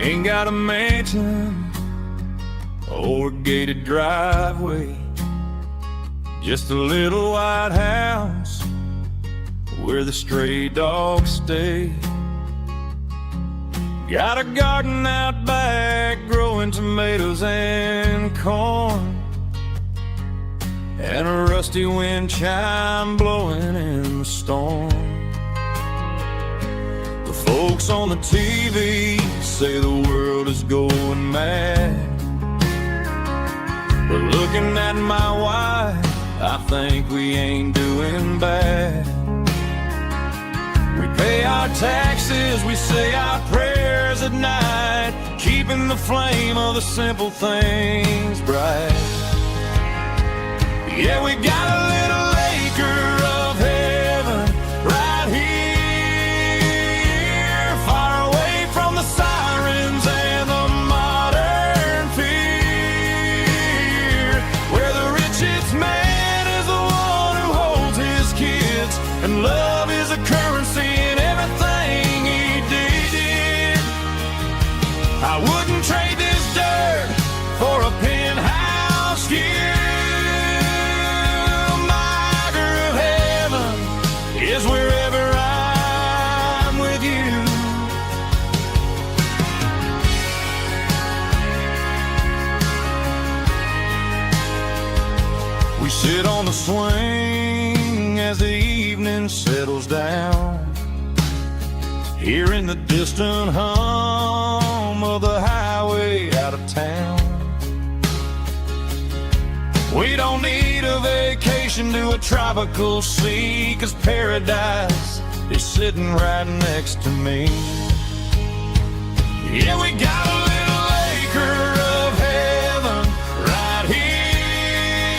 ain't got a mansion or a gated driveway, just a little white house where the stray dogs stay. Got a garden out back growing tomatoes and corn, and a rusty wind chime blowing in the storm. The folks on the TV say the world is going mad, but looking at my wife, I think we ain't doing bad. We pay our taxes, we say our prayers at night, keeping the flame of the simple things bright. Yeah, we got a little acre of heaven right here, far away from the sirens and the modern fear, where the richest man is the one who holds his kids, and love is a currency in everything he did. I wouldn't trade this dirt for a penthouse view. Is wherever I'm with you. We sit on the swing as the evening settles down, hearing the distant hum of the highway out of town. We don't need a vacation to a tropical sea, 'cause paradise is sitting right next to me. Yeah, we got a little acre of heaven right here,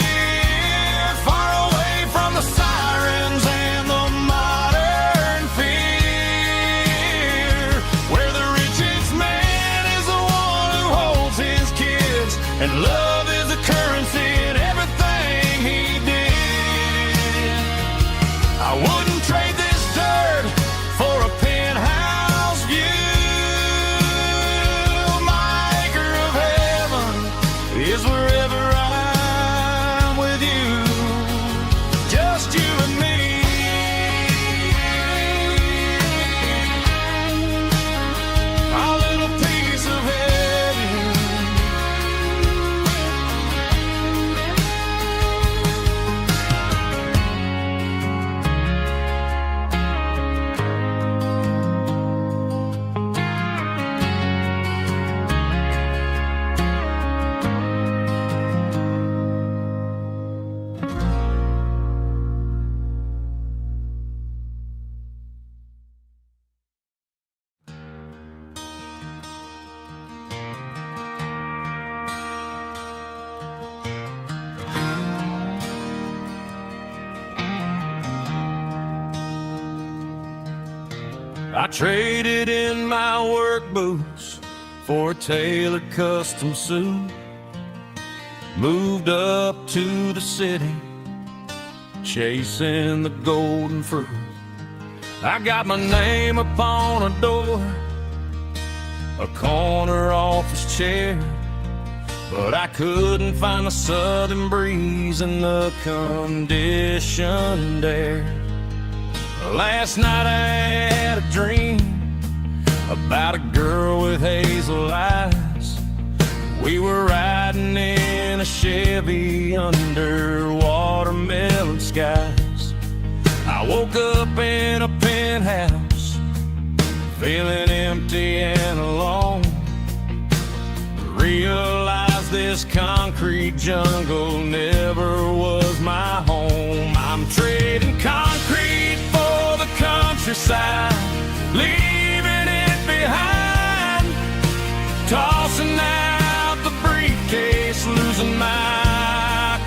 far away from the sirens and the modern fear, where the richest man is the one who holds his kids, and love is a currency in everything he did. I wouldn't trade this dirt for a penthouse view. My acre of heaven is wherever I'm with you, just you and me. Our little piece of heaven. I traded in my work boots for a tailored custom suit, moved up to the city, chasing the golden fruit. I got my name upon a door, a corner office chair, but I couldn't find the southern breeze in the conditioned air. Last night I had a dream about a girl with hazel eyes. We were riding Chevy under watermelon skies. I woke up in a penthouse, feeling empty and alone. Realized this concrete jungle never was my home. I'm trading concrete for the countryside, leaving it behind, tossing out the briefcase, losing my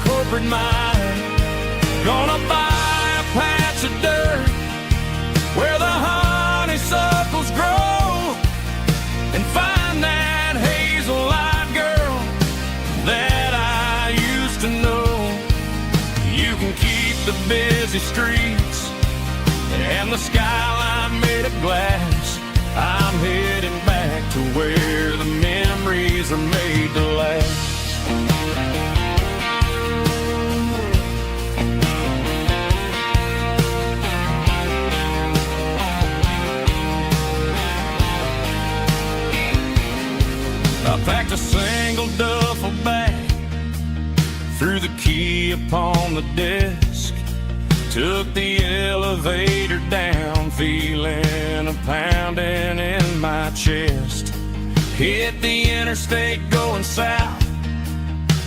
corporate mind. Gonna buy a patch of dirt where the honeysuckles grow, and find that hazel-eyed girl that I used to know. You can keep the busy streets and the skyline made of glass. I'm heading back to where the memories are made to last. I packed a single duffel bag, threw the key upon the desk, took the elevator down, feeling a pounding in my chest. Hit the interstate going south,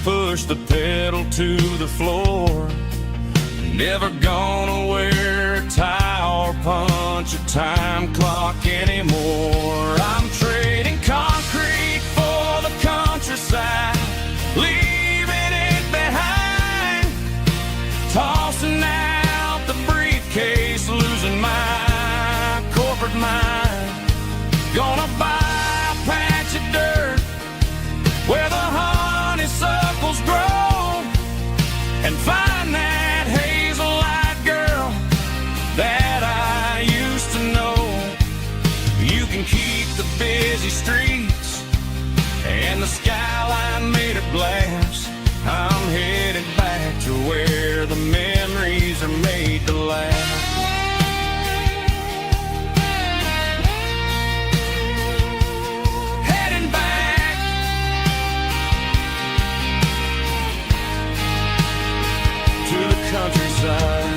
pushed the pedal to the floor. Never gonna wear a tie or punch a time clock anymore. I'm trading concrete for the countryside, leaving it behind, tossing out the briefcase, losing my corporate mind. Gonna buy a patch of dirt where the honeysuckles grow, and find that hazel-eyed girl that I used to know. You can keep the busy streets and the skyline made of glass. I'm headed back to where the memories are made to last. Heading back to the countryside.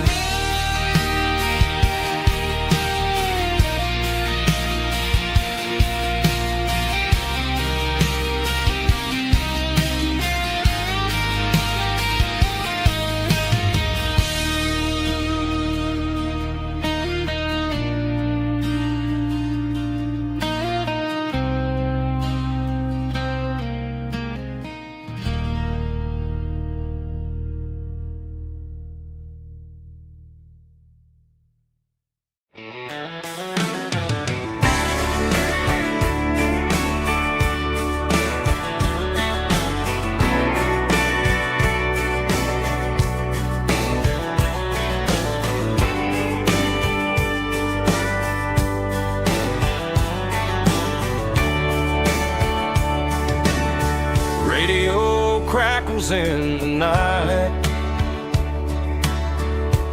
Radio crackles in the night,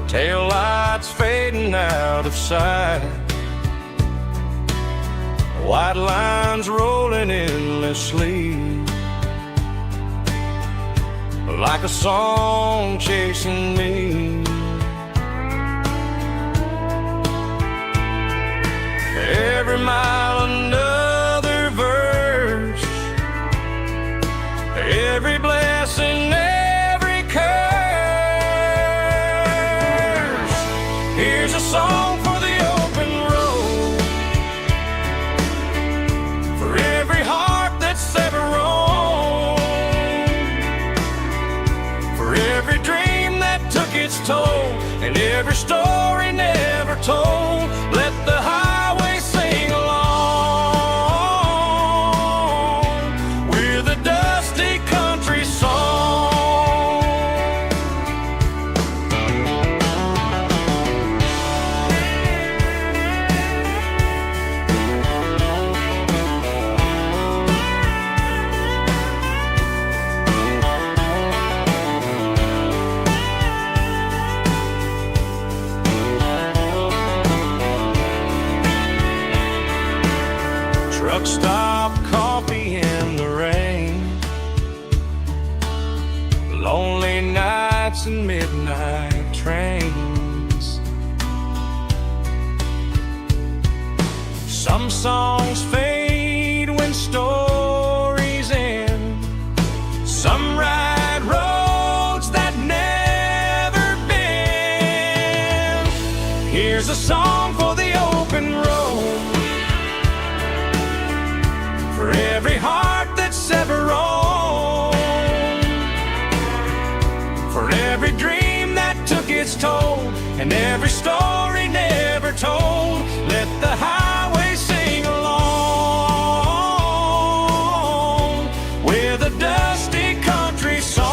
tail lights fading out of sight, white lines rolling endlessly, like a song chasing me. Every mile another verse, every blessing, every curse. Here's a song for the open road, for every heart that's ever roamed, for every dream that took its toll, and every story never told. Let the highway sing along with a dusty country song. Truck stop, coffee in the rain, and midnight trains. Some songs fade when stories end. Some ride roads that never bend. Here's a song for the open road, for every heart that's ever roamed, for every dream that took its toll, and every story never told. Let the highway sing along with a dusty country song.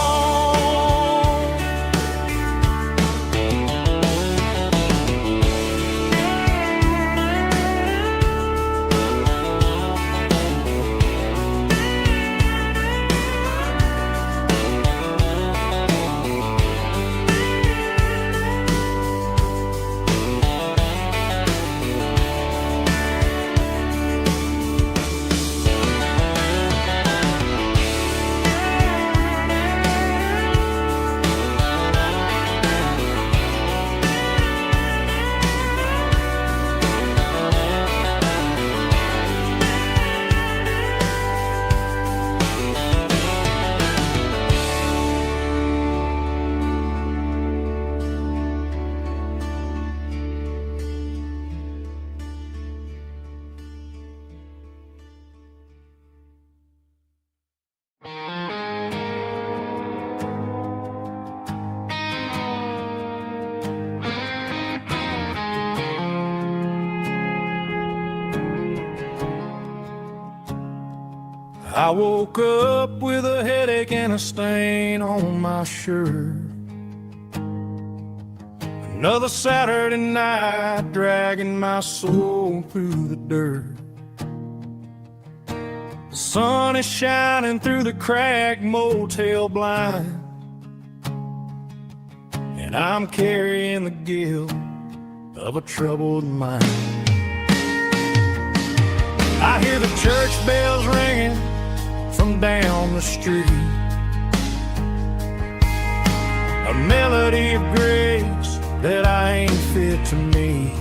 I woke up with a headache and a stain on my shirt. Another Saturday night dragging my soul through the dirt. The sun is shining through the cracked motel blind, and I'm carrying the guilt of a troubled mind. I hear the church bells ringing from down the street, a melody of grace that I ain't fit to meet.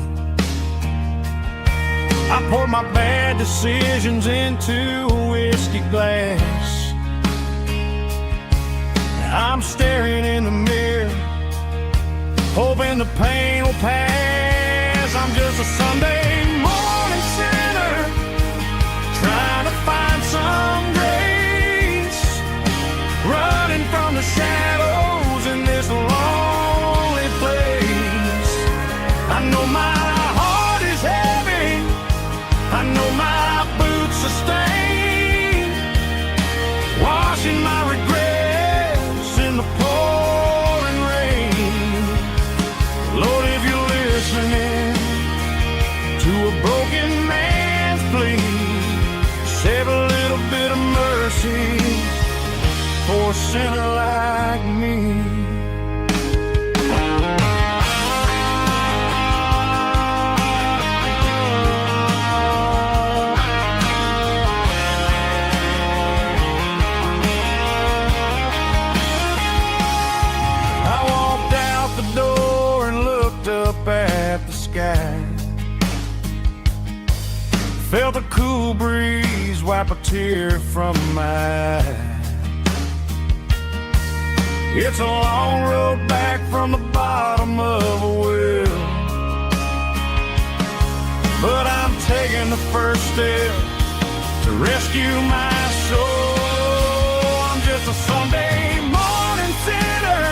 I pour my bad decisions into a whiskey glass. I'm staring in the mirror, hoping the pain will pass. I'm just a Sunday morning sinner, trying to find some grace, running from the shadows in this lonely place. I know my heart is heavy, I know my boots are stained, washing my regrets in the pouring rain. Lord, if you're listening to a broken man's plea, save a little bit of mercy for a sinner like me. I walked out the door and looked up at the sky, felt a cool breeze wipe a tear from my eye. It's a long road back from the bottom of a well, but I'm taking the first step to rescue my soul. I'm just a Sunday morning sinner,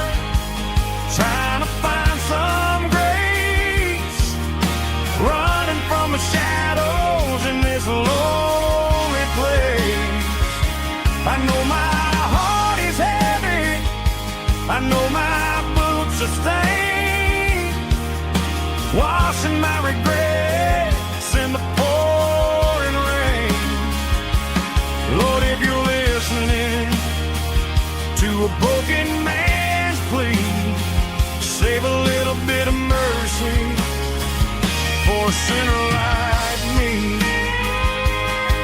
trying to find some grace, running from the shadows in this lonely place. I know my heart is heavy, I know my boots are stained, washing my regrets in the pouring rain. Lord, if you're listening to a broken man's plea, save a little bit of mercy for a sinner like me.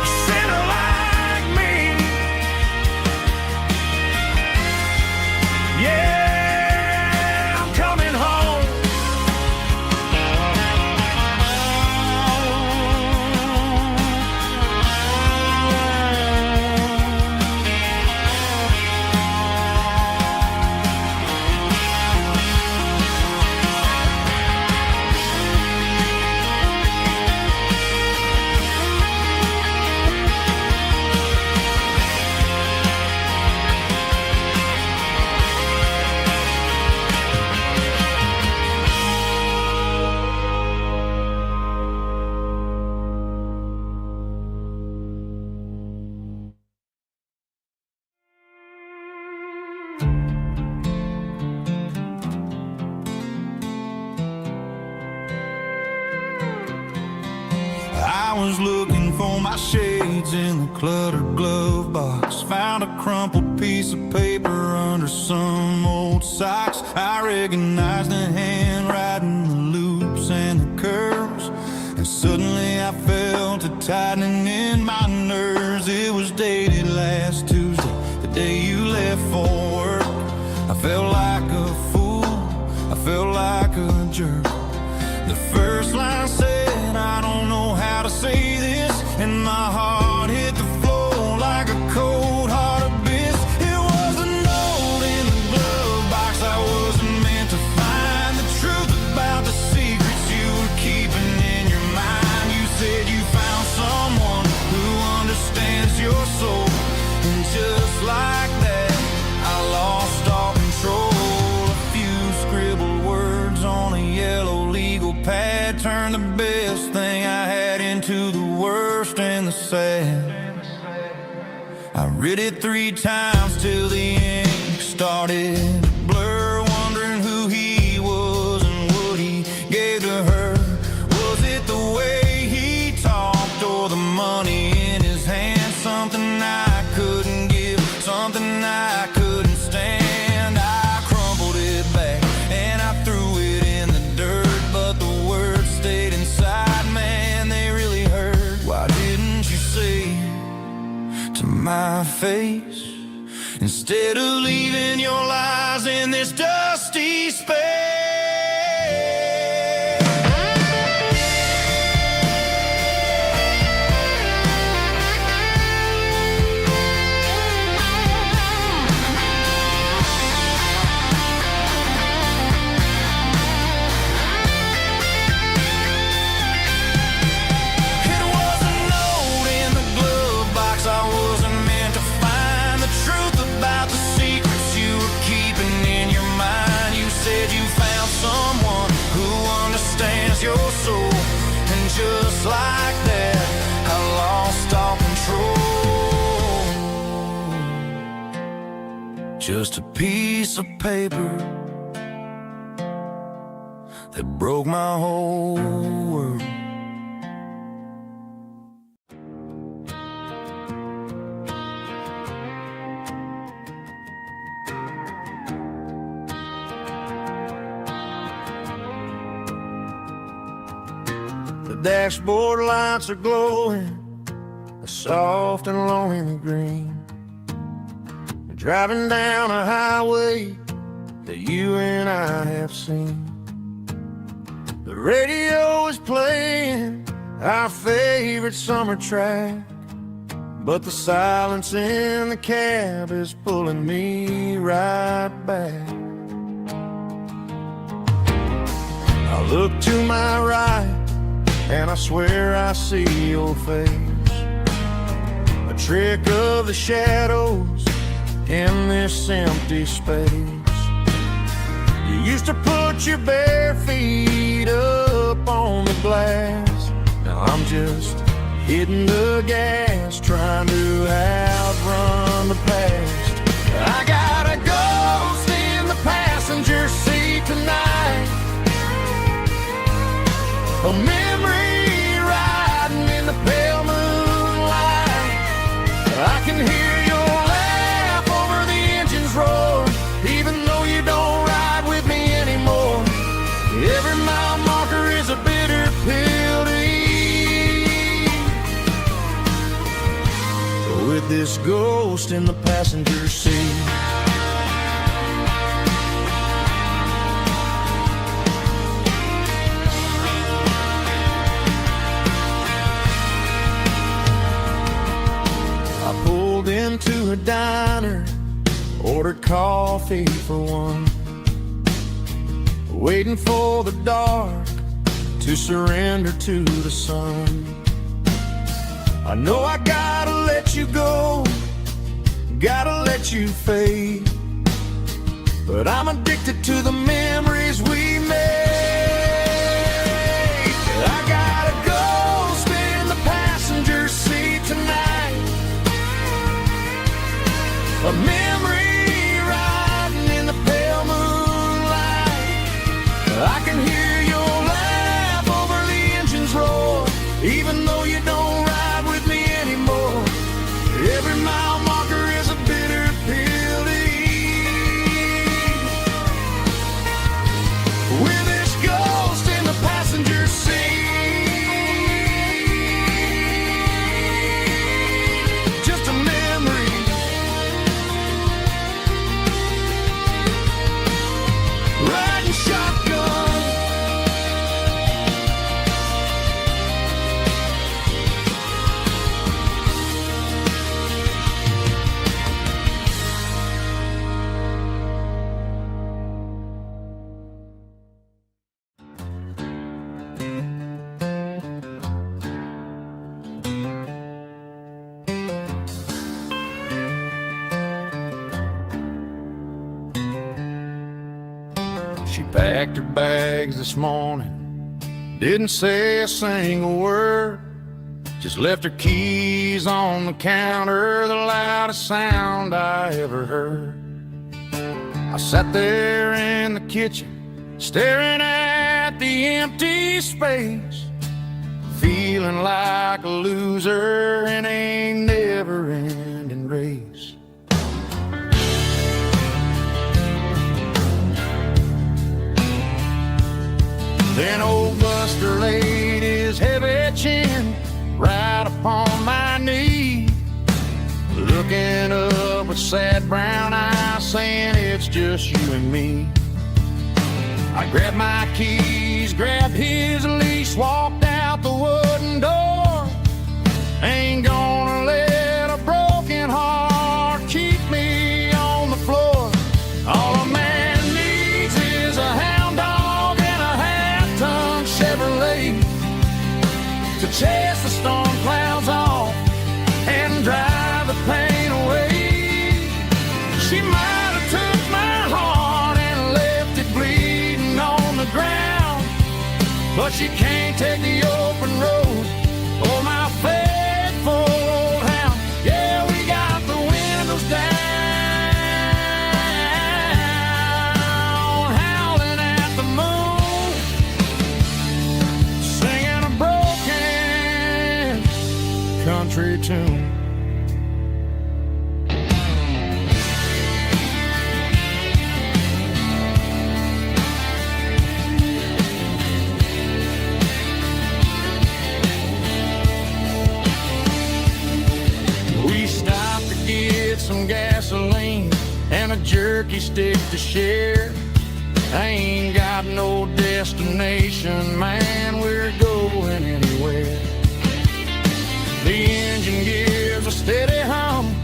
A sinner like me. Yeah. my shades in the cluttered glove box. Found a crumpled piece of paper under some old socks. I recognized the handwriting, the loops and the curves, and suddenly I felt a tightening in my nerves. It was dated last Tuesday, the day you left for work. I felt like a fool, I felt like a jerk. The first line said, I don't know how to say this, and my heart hit the floor like a cold heart abyss. It was a note in the glove box. I wasn't meant to find the truth about the secrets you were keeping in your mind. You said you found someone who understands your soul, and just like that, I lost all control. A few scribbled words on a yellow legal pad turned the best thing I had into the worst and the sad. I read it 3 times till the ink started to blur, wondering who he was and what he gave to her. Was it the way he talked or the money in his hand? Something I couldn't give, something I couldn't stand. I crumpled it back and I threw it in the dirt, but the words stayed inside, man, they really hurt. Why didn't you say to my face, instead of leaving your lies in this dusty space? Your soul, and just like that, I lost all control. Just a piece of paper that broke my whole world. The dashboard lights are glowing, a soft and lonely green. Driving down a highway that you and I have seen. The radio is playing our favorite summer track, but the silence in the cab is pulling me right back. I look to my right and I swear I see your face, a trick of the shadows in this empty space. You used to put your bare feet up on the glass. Now I'm just hitting the gas, trying to outrun the past. I got a ghost in the passenger seat tonight, a memory riding in the pale moonlight. I can hear your laugh over the engine's roar, even though you don't ride with me anymore. Every mile marker is a bitter pill to eat. With this ghost in the passenger seat, into a diner, ordered coffee for one, waiting for the dark to surrender to the sun. I know I gotta let you go, gotta let you fade, but I'm addicted to the memories we made. I got a ghost in the passenger seat tonight, a memory riding in the pale moonlight. I can hear your laugh over the engine's roar, even though you don't ride with me mile marker is a bitter pill to eat. With this ghost in the passenger seat, just a memory. Riding shotgun. She packed her bags this morning, didn't say a single word, just left her keys on the counter, the loudest sound I ever heard. I sat there in the kitchen, staring at the empty space, feeling like a loser in a never-ending race. Then old Buster laid his heavy chin right upon my knee, looking up with sad brown eyes, saying it's just you and me. I grabbed my keys, grabbed his leash, walked out the wooden door. Ain't gonna let a broken heart keep me on the floor. All a man needs is a hound dog and a half-ton Chevrolet to chase the storm clouds off and drive the pain away. She might have took my heart and left it bleeding on the ground, but she can't take the open road or my faithful old hound. Yeah, we got the windows down, howling at the moon, singing a broken country tune. We stopped to get some gasoline and a jerky stick to share. I ain't got no destination, man, we're going anywhere. The engine gives a steady hum,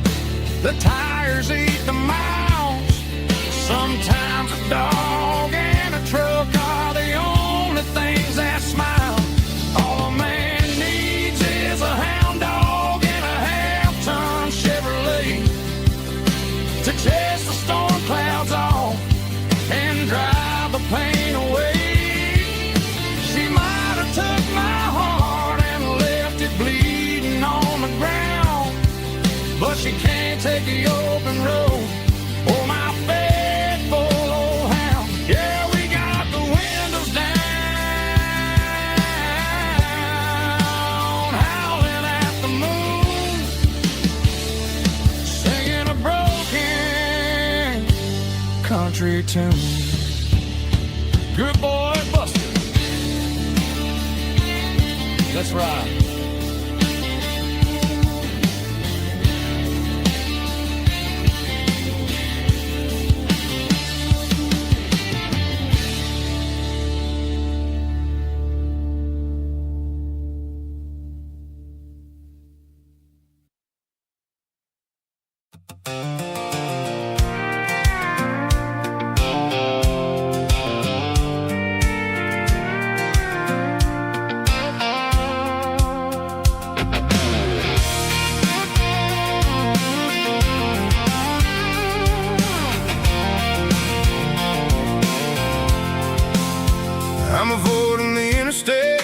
the tires eat the miles. Sometimes a dog and a truck are the only things that smile. All a man needs is a hound dog and a half-ton Chevrolet to chase the storm clouds off and drive the pain away. She might have took my heart and left it bleeding on the ground, but she can't take the open road or my faithful old hound. Yeah, we got the windows down, howling at the moon, singing a broken country tune. Good boy, Buster. Let's ride. I'm avoiding the interstate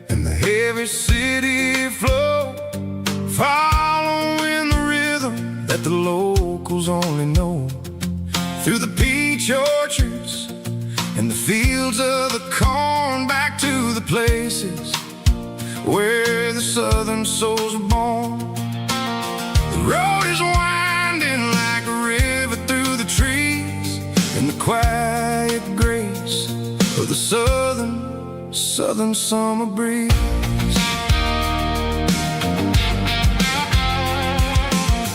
and the heavy city flow, following the rhythm that the locals only know. Through the peach orchards and the fields of the corn, back to the places where the southern souls were born. The road is winding like a river through the trees, in the quiet grace of the southern summer breeze.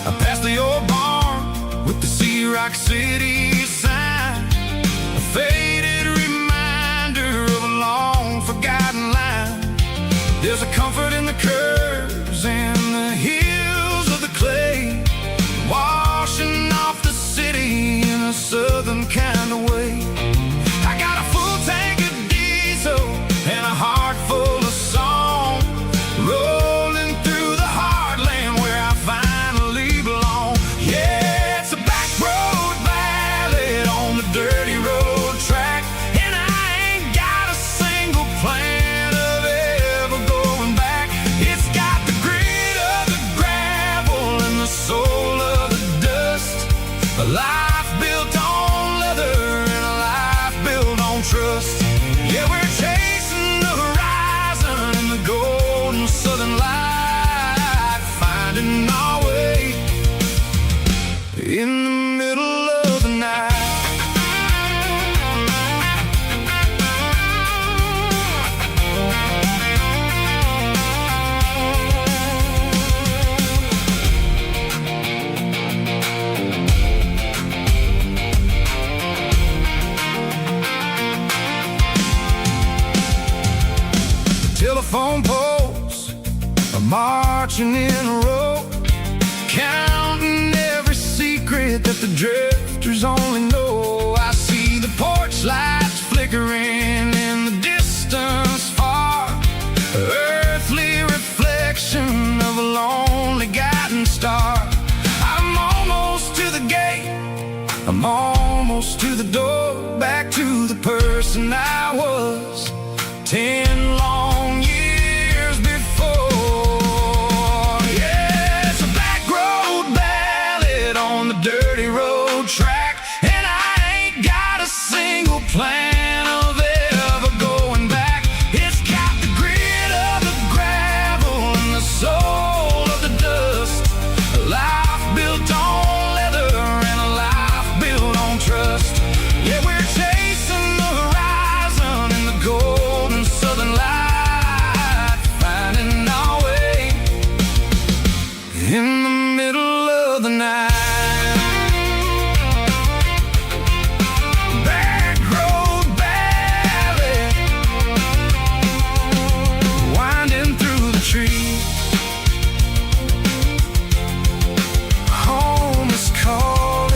I passed the old barn with the Sea Rock City sign, a faded reminder of a long forgotten line. There's a comfort in the curves and the hills of the clay, washing off the city in a southern kind of way. I got a full tank of diesel and a heart full of song, rolling through the heartland where I finally belong. Yeah, it's a back road ballad on the dirty road track, and I ain't got a single plan of ever going back. It's got the grit of the gravel and the soul of the dust, a life built on leather and a life built on trust. Yeah, we're chasing the horizon in the golden southern light, finding our way in the middle of the night. Telephone poles are marching in a row, counting every secret that the drifters only know. I see the porch lights flickering in the distance far, earthly reflection of a lonely guiding star. I'm almost to the gate, I'm almost to the door, back to the person I was 10 long years before. Yeah, it's a back road ballad on the dirty road track, and I ain't got a single plan of ever going back. It's got the grit of the gravel and the soul of the dust, a life built on leather and a life built on trust. Yeah, we're chasing the horizon in the golden southern light, finding our way in the middle of the night. Back road ballad, winding through the trees. Home is calling.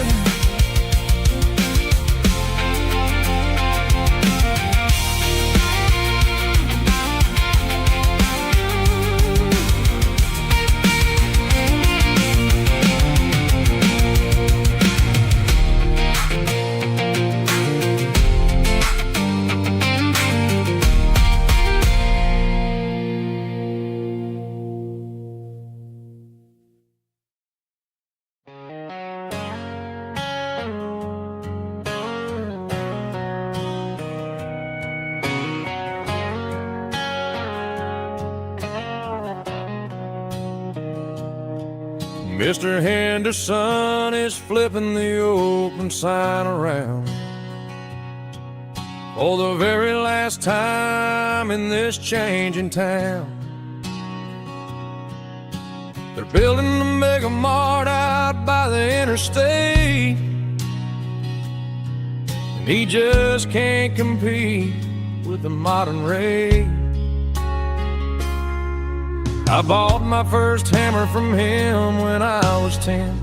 Mr. Henderson is flipping the open sign around for the very last time in this changing town. They're building a mega mart out by the interstate, and he just can't compete with the modern rate. I bought my first hammer from him when I was 10.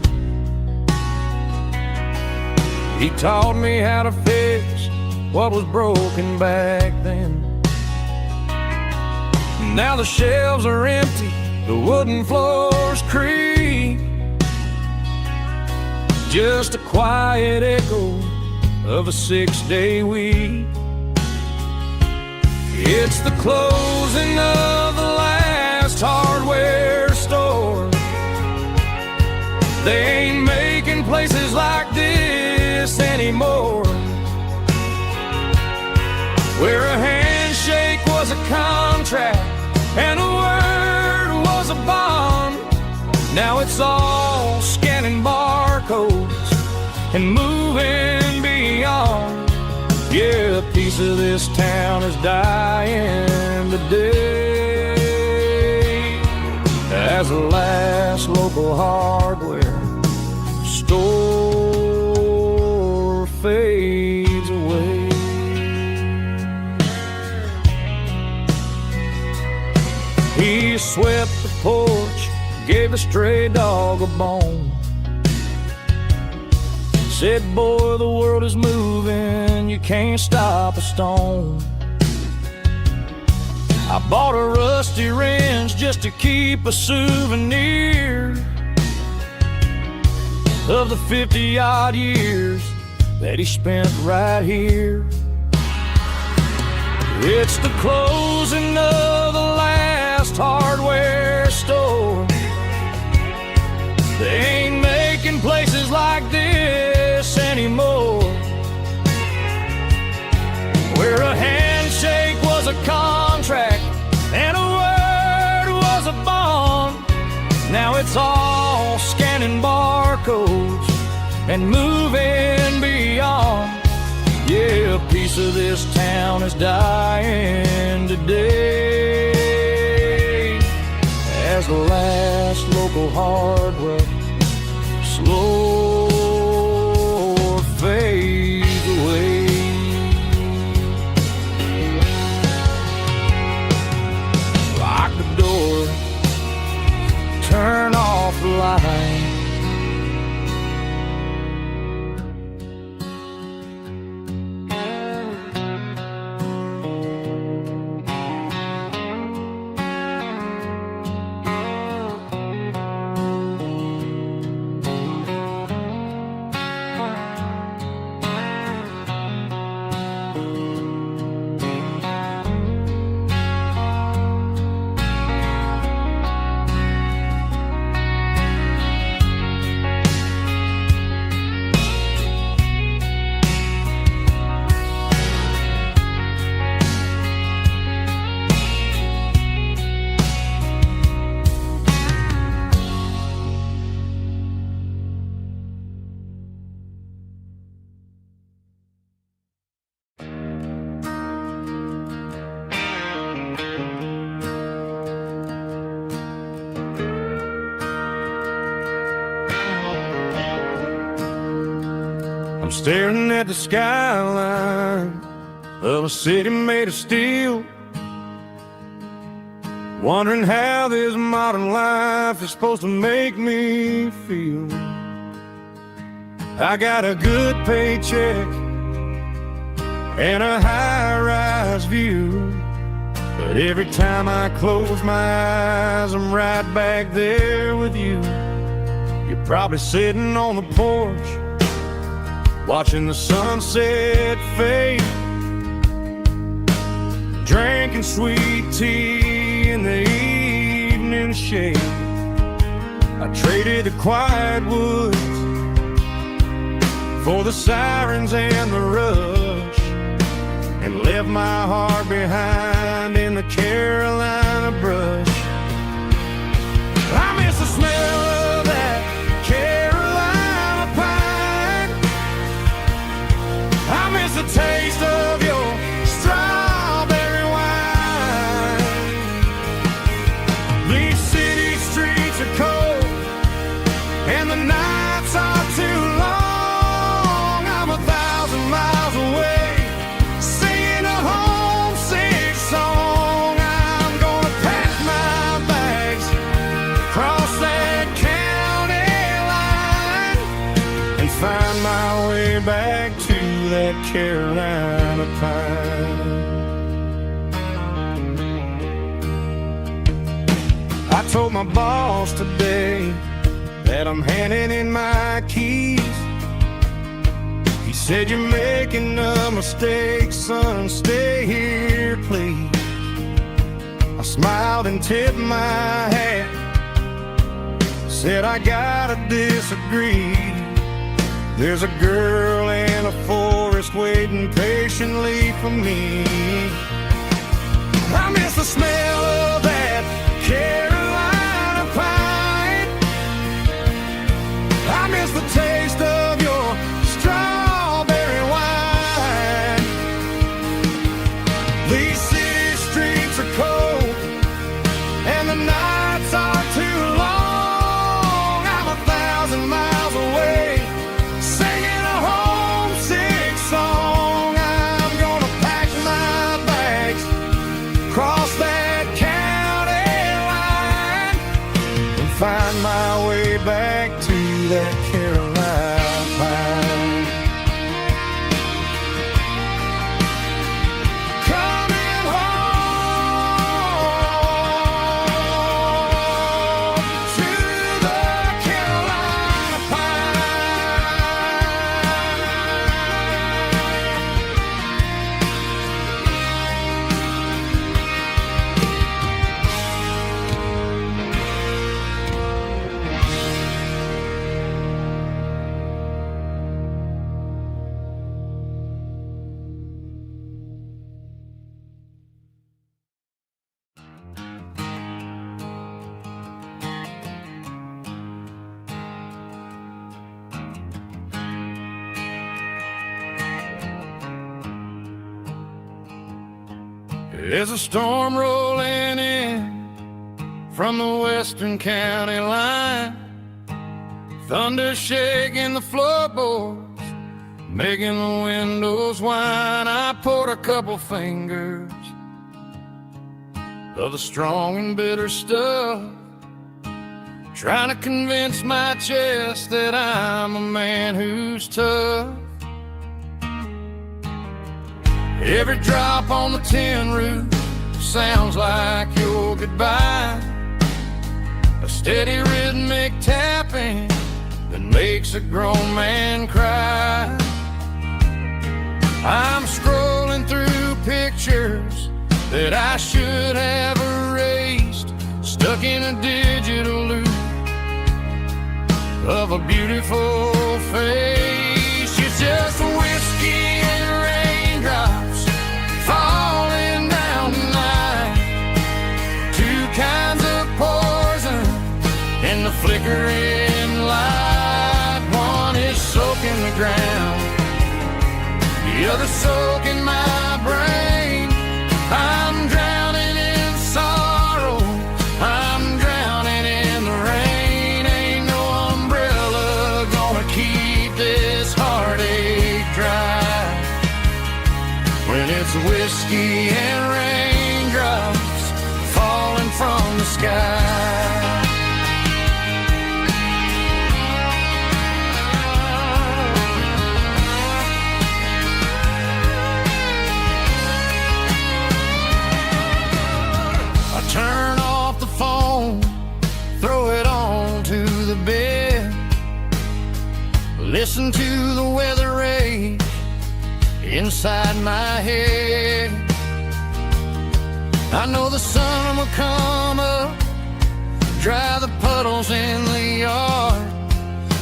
He taught me how to fix what was broken back then. Now the shelves are empty, the wooden floors creak, just a quiet echo of a 6-day week. It's the closing of the last hardware store. They ain't making places like this anymore, where a handshake was a contract and a word was a bond. Now it's all scanning barcodes and moving beyond. Yeah, a piece of this town is dying today as the last local hardware store fades away. He swept the porch, gave the stray dog a bone. Said, boy, the world is moving, you can't stop a stone. I bought a rusty wrench just to keep a souvenir of the 50-odd years that he spent right here. It's the closing of the last hardware store. They ain't making places like this anymore, where a handshake was a contract and a word was a bond. Now it's all scanning barcodes and moving beyond. Yeah, a piece of this town is dying today as the last local hardware slow fades away. Lock the door, turn off the light. I'm staring at the skyline of a city made of steel, wondering how this modern life is supposed to make me feel. I got a good paycheck and a high-rise view, but every time I close my eyes, I'm right back there with you. You're probably sitting on the porch, watching the sunset fade, drinking sweet tea in the evening shade. I traded the quiet woods for the sirens and the rush, and left my heart behind in the Carolina brush. I miss the smell of that Carolina pine. I miss the taste of your strawberry wine. These city streets are cold and the nights are too long. I'm 1,000 miles away, singing a homesick song. I'm gonna pack my bags, cross that county line, and find my way back to that Carolina pine. I told my boss today that I'm handing in my keys. He said, you're making a mistake, son, stay here, please. I smiled and tipped my hat, said I gotta disagree. There's a girl in a forest waiting patiently for me. I miss the smell of that Carolina pine. that Carolina pine. Coming home to the Carolina There's a storm rolling in from the western county line, thunder shaking the floorboards, making the windows whine. I poured a couple fingers of the strong and bitter stuff, trying to convince my chest that I'm a man who's tough. Every drop on the tin roof sounds like your goodbye, a steady rhythmic tapping that makes a grown man cry. I'm scrolling through pictures that I should have erased, stuck in a digital loop of a beautiful face. It's just whiskey and raindrops falling down tonight, two kinds of poison in the flickering light. One is soaking the ground, the other soaking my brain. I'm drowning in sorrow, I'm drowning in the rain. Ain't no umbrella gonna keep this heartache dry when it's whiskey and raindrops falling from the sky. Turn off the phone, throw it on to the bed, listen to the weather rage inside my head. I know the sun will come up, dry the puddles in the yard,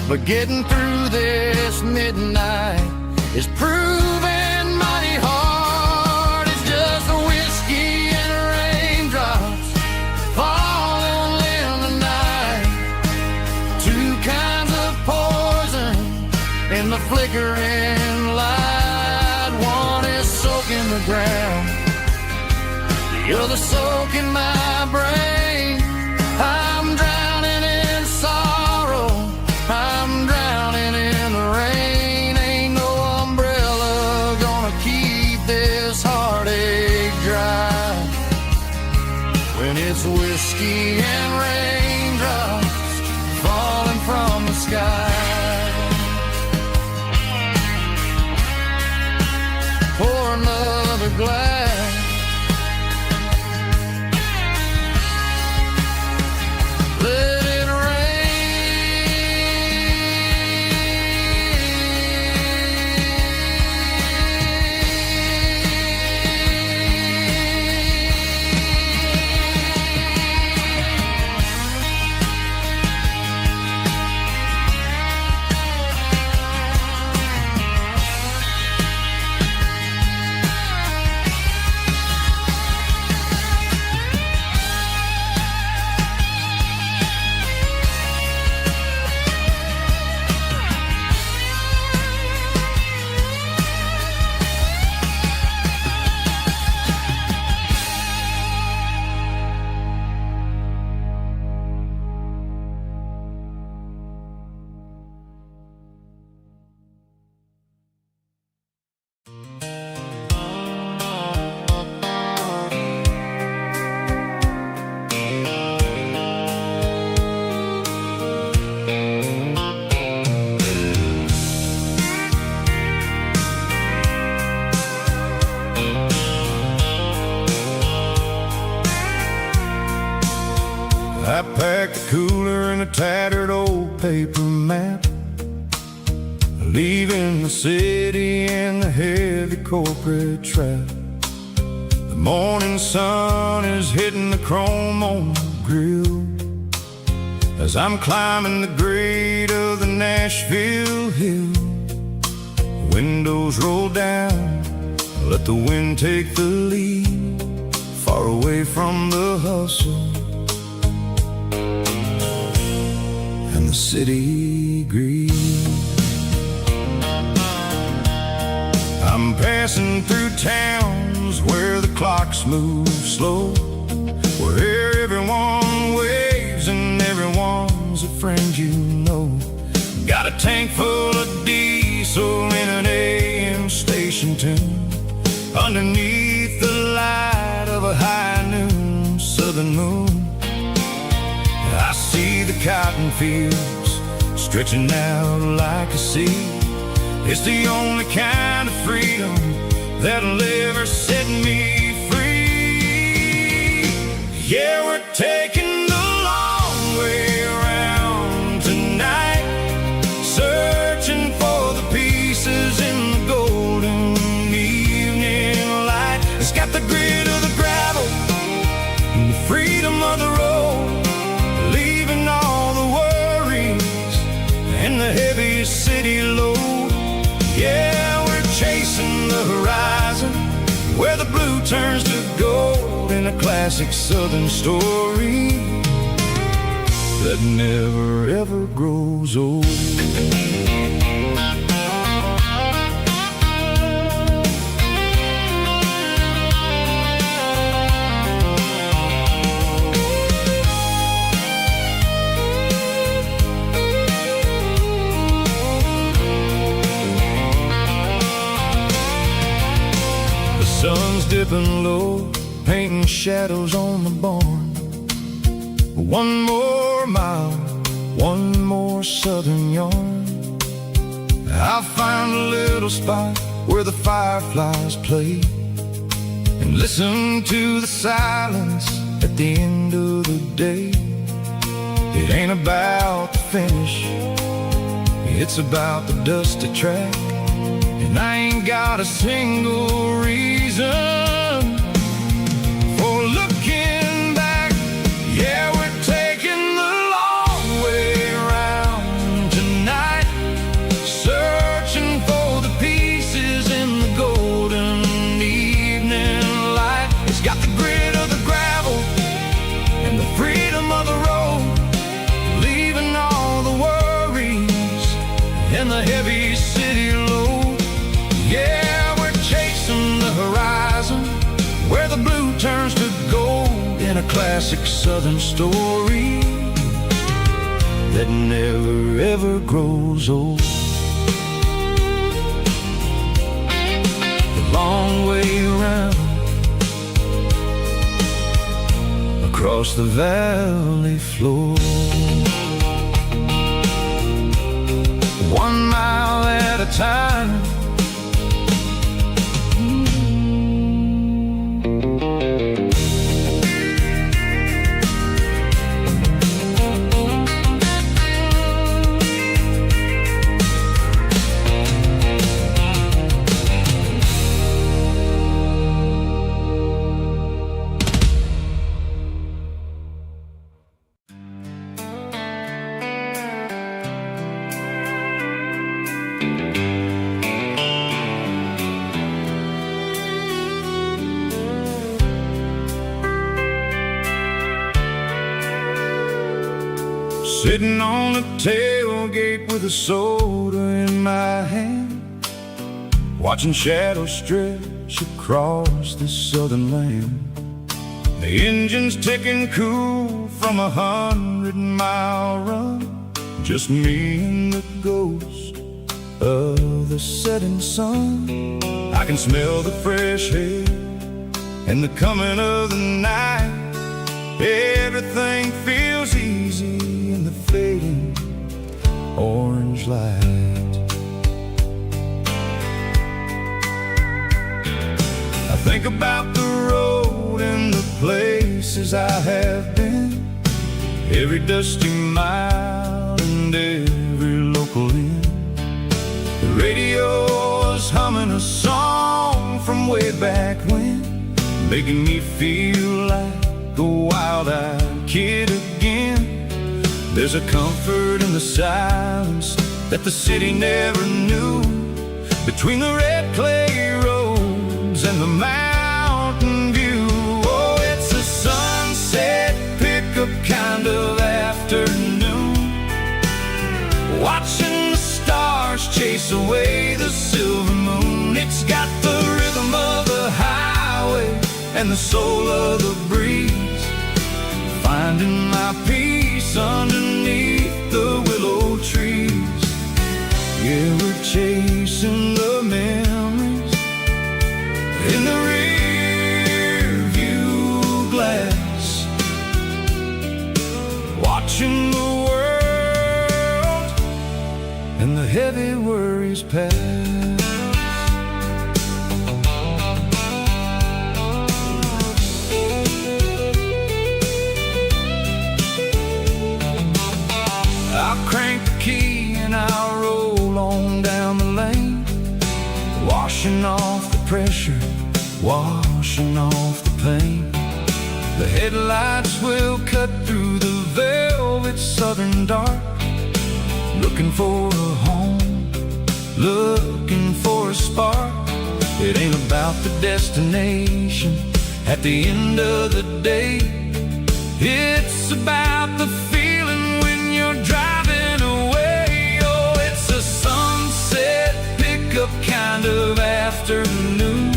but getting through this midnight is proving mighty hard. It's just a whiskey and raindrops falling in the night, two kinds of poison in the flickering light. One is soaking the ground, the other soaking my brain. I'm drowning in sorrow, I'm drowning in the rain. Ain't no umbrella gonna keep this heartache dry when it's whiskey and raindrops falling from the sky. Pour another glass, let it paper map, leaving the city in the heavy corporate trap. The morning sun is hitting the chrome on the grill as I'm climbing the grade of the Nashville hill. Windows roll down, let the wind take the lead, far away from the hustle and the city greed. I'm passing through towns where the clocks move slow, where everyone waves and everyone's a friend you know. Got a tank full of diesel in an AM station tune, underneath the light of a high noon southern moon. I see the cotton fields stretching out like a sea. It's the only kind of freedom that'll ever set me free. Yeah, we're taking the long way around tonight, searching for the pieces in the golden evening light. It's got the grit of the gravel and the freedom of the road, leaving all the worries and the heavy city load. Yeah, we're chasing the horizon, where the blue turns to gold, in a classic southern story that never ever grows old. Sun's dipping low, painting shadows on the barn. One more mile, one more southern yarn. I'll find a little spot where the fireflies play, and listen to the silence at the end of the day. It ain't about the finish, it's about the dusty track. And I ain't got a single reason for looking back. Yeah, we're taking the long way around tonight, searching for the pieces in the golden evening light. It's got the grit of the gravel and the freedom of the road, leaving all the worries and the heavy city load. Yeah, we're chasing the horizon, where the blue turns to gold, in a classic southern story that never ever grows old. The long way around, across the valley floor, 1 mile at a time. Sitting on the tailgate with a soda in my hand, watching shadows stretch across this southern land. The engine's ticking cool from a 100-mile run, just me and the ghost of the setting sun. I can smell the fresh air and the coming of the night. Everything feels easy in the fading orange light. I think about the road and the places I have been, every dusty mile and and every local inn. The radio is humming a song from way back when, making me feel like a wild-eyed kid again. There's a comfort in the silence that the city never knew, between the red clay roads and the mountain view. Oh, it's a sunset pickup kind of afternoon, watching the stars chase away the silver moon. It's got the rhythm of the highway and the soul of the breeze, finding my peace underneath the willow trees. Yeah, we're chasing the memories in the rear view glass, watching the world and the heavy worries pass. I'll crank the key and I'll roll on down the lane, washing off the pressure, washing off the pain. The headlights will cut through the velvet southern dark, looking for a home, looking for a spark. It ain't about the destination at the end of the day, it's about the feeling when you're driving away. Oh, it's a sunset pickup kind of afternoon,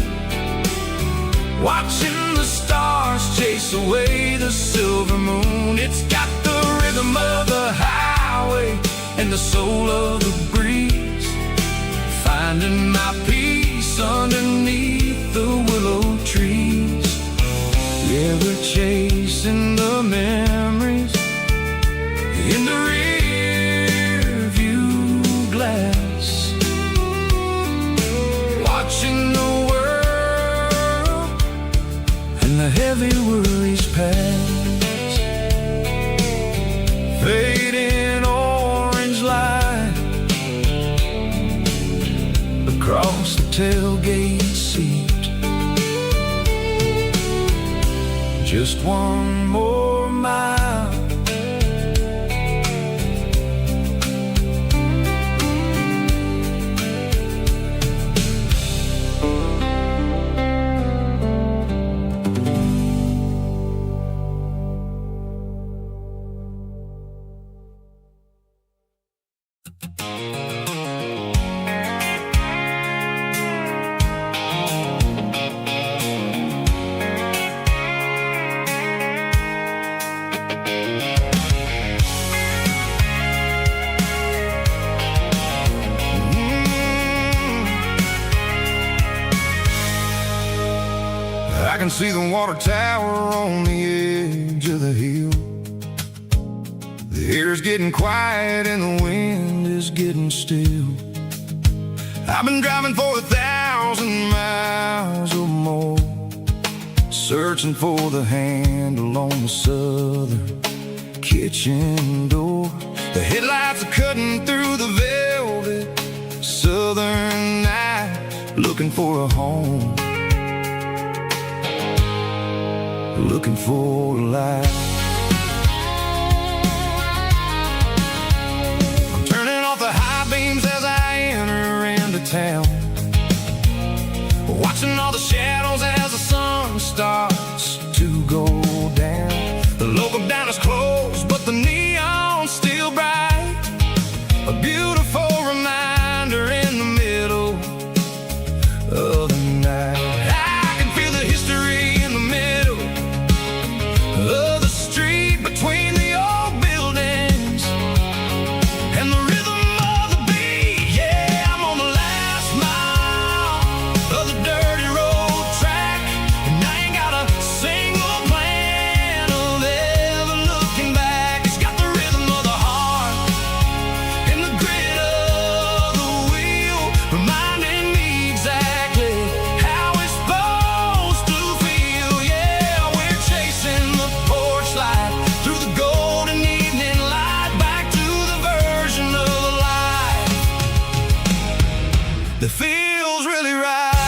watching the stars chase away the silver moon. It's got the rhythm of the highway and the soul of the breeze, finding my peace underneath the willow trees. Yeah, we're chasing the memories in the rear view glass, watching the world and the heavy worries pass. Fading orange light across the tailgate seat, just one more mile. I can see the water tower on the edge of the hill. The air's getting quiet and the wind is getting still. I've been driving for 1,000 miles or more, searching for the handle on the southern kitchen door. The headlights are cutting through the velvet southern night, looking for a home, looking for a light. I'm turning off the high beams as I enter into town, watching all the shadows as the sun starts to go down. The local diner's closed, but the neon's still bright, a beautiful reminder in the middle of the night. I can feel the history in the middle of the street, between the old buildings and the rhythm of the beat. Yeah, I'm on the last mile of the dirty road track, and I ain't got a single plan of ever looking back. It's got the rhythm of the heart and the grit that feels really right.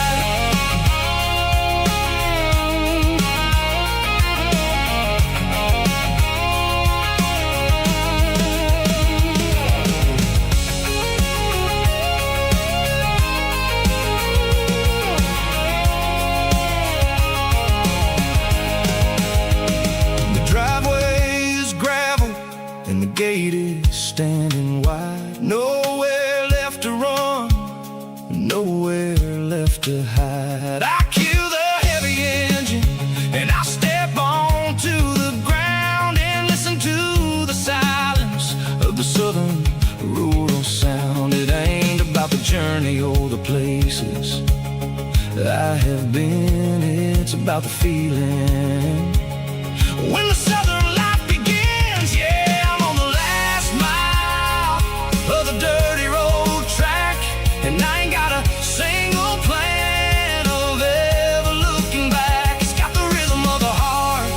Gate is standing wide. Nowhere left to run, nowhere left to hide. I kill the heavy engine and I step onto the ground and listen to the silence of the southern rural sound. It ain't about the journey or the places I have been, it's about the feeling when the southern life begins. Yeah, and I ain't got a single plan of ever looking back. It's got the rhythm of the heart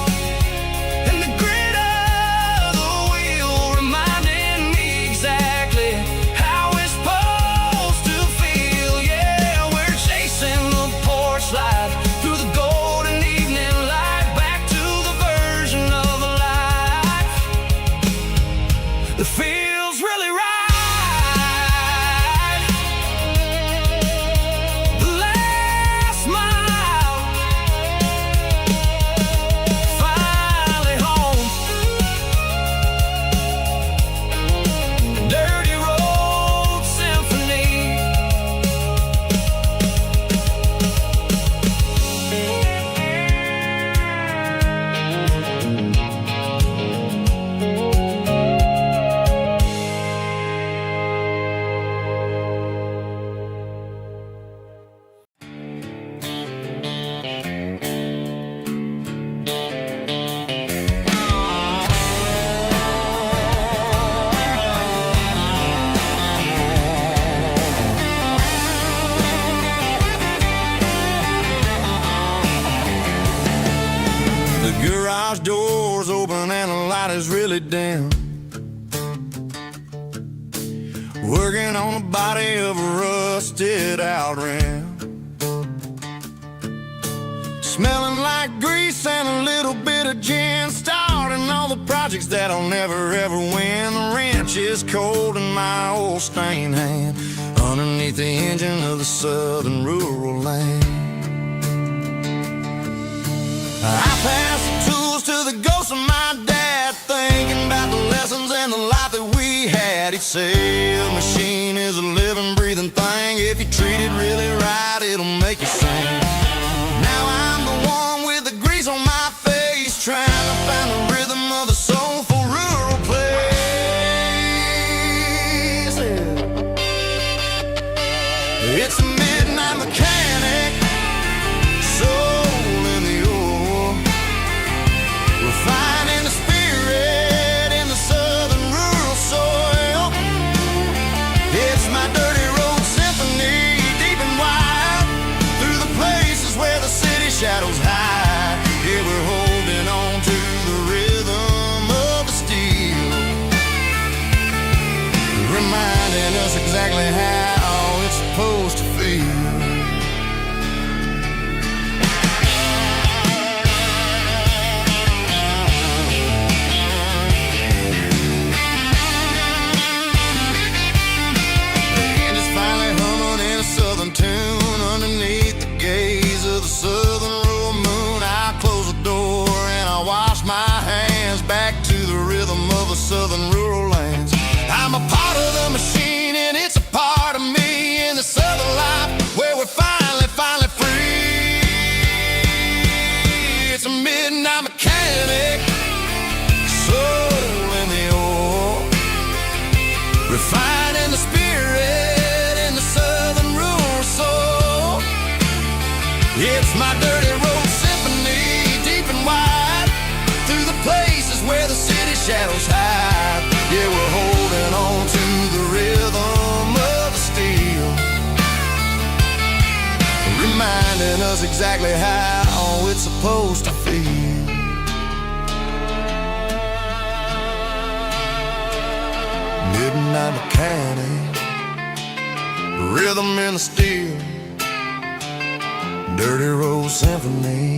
and the grit of the wheel, reminding me exactly how it's supposed to feel. Yeah, we're chasing the porch light through the golden evening light, back to the version of life that feels really right. Garage doors open and the light is really dim. Working on the body of a rusted out rim. Smelling like grease and a little bit of gin. Starting all the projects that I'll never ever win. The wrench is cold in my old stained hand underneath the engine of the southern rural land. I pass the tools to the ghost of my dad, thinking about the lessons and the life that we had. He'd say a machine is a living, breathing thing. If you treat it really right, it'll make you sing. Now I'm the one with the grease on my face, trying to find the rhythm of the soulful rural place. It's a midnight mechanic, finding the spirit in the southern rural soil. It's my dirty road symphony, deep and wide, through the places where the city shadows hide. Yeah, we're holding on to the rhythm of the steel, reminding us exactly how it's supposed to feel. Tune underneath the gaze of the southern rural moon. I close the door and I wash my hands, back to the rhythm of the southern rural lands. I'm a part of the machine and it's a part of me in the southern life where we're finally free. It's a midnight mechanic, soul in the ore, refining the spirit in the southern rural soul. It's my dirty road symphony, deep and wide, through the places where the city shadows hide. Yeah, we're holding on to the rhythm of the steel, reminding us exactly how it's supposed to feel. Midnight mechanic, the rhythm in the steel, dirty road symphony.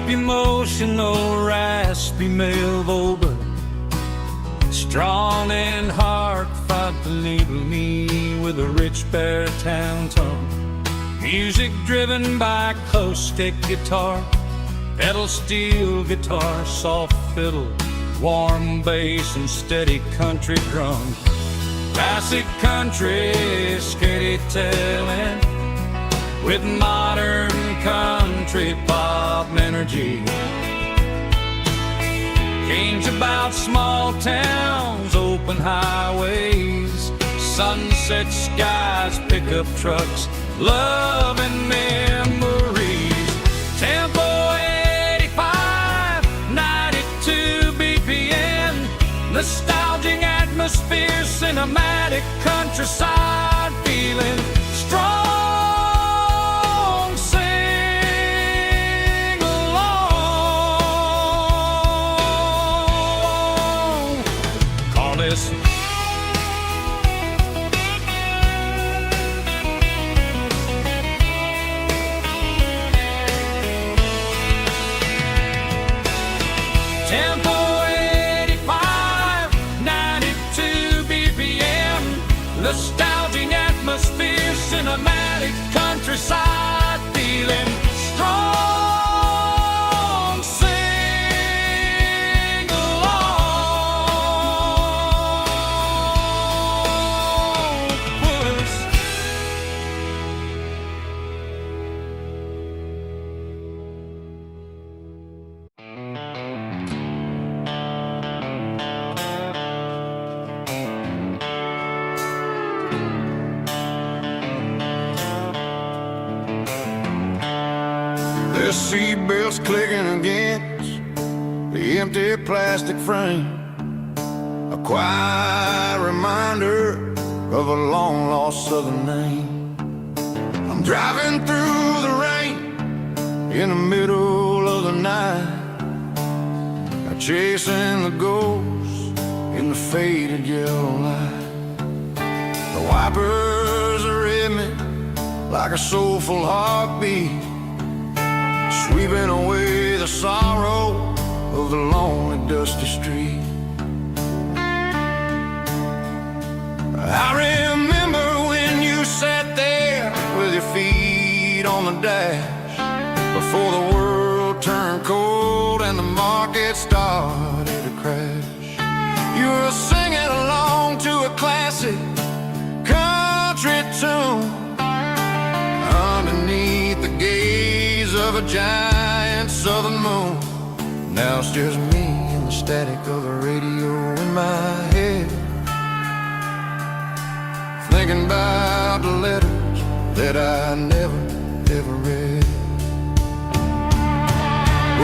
Emotional, raspy male vocal, strong and heartfelt, leaving me with a rich baritone tone. Music driven by acoustic guitar, pedal steel guitar, soft fiddle, warm bass and steady country drums. Classic country storytelling with modern country pop energy. Games about small towns, open highways, sunset skies, pickup trucks, love and memories. Tempo 85, 92 BPM, nostalgic atmosphere, cinematic countryside feeling, strong. Tempo 85, 92 BPM, nostalgic atmosphere, cinematic countryside feeling, strong, sing along with us. The seatbelts clicking against the empty plastic frame, a quiet reminder of a long lost southern name. I'm driving through the rain in the middle of the night, chasing the ghosts in the faded yellow light. The wipers are in me like a soulful heartbeat, sweeping away the sorrow of the lonely dusty street. I remember when you sat there with your feet on the dash, before the world turned cold and the market started to crash. You were singing along to a classic country tune underneath the gaze of a giant southern moon. Now it's just me and the static of the radio in my head, thinking about the letters that I never, ever read.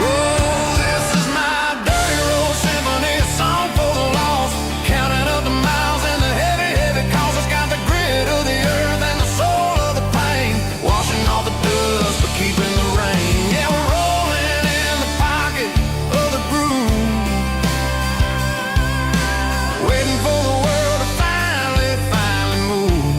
Oh, this is my dirty road symphony, a song for the lost, counting up the miles and the heavy, heavy calls. It's got the grit of the earth and the soul of the pain, washing off the dust but keeping the rain. Yeah, we're rolling in the pocket of the groove, waiting for the world to finally move.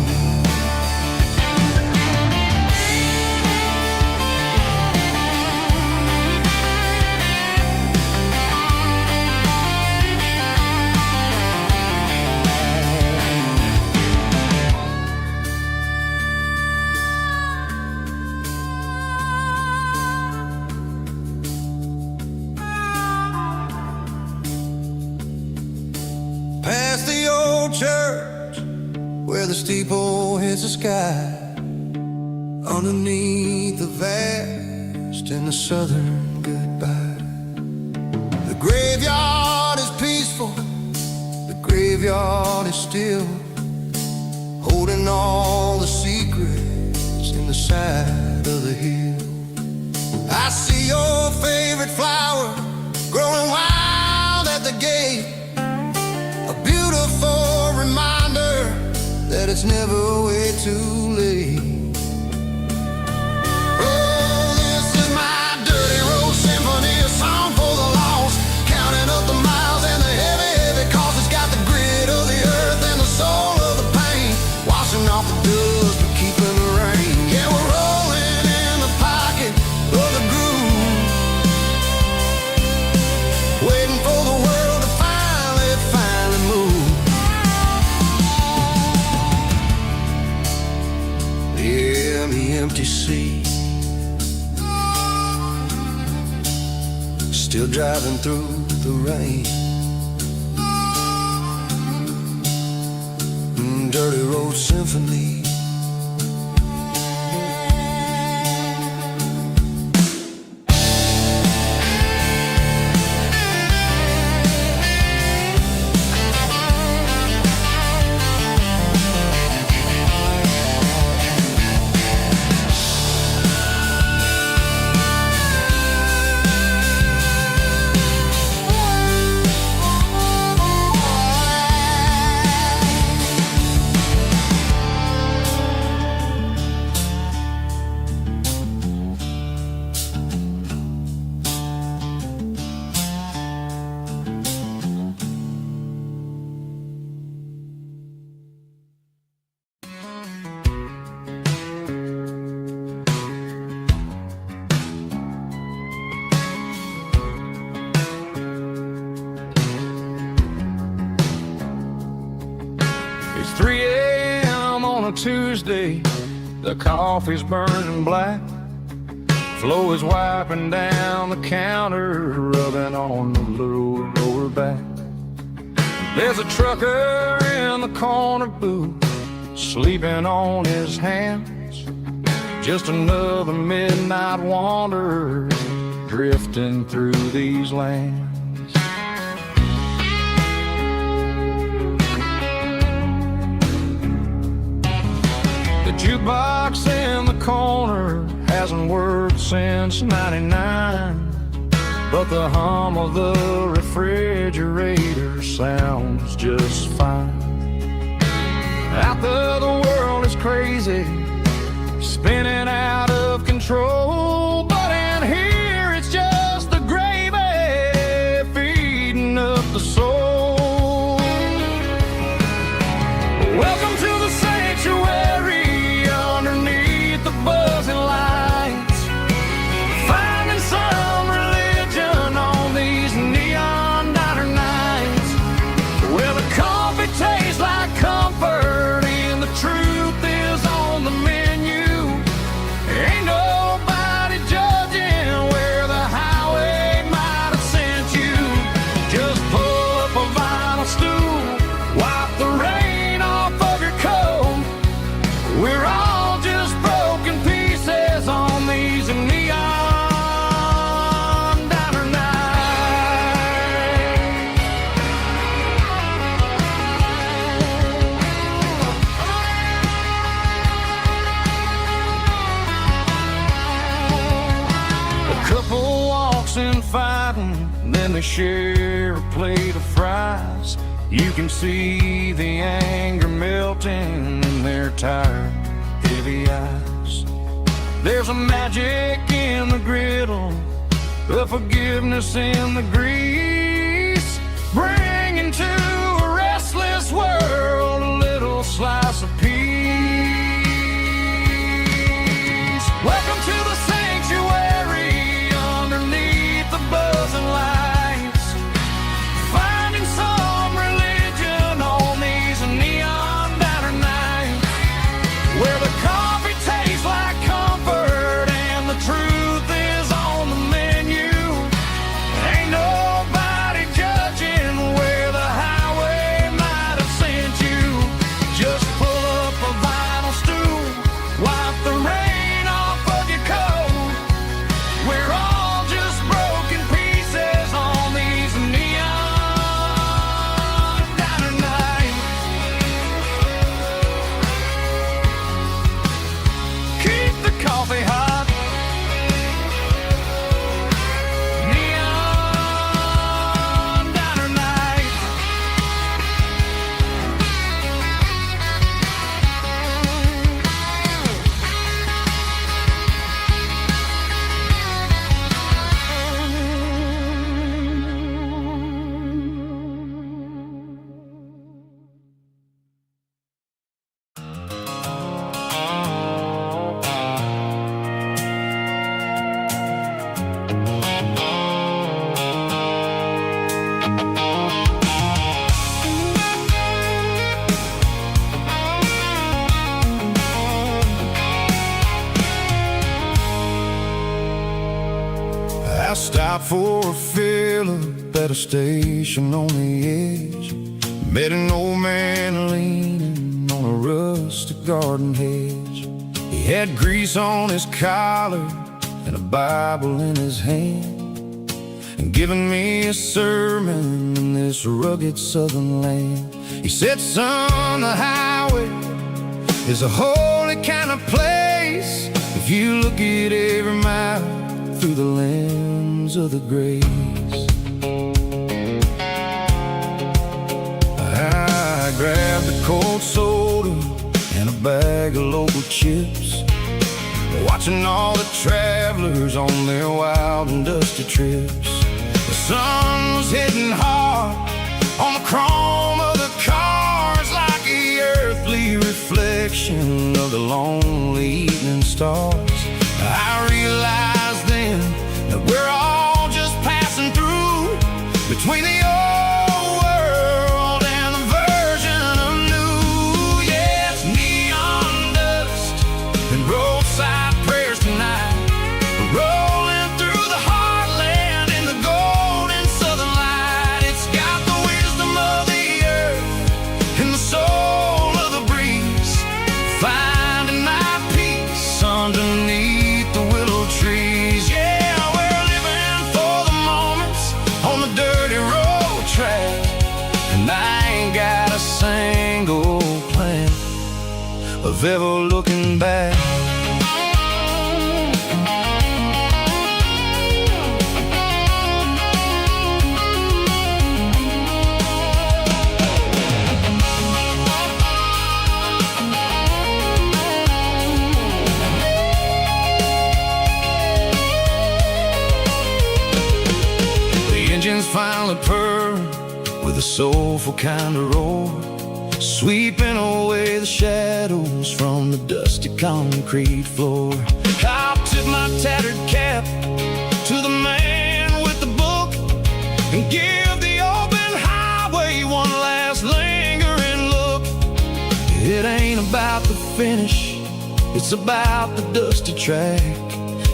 church where the steeple hits the sky, underneath the vast and the southern goodbye. The graveyard is peaceful, the graveyard is still, holding all the secrets in the side of the hill. I see your favorite flower growing wild at the gate, a beautiful reminder that it's never way too late. Oh, this is my dirty road symphony, a song for the lost, counting up the miles and the heavy, heavy cost. It's got the grit of the earth and the soul of the pain, washing off the dust but keeping the rain. Yeah, we're rolling in the pocket of the groove, waiting for the world to finally move. Yeah, the empty sea, still driving through the rain. Dirty road symphony. It's 3 a.m. on a Tuesday, the coffee's burning black. Flo is wiping down the counter, rubbing on the little lower back. There's a trucker in the corner booth, sleeping on his hands. Just another midnight wanderer, drifting through these lands. The jukebox in the corner hasn't worked since '99, but the hum of the refrigerator sounds just fine. Out there the world is crazy, spinning out of control, but in here it's just the gravy feeding up the soul. Welcome to the sanctuary underneath the buzzing lights, finding some religion on these neon diner nights, where the coffee tastes like comfort and the truth is on the menu. Ain't nobody judging where the highway might have sent you. Just pull up a vinyl stool, wipe the rain off of your coat. We're all just broken pieces on these neon diner nights. A couple walks in fighting, then they share a plate of fries. You can see the anger melting in their tired, heavy eyes. There's a magic in the griddle, a forgiveness in the grease, bringing to a restless world a little slice of peace. Welcome to the sanctuary underneath the buzzing lights, finding some religion on these neon diner nights, where the coffee tastes like comfort and the truth is on the menu. Ain't nobody judging where the highway might have sent you. for a fill-up at a station on the edge. Met an old man leaning on a rustic garden hedge. He had grease on his collar and a Bible in his hand, and giving me a sermon in this rugged southern land. He said, son, the highway is a holy kind of place if you look at every mile through the lens of the grace. I grabbed a cold soda and a bag of local chips, watching all the travelers on their wild and dusty trips. The sun was hitting hard on the chrome of the cars, like the earthly reflection of the lonely evening stars. I realized then that we're all just passing through between the old world and the version of new. Yes, neon dust and roadside prayers tonight, rolling through the heartland in the golden southern light. It's got the wisdom of the earth and the soul of the breeze, finding my peace underneath the willow trees. Yeah, we're living for the moments on the dirty road track, and I ain't got a single plan of ever looking back. Finally purr with a soulful kind of roar, sweeping away the shadows from the dusty concrete floor. I'll tip my tattered cap to the man with the book and give the open highway one last lingering look. It ain't about the finish, it's about the dusty track,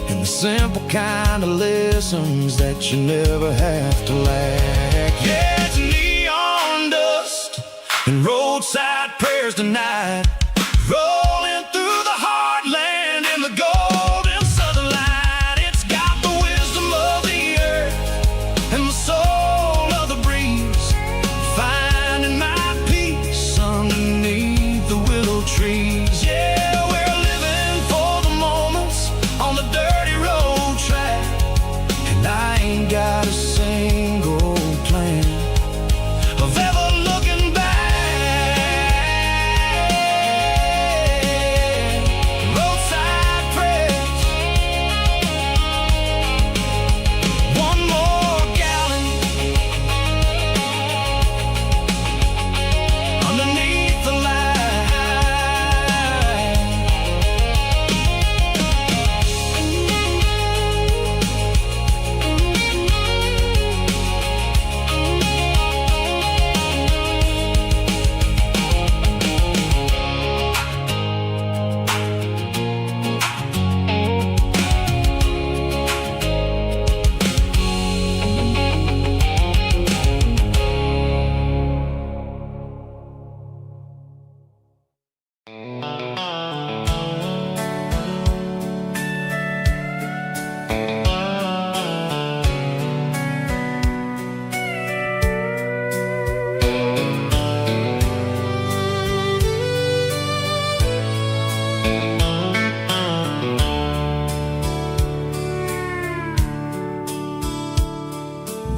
and the simple kind of lessons that you never have to lack. Yeah, it's neon dust and roadside prayers tonight, rolling through the heartland in the golden southern light. It's got the wisdom of the earth and the soul of the breeze, finding my peace underneath the willow trees. Yeah, we're living for the moments on the dirty road track, and I ain't got a single plan of ever looking back. Roadside prayers, one more gallon underneath the light.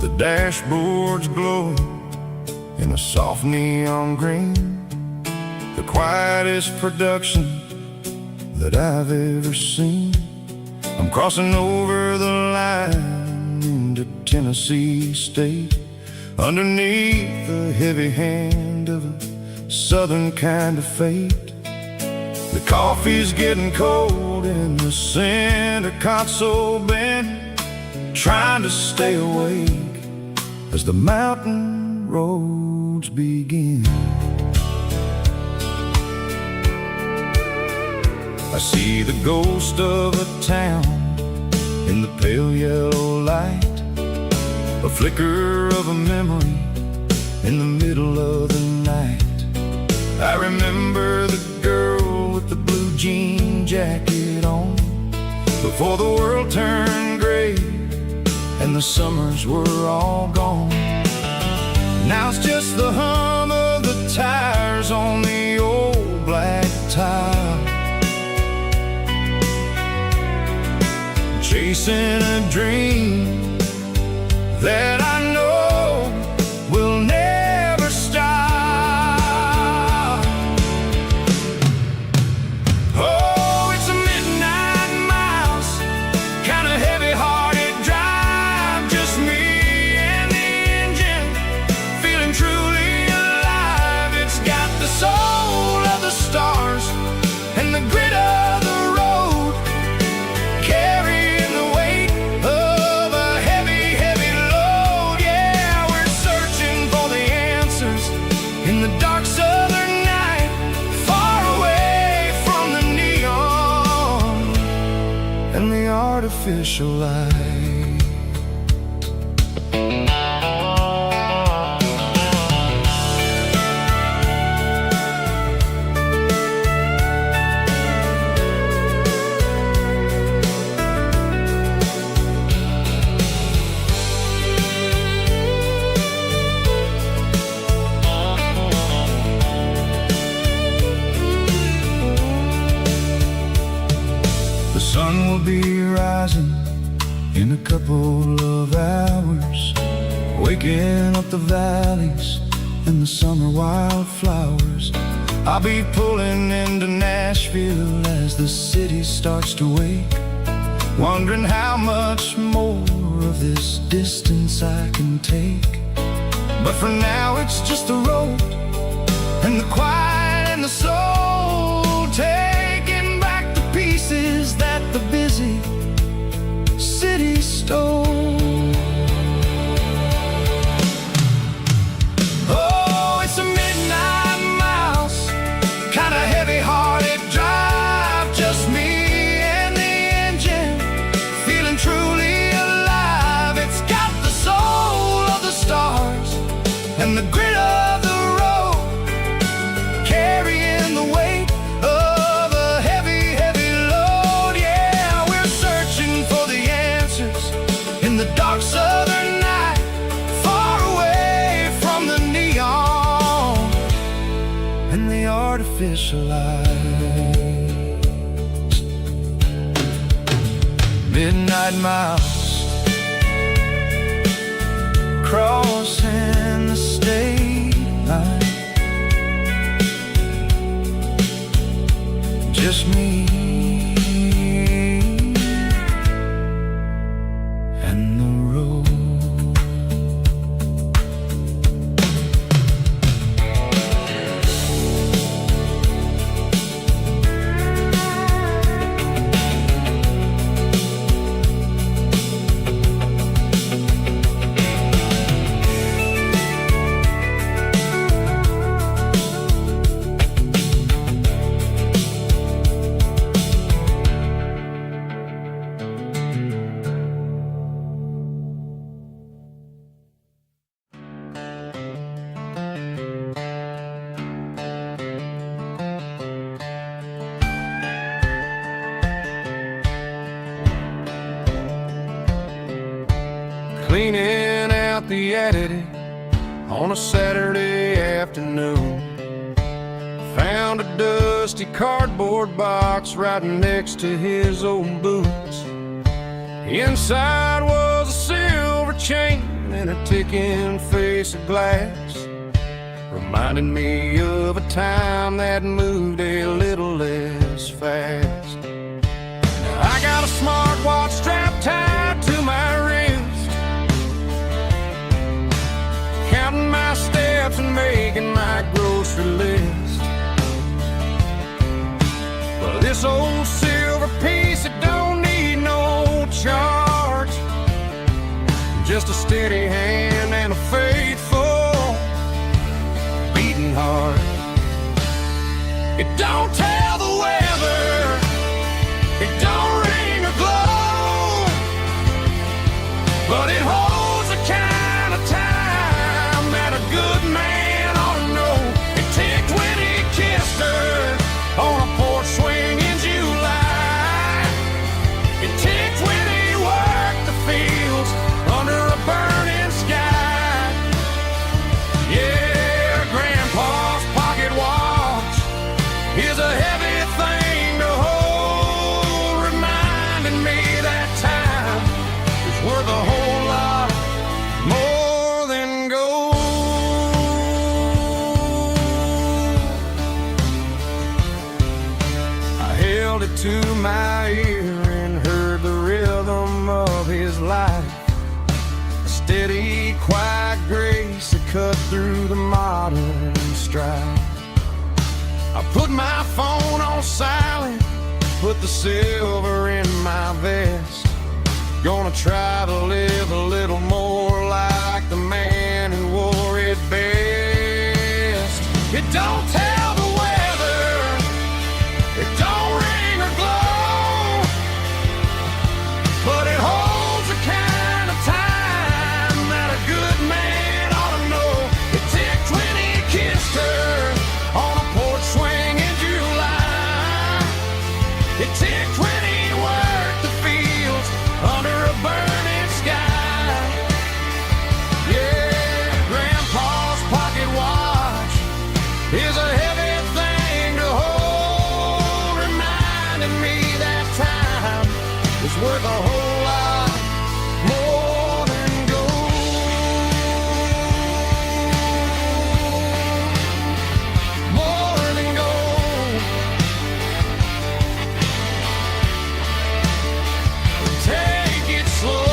The dashboard's glowing in a soft neon green, the quietest production that I've ever seen. I'm crossing over the line into Tennessee State, underneath the heavy hand of a southern kind of fate. The coffee's getting cold in the center console bin, trying to stay awake as the mountain roads begin. I see the ghost of a town in the pale yellow light, a flicker of a memory in the middle of the night. I remember the girl with the blue jean jacket on, before the world turned gray and the summers were all gone. Now it's just the hum of the tires on the old black tile, chasing a dream that I know will never stop. Oh, it's a midnight miles, kind of heavy-hearted drive, just me and the engine, feeling truly alive. It's got the soul of the stars and the grit of the road, carrying the weight of a heavy, heavy load. Yeah, we're searching for the answers in the dark southern night, far away from the neon and the artificial light. The sun will be rising in a couple of hours, waking up the valleys and the summer wildflowers. I'll be pulling into Nashville as the city starts to wake, wondering how much more of this distance I can take. But for now it's just the road and the quiet and the soul, taking back the pieces that the busy city stole. Oh, it's a midnight miles, kind of heavy-hearted drive, just me and the engine, feeling truly alive. It's got the soul of the stars and the grit of the road, carrying the weight of a heavy, heavy load. Yeah, we're searching for the answers in the dark southern night, far away from the neon and the artificial lights. Midnight miles, crossing the state line, just me and the road. Cleaning out the attic on a Saturday afternoon, found a dusty cardboard box right next to his old boots. Inside was a silver chain and a ticking face of glass, reminding me of a time that moved a little less fast. Now I got a smartwatch strapped tied to my wrist, counting my steps and making my grocery list. But this old silver piece, it don't need no charge, just a steady hand and a faithful beating heart. It don't tell the weather, it don't ring or glow, but it holds a kind steady, quiet grace that cut through the modern strife. I put my phone on silent, put the silver in my vest. Gonna try to live a little more like the man who wore it best. It don't tell the weather, it don't ring or glow, but it holds the kind of time that a good man ought to know. It ticked when he kissed her on a porch swing in July. It ticked when he worked the fields under a burning sky. Yeah, Grandpa's pocket watch is a heavy thing to hold, reminding me that time is worth a whole lot more than gold. More than gold. Take it slow.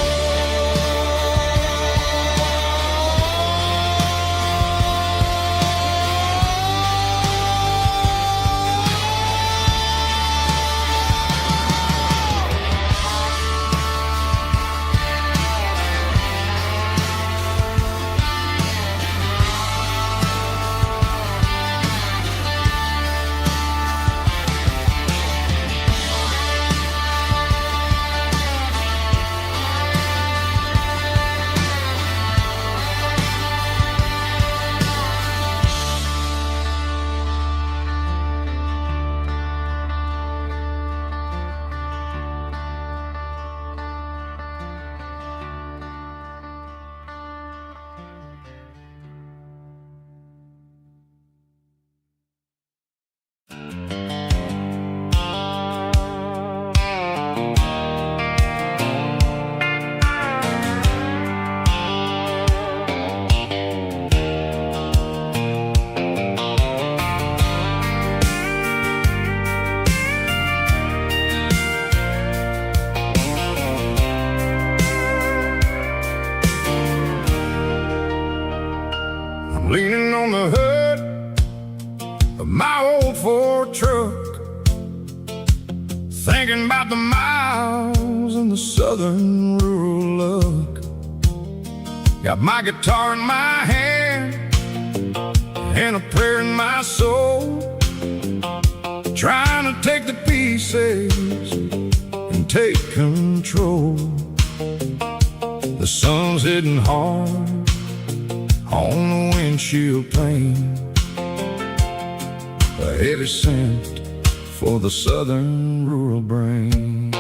Leaning on the hood of my old Ford truck, thinking about the miles and the southern rural look. Got my guitar in my hand and a prayer in my soul, trying to take the pieces and take control. The sun's hitting hard on the windshield pane, a heavy scent for the southern rural brain.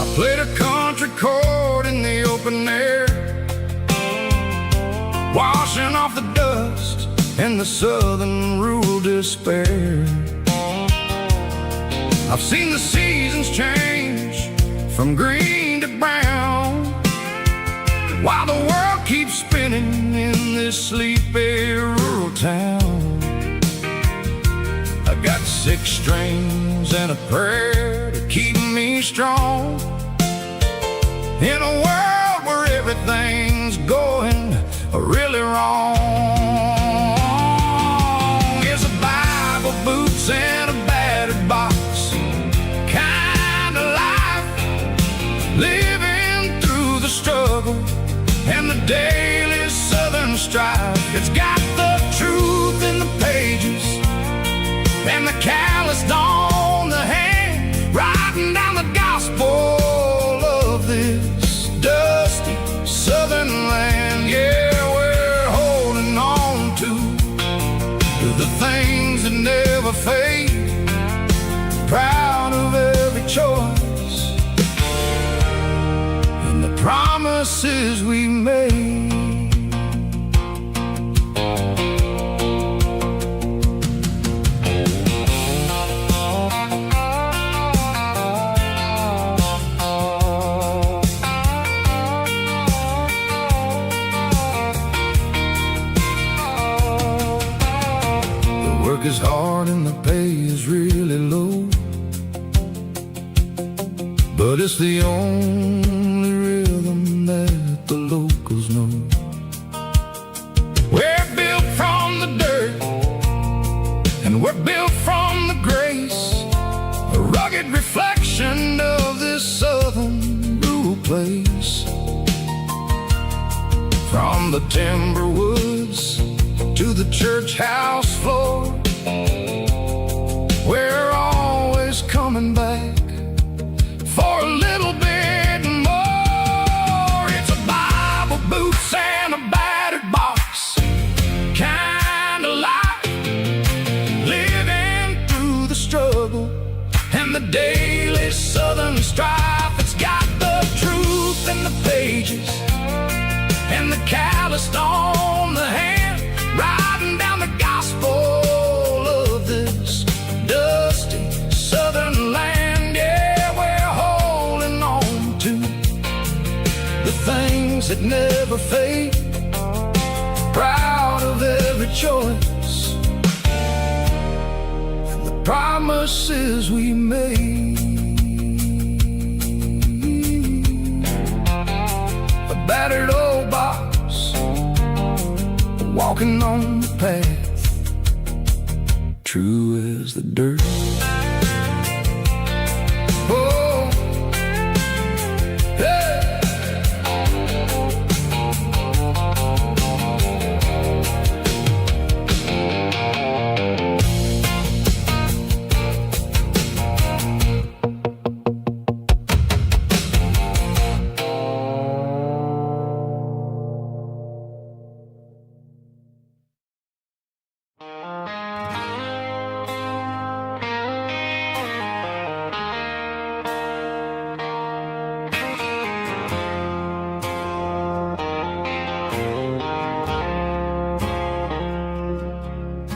I played a country chord in the open air, washing off the dust and the southern rural despair. I've seen the seasons change from green to brown, while the world keeps spinning in this sleepy rural town. I got 6 strings and a prayer to keep me strong in a world where everything's going really wrong. It's a Bible, boots, and a battered box kind of life, living through the struggle and the daily southern strife. It's got the truth in the pages and the calloused on the hand, writing down the gospel of this dusty southern land. Yeah, we're holding on to the things that never fade, proud of every choice and the promises we made. Is hard and the pay is really low, but it's the only real memories. From the timber woods to the church house floor, we're always coming back for a little bit more. It's a Bible, boots, and a battered box kind of life, living through the struggle and the daily southern strife. It's got the truth in the pages and the calloused on the hand, riding down the gospel of this dusty southern land. Yeah, we're holding on to the things that never fade, proud of every choice and the promises we made. A battered old box, walking on the path, true as the dirt. Oh, hey.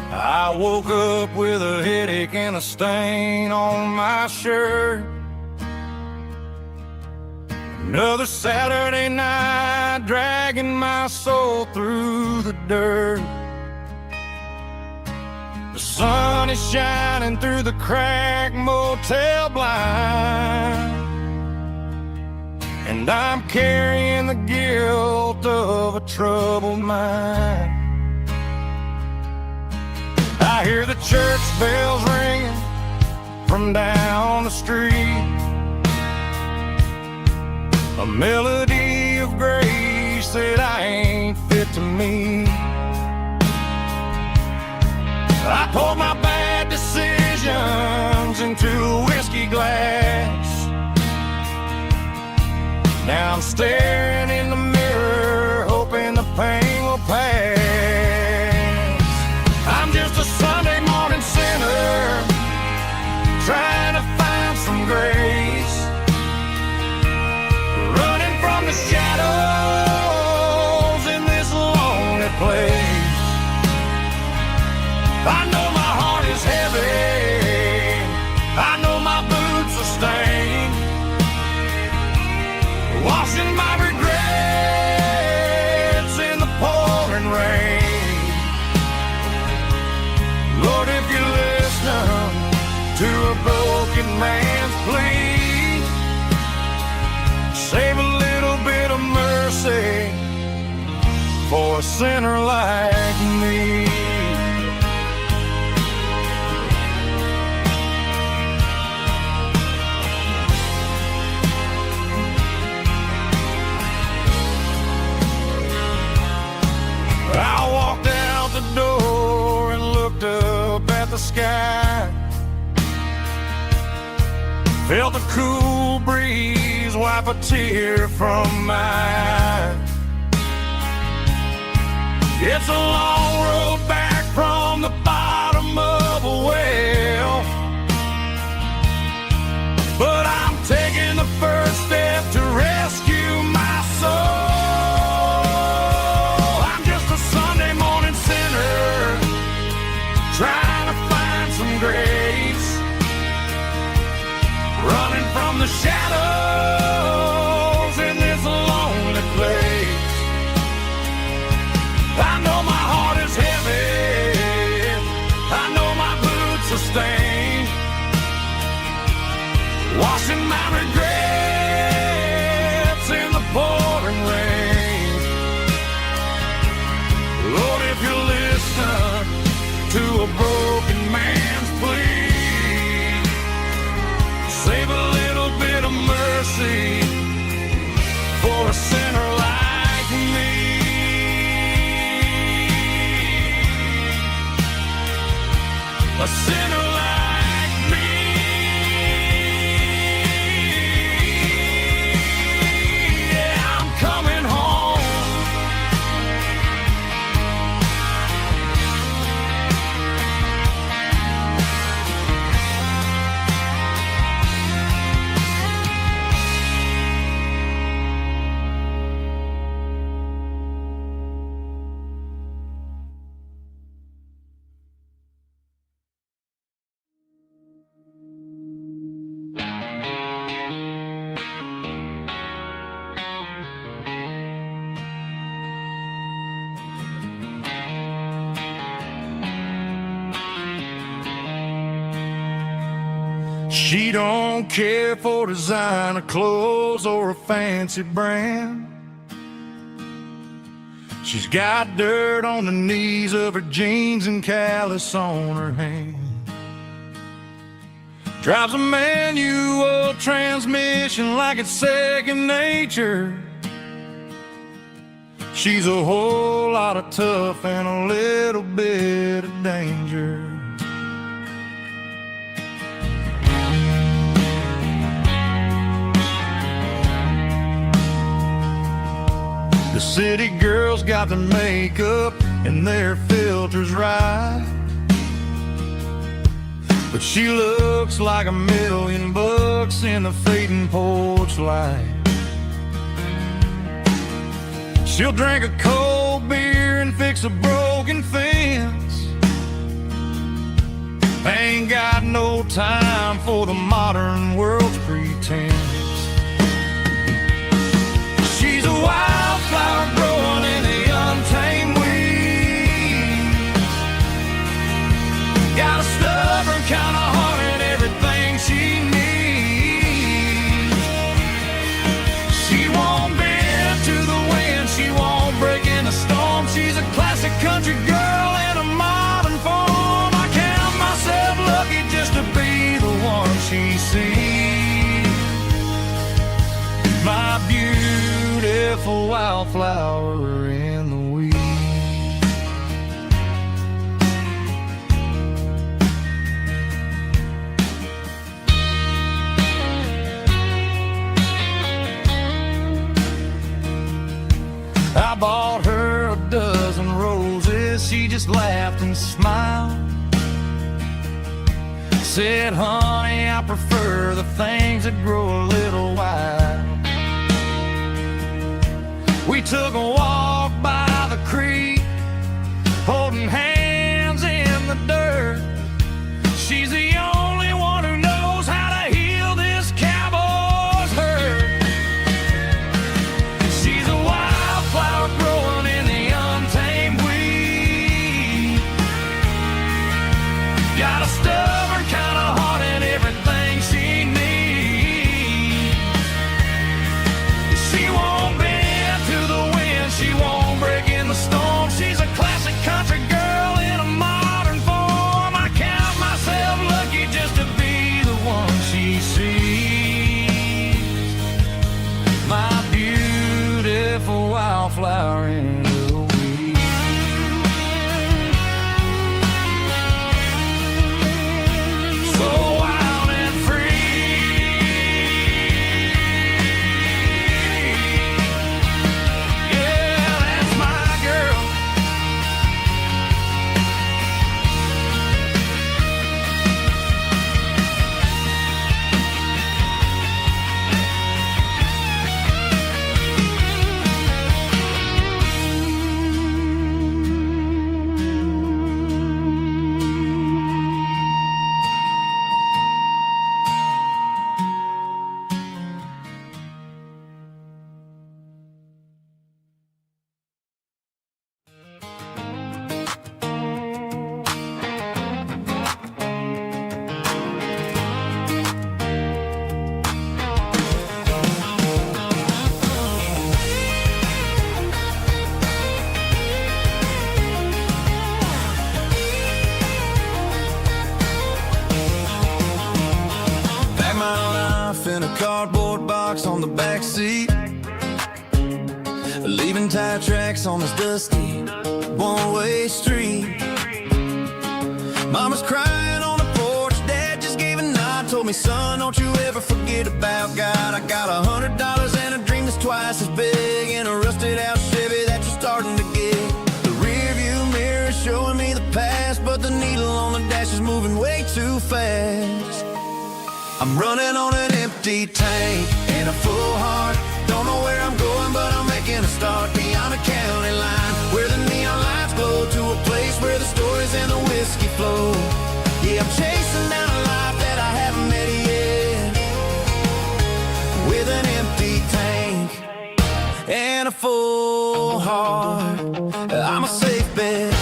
I woke up with a headache and a stain on my shirt. Another Saturday night, dragging my soul through the dirt. The sun is shining through the cracked motel blind, and I'm carrying the guilt of a troubled mind. I hear the church bells ringing from down the street, a melody of grace that I ain't fit to meet. I poured my bad decisions into a whiskey glass. Now I'm staring in the mirror, hoping the pain will pass. I'm just a Sunday morning sinner, trying to find some grace, running from the shadows in this lonely place. I know my heart is heavy, I know my boots are stained, washing my regrets in the pouring rain. Lord, if you listen to a broken man's plea, save a little bit of mercy for a sinner like me. I walked out the door and looked up at the sky, felt the cool breeze wipe a tear from my eye. It's a long road back from the bottom of a well, but I'm taking the first step to rescue my soul. Trying to find some grace, running from the shadows in this lonely place. I know my heart a sinner like me. Yeah, I'm coming home. She don't care for designer clothes or a fancy brand. She's got dirt on the knees of her jeans and callus on her hand. Drives a manual transmission like it's second nature. She's a whole lot of tough and a little bit of danger. The city girls got their makeup and their filters right, but she looks like $1,000,000 in the fading porch light. She'll drink a cold beer and fix a broken fence. Ain't got no time for the modern world's pretense. She's a wildflower growing in the untamed weeds. Got a stubborn kind of heart and everything she needs. She won't bend to the wind, she won't break in the storm. She's a classic country girl in a modern form. I count myself lucky just to be the one she sees. My beautiful wildflower in the weeds. I bought her a dozen roses, she just laughed and smiled. Said, honey, I prefer the things that grow a little wild. We took a walk by the creek, holding hands in the dirt. She's the only one who knows how to heal this cowboy's hurt. She's a wildflower growing in the untamed weed. Got a stubborn kind of heart and everything she needs. She won't bend to the wind, she won't break in the storm. She's a classic country girl in a modern form. I count myself lucky just to be the one she sees. My beautiful wildflower in the weeds. So wild and free. Yeah, that's my girl. Pack my life in a cardboard box on the back seat, leaving tire tracks on this dusty one-way street. Mama's crying on the porch, Dad just gave a nod. Told me, son, don't you ever forget about God. I got $100 and a dream that's twice as big, and a rusted out Chevy that you're starting to get. The rear view mirror is showing me the past, but the needle on the dash is moving way too fast. I'm running on an empty tank and a full heart. Don't know where I'm going, but I'm making a start. Beyond the county line, where the neon lights glow, to a place where the stories and the whiskey flow. Yeah, I'm chasing down a life that I haven't met yet, with an empty tank and a full heart. I'm a safe bet.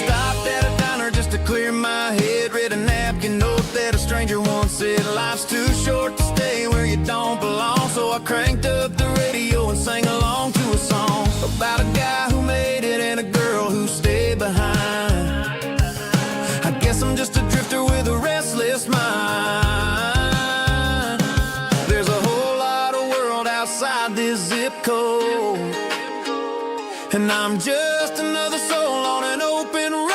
Stopped at a diner just to clear my head. Read a napkin note that a stranger once said, life's too short to stay where you don't belong. So I cranked up the radio and sang along to a song about a guy who made it and a girl who stayed behind. I guess I'm just a drifter with a restless mind. There's a whole lot of world outside this zip code, and I'm just another soul on an open road.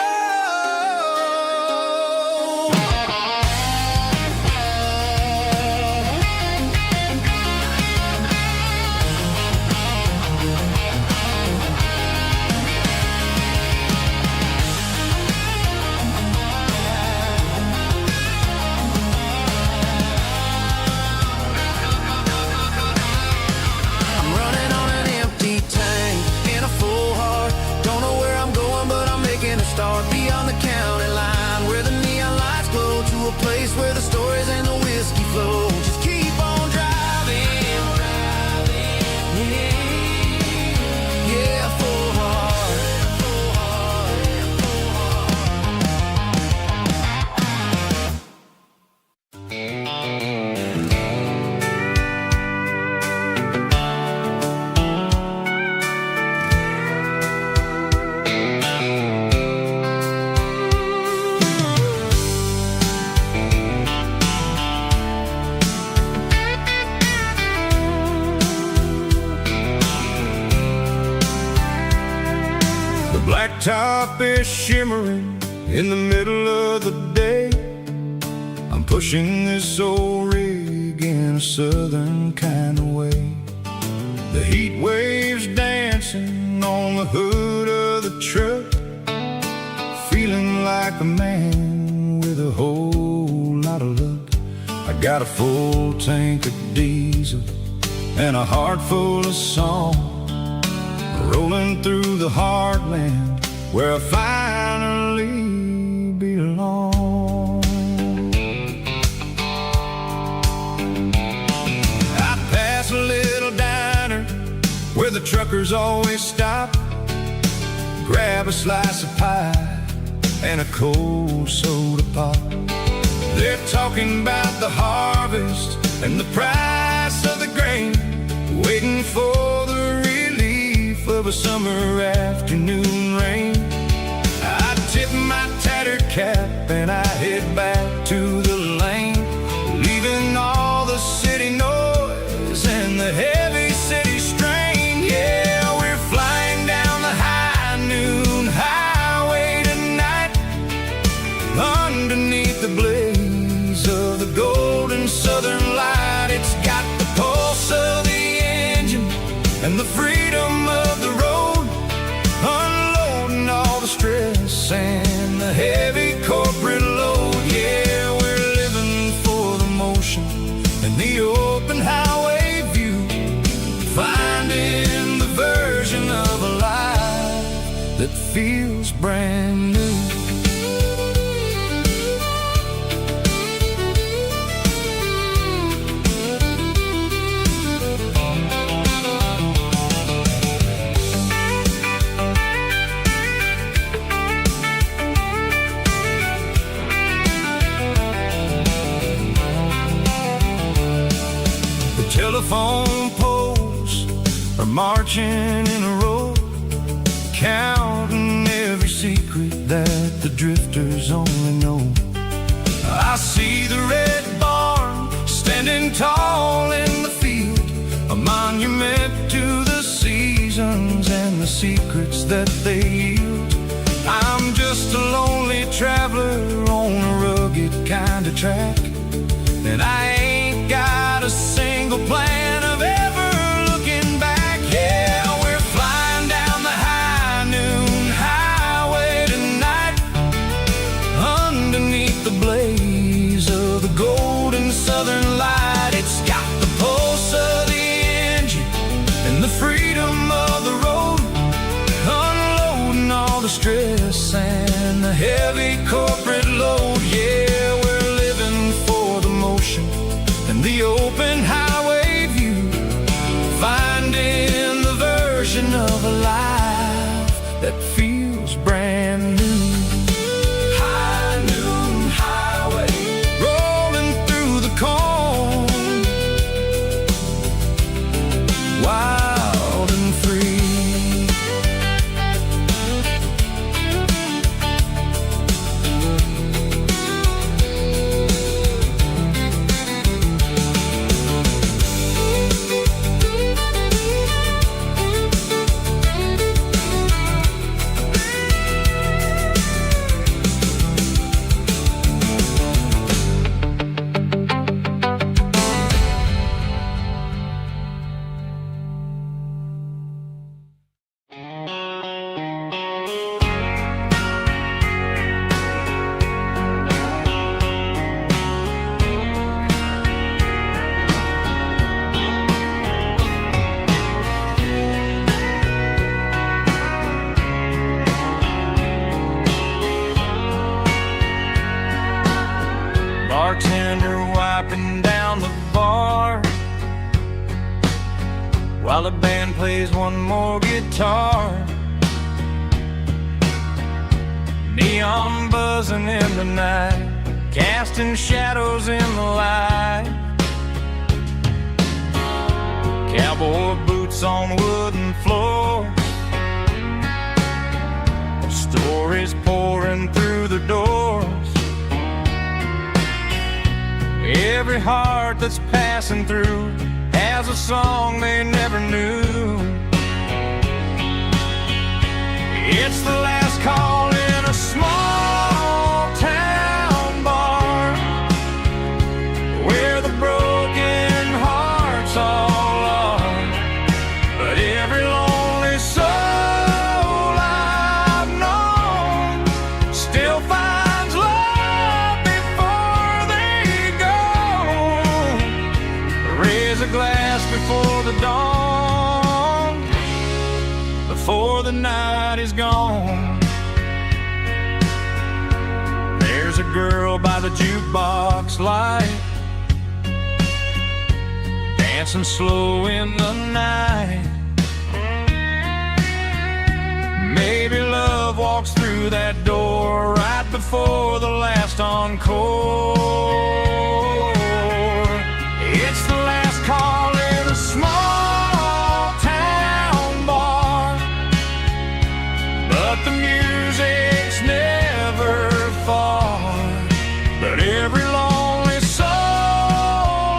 Start beyond the county line, where the neon lights glow, to a place where the stories and the whiskey flow. Just keep on driving, yeah, full heart. Blacktop is shimmering in the middle of the day. I'm pushing this old rig in a southern kind of way. The heat waves dancing on the hood of the truck, feeling like a man with a whole lot of luck. I got a full tank of diesel and a heart full of song, rolling through the heartland where I finally belong. I pass a little diner where the truckers always stop, grab a slice of pie and a cold soda pop. They're talking about the harvest and the price of the grain, waiting for the relief of a summer afternoon rain. I tip my tattered cap and I head back to the lane, leaving all the city noise and the heavy city strain. Yeah, we're flying down the high noon highway tonight, underneath the blaze of the golden southern light. It's got the pulse of the engine and the freedom of the road, unloading all the stress and the heavy corporate load. Yeah, we're living for the motion and the open highway view, finding the version of a life that feels brand new. Telephone poles are marching in a row, counting every secret that the drifters only know. I see the red barn standing tall in the field, a monument to the seasons and the secrets that they yield. I'm just a lonely traveler on a rugged kind of track, and I ain't got a single plan of ever looking back. Yeah, we're flying down the high noon highway tonight, underneath the blaze of the golden southern light. It's got the pulse of the engine and the freedom of the road, unloading all the stress and the heavy corporate load. Yeah, we're living for the motion and the open highway view, finding the version of a life that feels brand new. High noon highway, rolling through the corn, wild and free. Bartender wiping down the bar while the band plays one more guitar. Neon buzzing in the night, casting shadows in the light. Cowboy boots on wooden floors, stories pouring through the doors. Every heart that's passing through has a song they never knew. It's the last call in a small town bar, where the broken hearts all are. But every lonely soul I've known still finds love before they go. Raise a glass before the dawn, before the night is gone. There's a girl by the jukebox light, dancing slow in the night. Maybe love walks through that door right before the last encore. It's the last call in a small town bar, but the music's never far. But every lonely soul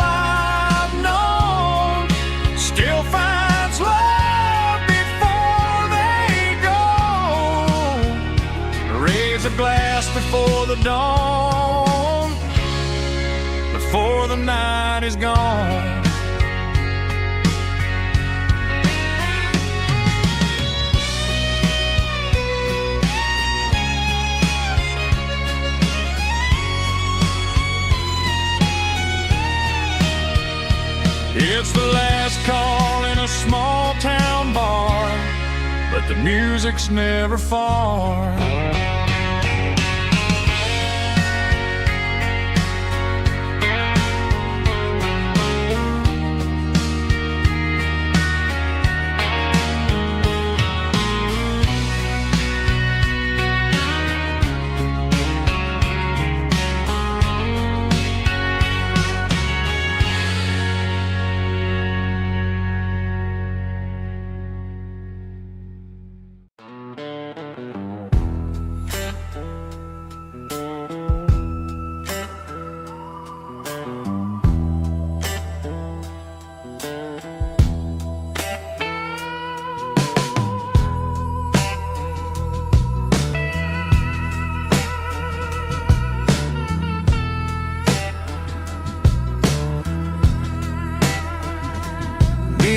I've known still finds love before they go. Raise a glass before the dawn, before the night is gone. It's the last call in a small town bar, but the music's never far.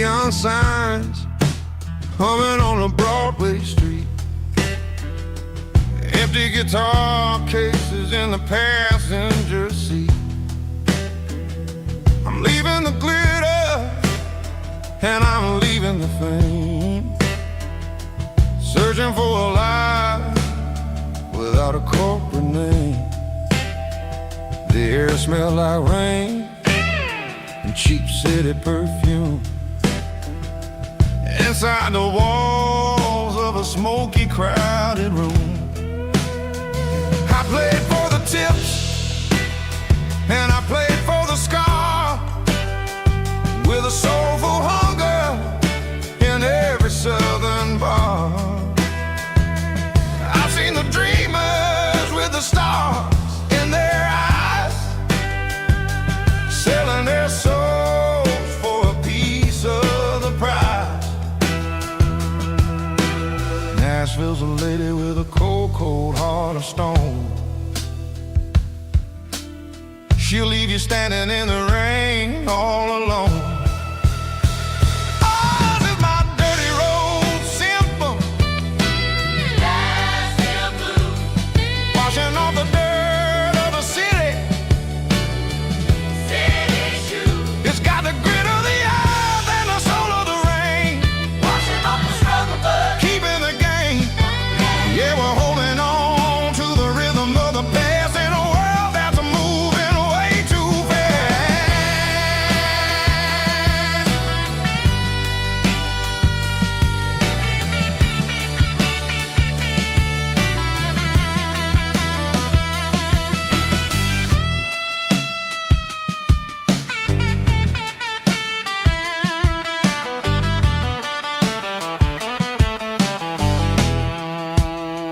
neon signs humming on a Broadway street. Empty guitar cases in the passenger seat. I'm leaving the glitter and I'm leaving the fame, searching for a life without a corporate name. The air smells like rain and cheap city perfume. Inside the walls of a smoky, crowded room, I played for the tips and I played for the scar, with a soulful hunger in every southern bar. I've seen the dreamers with the stars in their eyes, selling their souls for a piece of the prize. Nashville's a lady with a cold, cold heart of stone. She'll leave you standing in the rain all